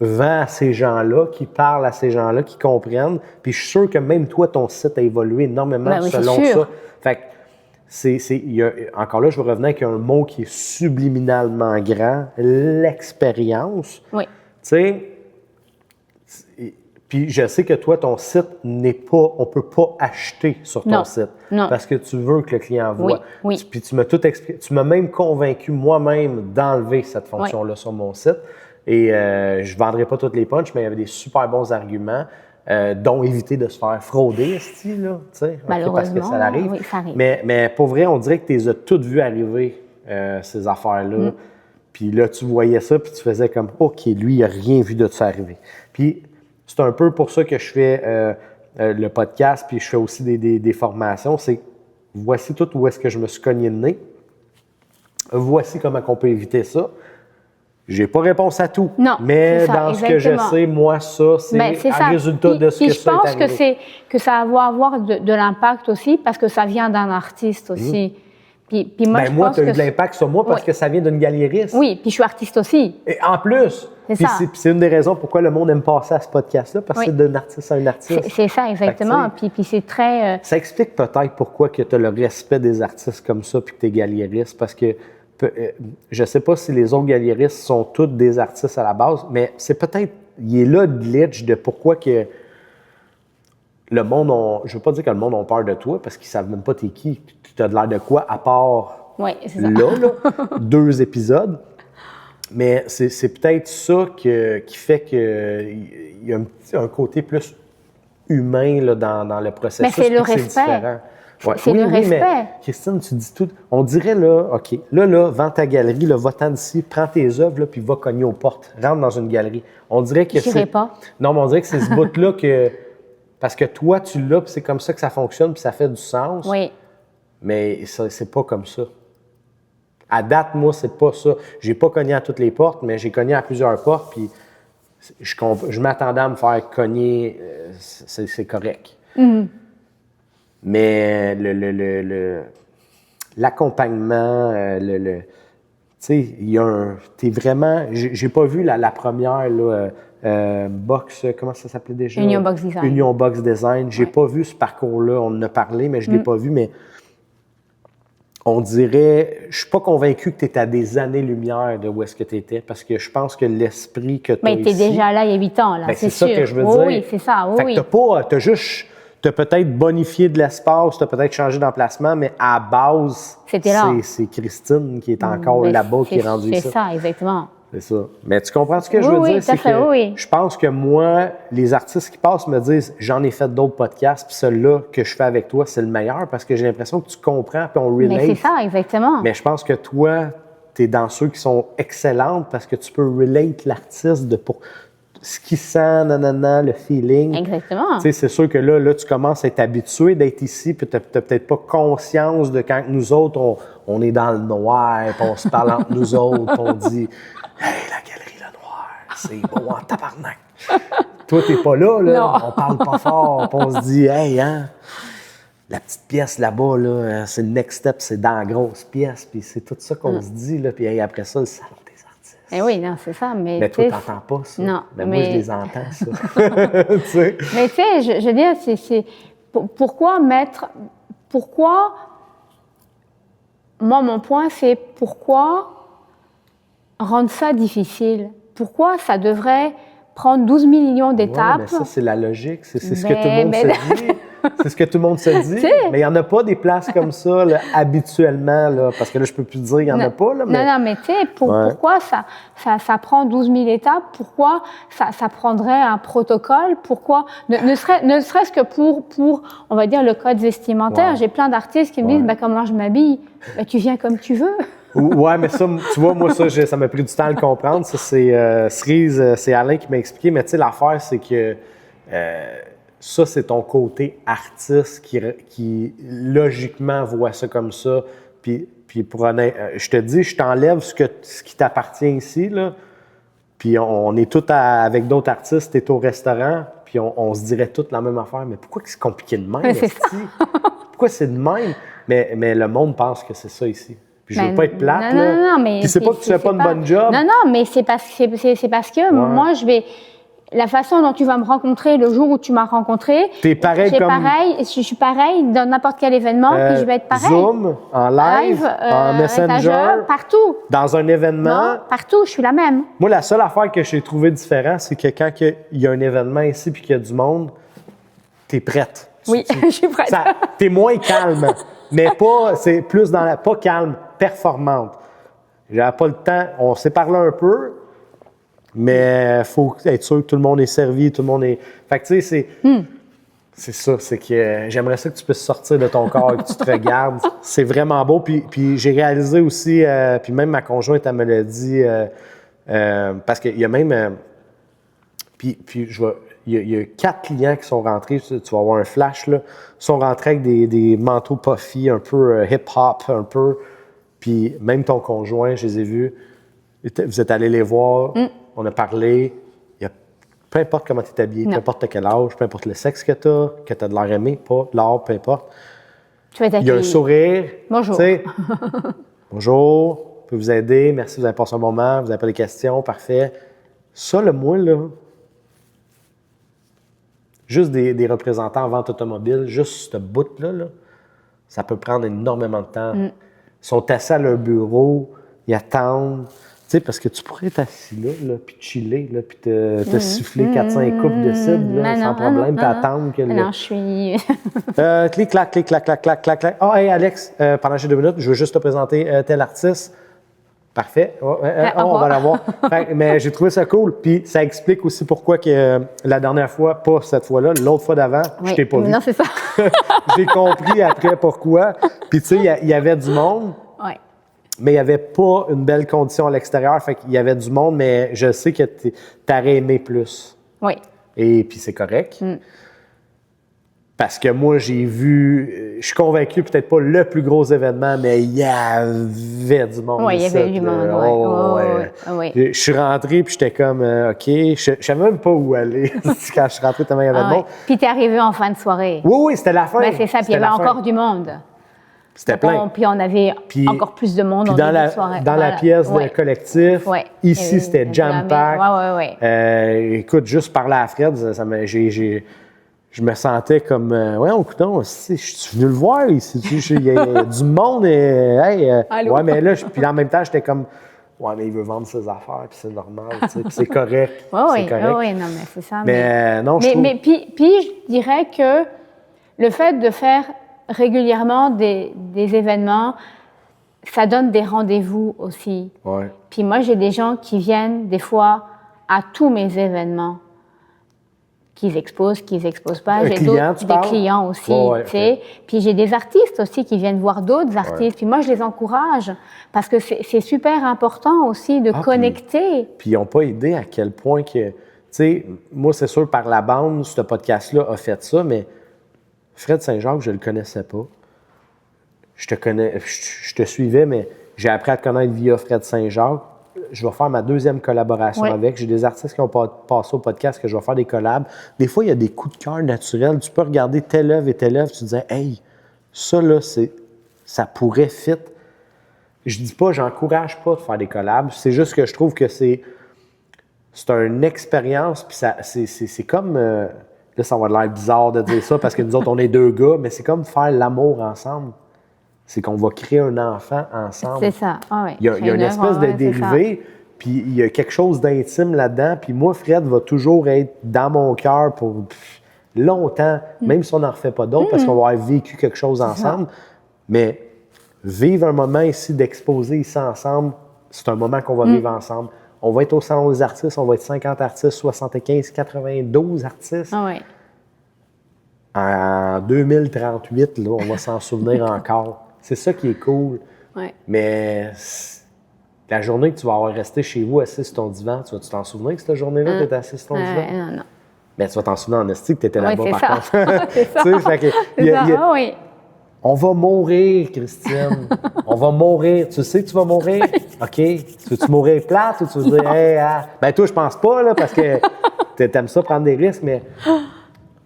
vend à ces gens-là, qui parle à ces gens-là, qui comprennent. Puis je suis sûr que même toi, ton site a évolué énormément selon ça. Fait que encore là, je veux revenir avec un mot qui est subliminalement grand, l'expérience. Oui. Tu sais, puis je sais que toi, ton site n'est pas, on ne peut pas acheter sur ton site. Non. Parce que tu veux que le client voit. Oui. Puis tu m'as tout expliqué. Tu m'as même convaincu moi-même d'enlever cette fonction-là sur mon site. Et je ne vendrai pas toutes les punches, mais il y avait des super bons arguments, dont éviter de se faire frauder, là, malheureusement, parce que ça arrive. Oui, ça arrive. Mais pour vrai, on dirait que tu les as toutes vues arriver, ces affaires-là. Puis là, tu voyais ça, puis tu faisais comme, OK, lui, il n'a rien vu de ça arriver. Puis c'est un peu pour ça que je fais le podcast, puis je fais aussi des formations. C'est voici tout où est-ce que je me suis cogné le nez. Voici comment on peut éviter ça. J'ai pas réponse à tout. Non, mais ça, dans exactement. ce que je sais, moi, ça, c'est un résultat de ce que ça est arrivé. Je pense que ça va avoir de l'impact aussi parce que ça vient d'un artiste aussi. Puis moi, je pense tu as eu que de l'impact sur moi parce que ça vient d'une galériste. Oui, puis je suis artiste aussi. Et en plus, c'est une des raisons pourquoi le monde aime passer à ce podcast-là, parce que c'est d'un artiste à un artiste. C'est ça, exactement. Puis c'est très... Ça explique peut-être pourquoi tu as le respect des artistes comme ça puis que tu es galériste, parce que je ne sais pas si les autres galéristes sont tous des artistes à la base, mais c'est peut-être, il est là le glitch de pourquoi que le monde, je ne veux pas dire que le monde a peur de toi, parce qu'ils ne savent même pas t'es qui. tu as de l'air de quoi, à part Oui, c'est ça. là, 2 épisodes. Mais c'est peut-être ça qui fait qu'il y a un côté plus humain là, dans le processus. Mais c'est le puis que respect. différent. Ouais. C'est le respect. Mais Christine, tu dis tout. On dirait là, OK, là, vends ta galerie, là, va-t'en d'ici, prends tes œuvres, là, puis va cogner aux portes. Rentre dans une galerie. On dirait que J'irai pas. Non, mais on dirait que c'est ce bout-là que. Parce que toi, tu l'as, puis c'est comme ça que ça fonctionne, puis ça fait du sens. Oui. Mais c'est pas comme ça. À date, moi, c'est pas ça. J'ai pas cogné à toutes les portes, mais j'ai cogné à plusieurs portes, puis je m'attendais à me faire cogner, c'est correct. Mm-hmm. Mais l'accompagnement, tu sais, il y a un. T'es vraiment. J'ai pas vu la première, là, Box, comment ça s'appelait déjà? Union Box Design. Union Box Design. J'ai pas vu ce parcours-là. On en a parlé, mais je l'ai pas vu. Mais on dirait. Je suis pas convaincu que tu étais à des années-lumière de où est-ce que tu étais, parce que je pense que l'esprit que tu as. Mais tu es déjà là il y a 8 ans, là, Ben, c'est ça sûr. que je veux dire. Oui, c'est ça. Oui, Fait que oui. t'as pas. T'as juste. Tu as peut-être bonifié de l'espace, tu as peut-être changé d'emplacement, mais à base, C'était là. c'est Christine qui est encore Ben, là-bas qui est rendue C'est ça. ça, exactement. C'est ça. Mais tu comprends ce que je Oui, veux oui, dire? tout à C'est fait, que oui. je pense que moi, les artistes qui passent me disent j'en ai fait d'autres podcasts, puis celui-là que je fais avec toi, c'est le meilleur parce que j'ai l'impression que tu comprends, puis on relate. Mais c'est ça, exactement. Mais je pense que toi, tu es dans ceux qui sont excellentes parce que tu peux relate l'artiste pour ce qu'il sent, nanana, le feeling. Exactement. Tu sais, c'est sûr que là, tu commences à être habitué d'être ici, puis tu n'as peut-être pas conscience de quand nous autres, on est dans le noir, puis on se parle entre nous autres, puis on dit « Hey, la galerie Le Noir, c'est beau en tabarnak! » Toi, t'es pas là, Non. on parle pas fort, puis on se dit « Hey, hein, la petite pièce là-bas, là, c'est le next step, c'est dans la grosse pièce, puis c'est tout ça qu'on se dit, là, puis hey, après ça, le salon des artistes. » Eh oui, non, c'est ça. Mais toi, tu sais, t'entends pas ça. Non, Mais moi, je mais- les entends, ça. Tu sais? Mais tu sais, je veux dire, pourquoi mettre. Pourquoi. Moi, mon point, c'est pourquoi rendre ça difficile? Pourquoi ça devrait prendre 12 millions Ouais, d'étapes? mais ça, c'est la logique. C'est ce que Mais- tout le monde mais- se dit. C'est ce que tout le monde se dit. Tu sais. Mais il n'y en a pas des places comme ça, là, habituellement, là, parce que là, je peux plus dire, il n'y en a pas. Là, mais... Non, mais tu sais, Ouais. pourquoi ça prend 12 000 étapes? Pourquoi ça prendrait un protocole? Pourquoi? Ne serait-ce que pour, on va dire, le code vestimentaire. Ouais. J'ai plein d'artistes qui me Ouais. disent, bah, comment je m'habille? Bah, tu viens comme tu veux. Ouais, mais ça, tu vois, moi, ça m'a pris du temps à le comprendre. Ça, c'est Cerise, c'est Alain qui m'a expliqué. Mais tu sais, l'affaire, c'est que ça, c'est ton côté artiste qui logiquement voit ça comme ça. Puis je te dis, je t'enlève ce qui t'appartient ici, là. Puis on est tous avec d'autres artistes, t'es au restaurant, puis on se dirait tous la même affaire. Mais pourquoi que c'est compliqué de même? C'est esti? Pourquoi c'est de même? Mais le monde pense que c'est ça ici. Puis je veux Ben, pas être plate, non, là. non, non, mais Puis c'est pas que tu fais pas une bonne job. Non, non, mais c'est parce que moi, la façon dont tu vas me rencontrer le jour où tu m'as rencontré, T'es pareil comme- je suis pareil dans n'importe quel événement, puis je vais être pareil. Zoom, en live, en Messenger, partout. dans un événement. Non, partout, je suis la même. Moi, la seule affaire que j'ai trouvé différente, c'est que quand il y a un événement ici puis qu'il y a du monde, t'es prête. Oui, je suis prête. T'es moins calme, mais pas, c'est plus pas calme, performante. J'avais pas le temps, on s'est parlé un peu, mais il faut être sûr que tout le monde est servi, tout le monde est... Fait que tu sais, c'est ça, c'est que j'aimerais ça que tu puisses sortir de ton corps et que tu te regardes. C'est vraiment beau. Puis j'ai réalisé aussi, puis même ma conjointe, elle me l'a dit, parce qu'il y a même... puis il y a 4 clients qui sont rentrés, tu vas avoir un flash, là, sont rentrés avec des manteaux puffy, un peu hip-hop, un peu. Puis même ton conjoint, je les ai vus. Vous êtes allés les voir, on a parlé. Peu importe comment tu es habillé, Non. peu importe quel âge, peu importe le sexe que tu as de l'air aimé, pas l'art, peu importe. Tu vas être Il y a un accueilli. sourire. Bonjour. tu sais. Bonjour, je peux vous aider, merci, vous avez passé un bon moment, vous n'avez pas des questions, parfait. Ça, le moi, là, juste des représentants en vente automobile, juste ce bout-là, là, ça peut prendre énormément de temps. Ils sont assis à leur bureau, ils attendent. sais, parce que tu pourrais être assis là puis chiller, là, puis te siffler 4-5 coupes de cible, là, sans problème, puis attendre que Non, je suis... clic, clac, clic, clac, clac, clac, clac, clac. Ah, hey, Alex, pendant que j'ai 2 minutes, je veux juste te présenter tel artiste. Parfait. On va l'avoir. Mais j'ai trouvé ça cool. Puis ça explique aussi pourquoi que la dernière fois, pas cette fois-là, l'autre fois d'avant, je t'ai pas vu. Non, c'est ça. J'ai compris après pourquoi. Puis tu sais, il y avait du monde. Oui. Mais il n'y avait pas une belle condition à l'extérieur. Fait qu'il y avait du monde, mais je sais que tu aurais aimé plus. Oui. Et puis c'est correct. Parce que moi, j'ai vu, je suis convaincu, peut-être pas le plus gros événement, mais il y avait du monde. Oui, il y avait du monde, oui. Je suis rentré, puis j'étais comme, OK, je ne savais même pas où aller quand je suis rentré, tellement il y avait de monde. Puis tu es arrivé en fin de soirée. Oui, c'était la fin. Ben, c'est ça, puis il y avait encore du monde. C'était plein. Puis on avait encore plus de monde en début de soirée. Dans la pièce de collectif, ici, c'était jam-pack. Écoute, juste parler à Fred, je me sentais comme, coudonc, je suis venu le voir ici, il y a du monde, ouais, mais là, puis en même temps, j'étais comme, ouais, mais il veut vendre ses affaires, puis c'est normal, tu sais, puis c'est correct. Oui, non, mais c'est ça. Mais non, puis je dirais que le fait de faire régulièrement des événements, ça donne des rendez-vous aussi. Ouais. Puis moi, j'ai des gens qui viennent des fois à tous mes événements, qu'ils exposent pas. J'ai des clients aussi, tu sais. Puis j'ai des artistes aussi qui viennent voir d'autres artistes. Puis moi, je les encourage parce que c'est super important aussi de connecter. Puis ils n'ont pas idée à quel point que, tu sais, moi, c'est sûr, par la bande, ce podcast-là a fait ça, mais Fred Saint-Jacques, je le connaissais pas. Je te suivais, mais j'ai appris à te connaître via Fred Saint-Jacques. Je vais faire ma 2e collaboration avec. J'ai des artistes qui ont passé au podcast que je vais faire des collabs. Des fois, il y a des coups de cœur naturels. Tu peux regarder telle œuvre et telle œuvre, tu te dis, hey, ça là, ça pourrait fit. Je dis pas, j'encourage pas de faire des collabs. C'est juste que je trouve que c'est une expérience, puis c'est comme... là, ça va avoir l'air bizarre de dire ça parce que nous autres, on est 2 gars, mais c'est comme faire l'amour ensemble. C'est qu'on va créer un enfant ensemble. C'est ça. Il y a une espèce de dérivé, puis il y a quelque chose d'intime là-dedans. Puis moi, Fred va toujours être dans mon cœur pour longtemps, même si on n'en refait pas d'autres, parce qu'on va avoir vécu quelque chose ensemble. Mais vivre un moment ici, d'exposer ici ensemble, c'est un moment qu'on va vivre ensemble. On va être au Salon des artistes, on va être 50 artistes, 75, 92 artistes. En 2038, là, on va s'en souvenir encore. C'est ça qui est cool. Mais la journée que tu vas avoir resté chez vous assis sur ton divan, tu vas-tu t'en souvenir que cette journée-là, tu étais assis sur ton divan? Non. Mais tu vas t'en souvenir en esti que tu étais là-bas, par contre. C'est ça. On va mourir, Christine. On va mourir. Tu sais que tu vas mourir? OK. Tu veux-tu mourir plate ou tu veux dire, ben toi, je pense pas, là, parce que t'aimes ça prendre des risques, mais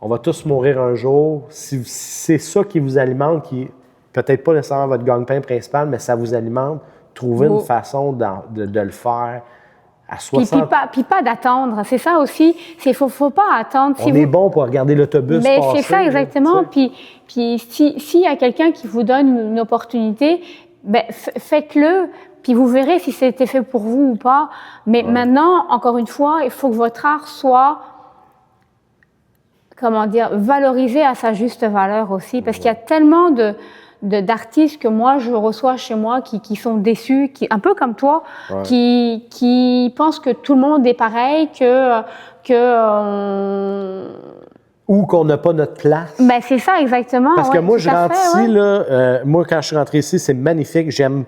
on va tous mourir un jour. Si c'est ça qui vous alimente, qui peut-être pas nécessairement votre gagne-pain principal, mais ça vous alimente, trouvez une façon de le faire à 60... Puis pas d'attendre. C'est ça aussi. Il faut pas attendre. On est bon pour regarder l'autobus passer. C'est ça, exactement. Puis s'il y a quelqu'un qui vous donne une opportunité, ben, faites-le. Puis vous verrez si c'était fait pour vous ou pas. Mais maintenant, encore une fois, il faut que votre art soit... valorisé à sa juste valeur aussi, parce qu'il y a tellement d'artistes que moi je reçois chez moi qui sont déçus, un peu comme toi, qui pensent que tout le monde est pareil, ou qu'on n'a pas notre place. Ben c'est ça exactement. Parce que moi je rentre ici là, moi quand je suis rentré ici c'est magnifique, j'aime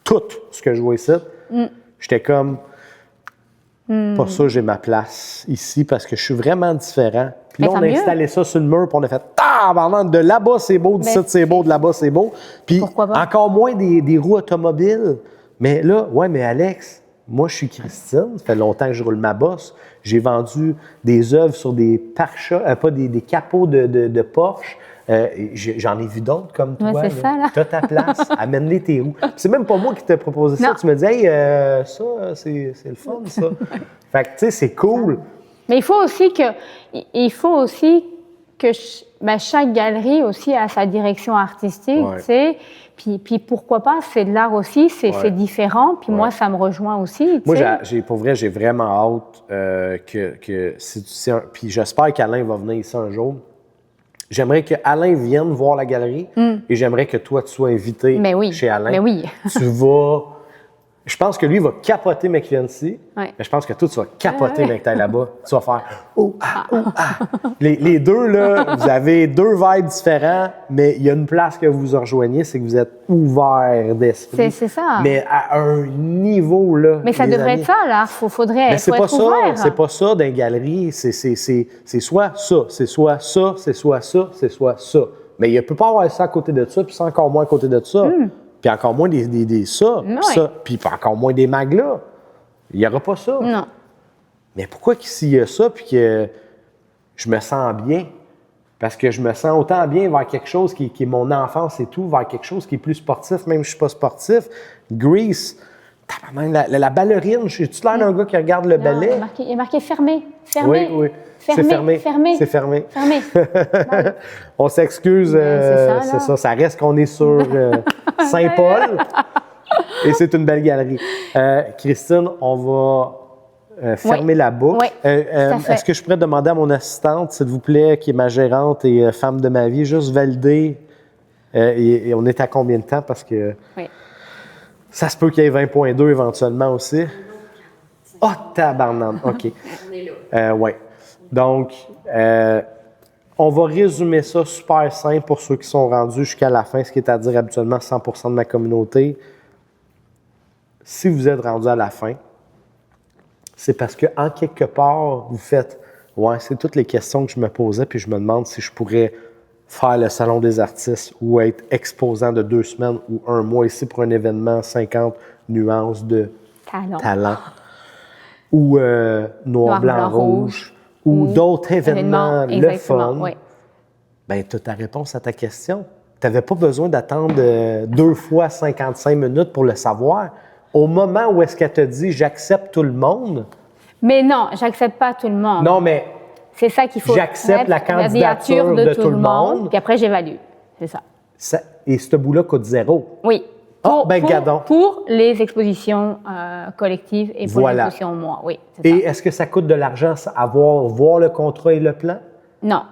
tout ce que je vois ici. J'étais comme pas ça, j'ai ma place ici parce que je suis vraiment différent. Puis là, on a installé ça sur le mur, puis on a fait de là-bas c'est beau, d'ici c'est beau, de là-bas c'est beau. Puis encore moins des roues automobiles. Mais là, mais Alex, moi je suis Christine, ça fait longtemps que je roule ma bosse. J'ai vendu des œuvres sur des pare-chocs, pas des capots de Porsche. J'en ai vu d'autres comme toi. C'est ça, là. Tu as ta place, amène-les tes roues. C'est même pas moi qui t'ai proposé ça. Tu me dis, hey, ça, c'est le fun, ça. Fait que, tu sais, c'est cool. Mais il faut aussi que chaque galerie aussi a sa direction artistique, tu sais. Puis pourquoi pas, c'est de l'art aussi, c'est différent. Puis moi, ça me rejoint aussi. Moi, pour vrai, j'ai vraiment hâte puis j'espère qu'Alain va venir ici un jour. J'aimerais qu'Alain vienne voir la galerie et j'aimerais que toi, tu sois invité chez Alain. Mais oui. Tu vas... Je pense que lui, il va capoter McFianchy, mais je pense que toi, tu vas capoter mec, t'es là-bas. Tu vas faire « Oh, ah, oh, ah ». Les deux, là, vous avez deux vibes différents, mais il y a une place que vous vous rejoignez, c'est que vous êtes ouverts d'esprit. C'est ça. Mais à un niveau, là... Mais ça devrait être ça, là. Faudrait être ouvert. C'est pas ça dans les galeries. C'est soit ça, c'est soit ça, c'est soit ça, c'est soit ça. Mais il ne peut pas avoir ça à côté de ça, puis ça encore moins à côté de ça. Puis encore moins ça, puis encore moins des maglas. Il n'y aura pas ça. Non. Mais pourquoi s'il y a ça, puis que je me sens bien? Parce que je me sens autant bien vers quelque chose qui est mon enfance et tout, vers quelque chose qui est plus sportif, même si je ne suis pas sportif. Grease, la ballerine, j'ai-tu l'air d'un gars qui regarde le ballet? Il est marqué fermé. Oui. C'est fermé. C'est fermé. On s'excuse, c'est ça. Ça reste qu'on est sur Saint-Paul et c'est une belle galerie. Christine, on va fermer la boucle. Est-ce que je pourrais demander à mon assistante, s'il vous plaît, qui est ma gérante et femme de ma vie, juste valider et on est à combien de temps? Parce que ça se peut qu'il y ait 20.2 éventuellement aussi. Oh, tabarnane! OK. Oui. Donc, on va résumer ça super simple pour ceux qui sont rendus jusqu'à la fin, ce qui est à dire habituellement 100% de ma communauté. Si vous êtes rendu à la fin, c'est parce qu'en quelque part, vous faites « Ouais, c'est toutes les questions que je me posais, puis je me demande si je pourrais faire le Salon des artistes ou être exposant de 2 semaines ou 1 mois ici pour un événement 50 nuances de talent. Ou noir, blanc, rouge. Ou d'autres événements, le fun, bien, tu as ta réponse à ta question. Tu n'avais pas besoin d'attendre 2 fois 55 minutes pour le savoir. Au moment où est-ce qu'elle te dit « j'accepte tout le monde », mais non, j'accepte pas tout le monde. Non, mais c'est ça qu'il faut. J'accepte la candidature de tout le monde. Puis après, j'évalue. C'est ça. Et ce bout-là coûte 0. Oui. Gadon. Pour les expositions collectives et pour les expositions mois, oui. Et est-ce que ça coûte de l'argent à voir le contrat et le plan? Non.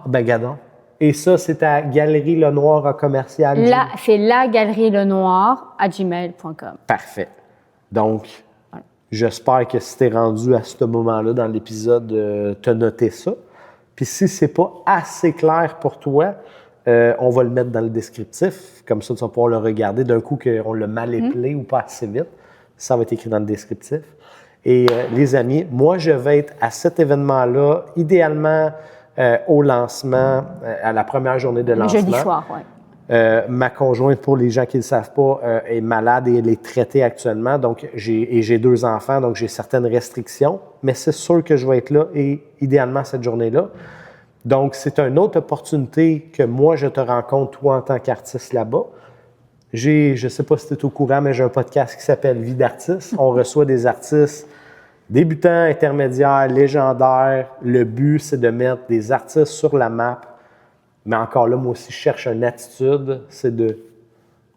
Gadon. Et ça, c'est à Galerie Lenoir en commercial? Là, c'est la Galerie Lenoir à gmail.com. Parfait. Donc, j'espère que si tu es rendu à ce moment-là dans l'épisode, tu as noté ça. Puis si c'est pas assez clair pour toi, on va le mettre dans le descriptif. Comme ça, tu vas pouvoir le regarder d'un coup qu'on l'a mal épelé ou pas assez vite. Ça va être écrit dans le descriptif. Et les amis, moi, je vais être à cet événement-là, idéalement au lancement, à la première journée de lancement. Jeudi soir, oui. Ma conjointe, pour les gens qui ne le savent pas, est malade et elle est traitée actuellement. Donc, j'ai 2 enfants, donc j'ai certaines restrictions. Mais c'est sûr que je vais être là et idéalement cette journée-là. Donc, c'est une autre opportunité que moi, je te rencontre, toi, en tant qu'artiste là-bas. Je ne sais pas si tu es au courant, mais j'ai un podcast qui s'appelle Vie d'artiste. On reçoit des artistes débutants, intermédiaires, légendaires. Le but, c'est de mettre des artistes sur la map. Mais encore là, moi aussi, je cherche une attitude. C'est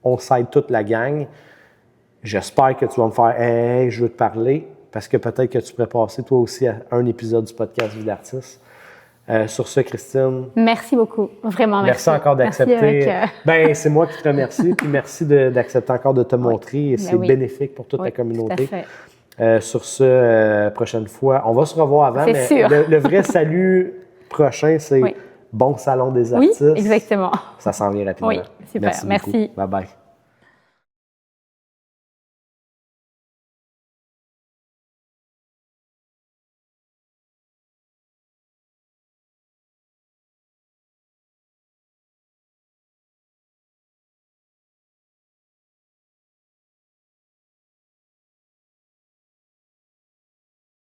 on s'aide toute la gang. J'espère que tu vas me faire « Hey, je veux te parler », parce que peut-être que tu pourrais passer toi aussi à un épisode du podcast Vie d'artiste. Sur ce, Christine. Merci beaucoup. Vraiment, merci. Merci encore d'accepter. C'est moi qui te remercie. Puis merci d'accepter encore de te montrer. C'est bénéfique pour toute la communauté. Tout à fait. Sur ce, prochaine fois, on va se revoir avant. C'est sûr. Le vrai salut prochain, c'est bon salon des artistes. Oui, exactement. Ça s'en vient rapidement. Oui, super. Merci. Bye bye.